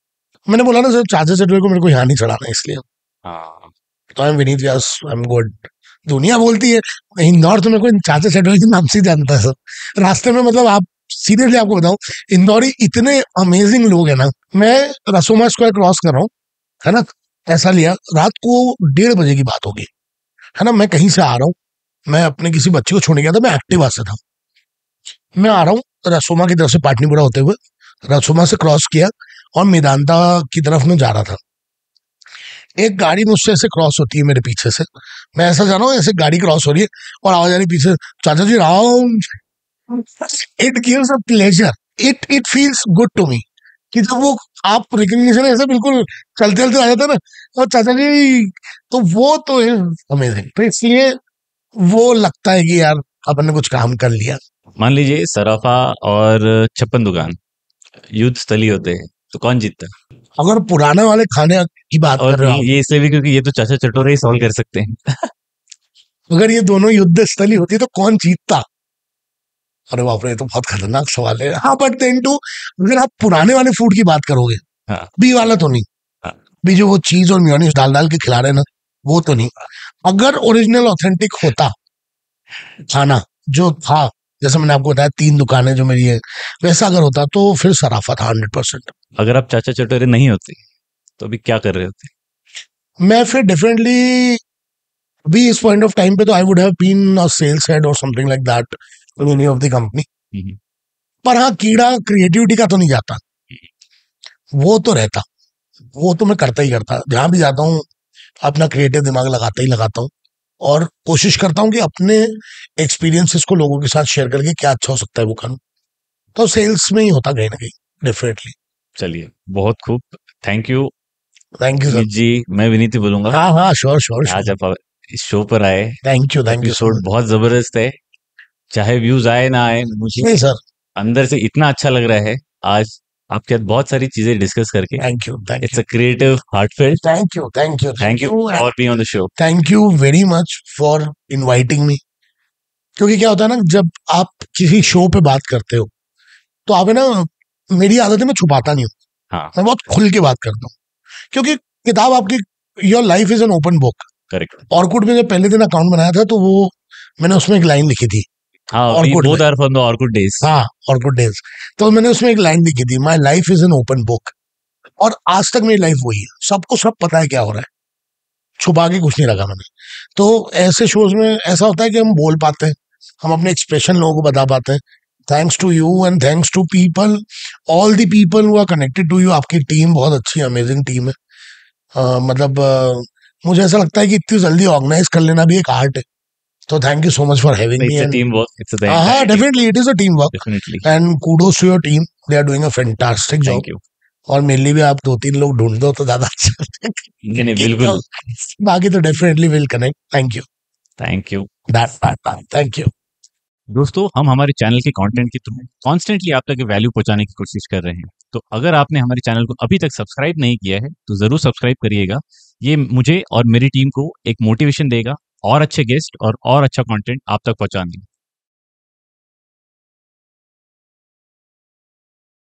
मैंने बोला ना सर, चाचा चटोरे को मेरे को यहाँ नहीं चढ़ाना, इसलिए हाँ, तो I am Vineet Vyas, I am good. दुनिया बोलती है इंदौर तो मेरे को चाचा चटोरे के नाम से ही जानता है सर। रास्ते में, मतलब आप सीरियसली आपको बताऊं, इंदौरी इतने अमेजिंग लोग हैं ना। मैं रसोमा स्क्वायर क्रॉस कर रहा हूँ, है ना, ऐसा लिया, रात को 1:30 बजे की बात होगी, है ना, मैं कहीं से आ रहा हूँ, मैं अपने किसी बच्चे को छोड़ने गया था, मैं एक्टिवा से था, मैं आ रहा हूँ रसोमा की तरफ से पाटनीपुरा होते हुए, रसोमा से क्रॉस किया और मेदांता की तरफ में जा रहा था। एक गाड़ी मुझसे ऐसे क्रॉस होती है मेरे पीछे से, मैं ऐसा जा रहा हूँ, ऐसे गाड़ी क्रॉस हो रही है और आवाज आ रही पीछे, Chacha ji Ram. It gives a pleasure, it feels good to me, कि जब वो आप रिकग्निशन ऐसे बिल्कुल चलते चलते आ जाता है ना, और चाचा जी, तो वो तो अमेजिंग। तो इसलिए वो लगता है कि यार अपन ने कुछ काम कर लिया। मान लीजिए सराफा और छप्पन दुकान युद्ध स्थली होते हैं, तो कौन जीतता? अगर पुराने वाले खाने की बात कर और रहे हो आप, ये इसलिए भी क्योंकि ये तो चाचा चटोरे ही सॉल्व कर सकते हैं। अगर ये दोनों युद्ध स्थली होती तो कौन जीतता? अरे बाप रे, ये तो बहुत खतरनाक सवाल है। हाँ, बट देन टू, अगर आप पुराने वाले फूड की बात करोगे, हाँ, बी वाला तो नहीं, हाँ, भी जो वो चीज और मेयोनीज डाल डाल के खिला रहे हैं ना, वो तो नहीं। अगर ओरिजिनल ऑथेंटिक होता खाना जो था, जैसे मैंने आपको बताया 3 दुकानें जो मेरी है, वैसा अगर होता तो फिर सराफा था 100%। अगर आप चाचा चटोरे नहीं होते तो अभी क्या कर रहे होते? मैं फिर डेफिनेटली भी इस पॉइंट ऑफ टाइम पे तो I would have been a sales head और something like that in any of the company. Hmm, पर हाँ, कीड़ा क्रिएटिविटी का तो नहीं जाता, वो तो रहता, वो तो मैं करता ही करता, जहां भी जाता हूँ अपना क्रिएटिव दिमाग लगाता ही लगाता हूँ, और कोशिश करता हूँ कि अपने एक्सपीरियंसेस को लोगों के साथ शेयर करके क्या अच्छा हो सकता है वो करूँ। तो सेल्स में ही होता कहीं ना कहीं, डेफिनेटली। चलिए, बहुत खूब, thank you thank you Vineet sir. जी। मैं विनीत ही बोलूंगा। हाँ हाँ, श्योर श्योर आज श्योर। आप इस शो पर आए, thank you so episode much. बहुत जबरदस्त है, चाहे व्यूज आए ना आए, मुझे नहीं सर, अंदर से इतना अच्छा लग रहा है आज आपके साथ बहुत सारी चीजें डिस्कस करके। Thank you, thank it's you, a creative heartfelt. Thank you, thank you, thank you for being on the show. Thank you very much for inviting me. क्योंकि क्या होता है ना, जब आप किसी शो पे बात करते हो तो आप है ना, मेरी आदत है मैं छुपाता नहीं हूँ, हाँ, मैं बहुत खुल के बात करता हूँ। क्योंकि किताब आपकी, your life is an open book, correct. Orkut में जब पहले दिन अकाउंट बनाया था तो वो मैंने उसमें एक लाइन लिखी थी। हाँ, we ऑर्कुट both में, are from the Orkut days. हाँ, ऑर्कुट डेज। तो मैंने उसमें एक लाइन लिखी थी, my life is an open book. और आज तक मेरी लाइफ वही है, सबको सब पता है क्या हो रहा है, छुपा के कुछ नहीं रखा मैंने। तो ऐसे शोज में ऐसा होता है कि हम बोल पाते हैं, हम अपने एक्सप्रेशन लोगों को बता पाते हैं। Thanks to you and thanks to people, all the people who are connected to you. आपकी टीम बहुत अच्छी, अमेजिंग टीम है। मतलब मुझे ऐसा लगता है कि इतनी जल्दी ऑर्गेनाइज कर लेना भी एक आर्ट है। तो thank you so much for having me. It's a teamwork. It's a हाँ, entire team. Definitely it is a team work Definitely. And kudos to your team, they are doing a fantastic job. Thank you. और mainly भी आप 2-3 लोग ढूंढ दो तो ज्यादा अच्छा नहीं नहीं बिल्कुल। बाकी तो definitely will connect. Thank you, thank you. That thank you. दोस्तों, हम हमारे चैनल के कंटेंट के थ्रू कॉन्स्टेंटली आप तक वैल्यू पहुंचाने की कोशिश कर रहे हैं। तो अगर आपने हमारे चैनल को अभी तक सब्सक्राइब नहीं किया है तो जरूर सब्सक्राइब करिएगा। ये मुझे और मेरी टीम को एक मोटिवेशन देगा और अच्छे गेस्ट और अच्छा कंटेंट आप तक पहुंचाने में।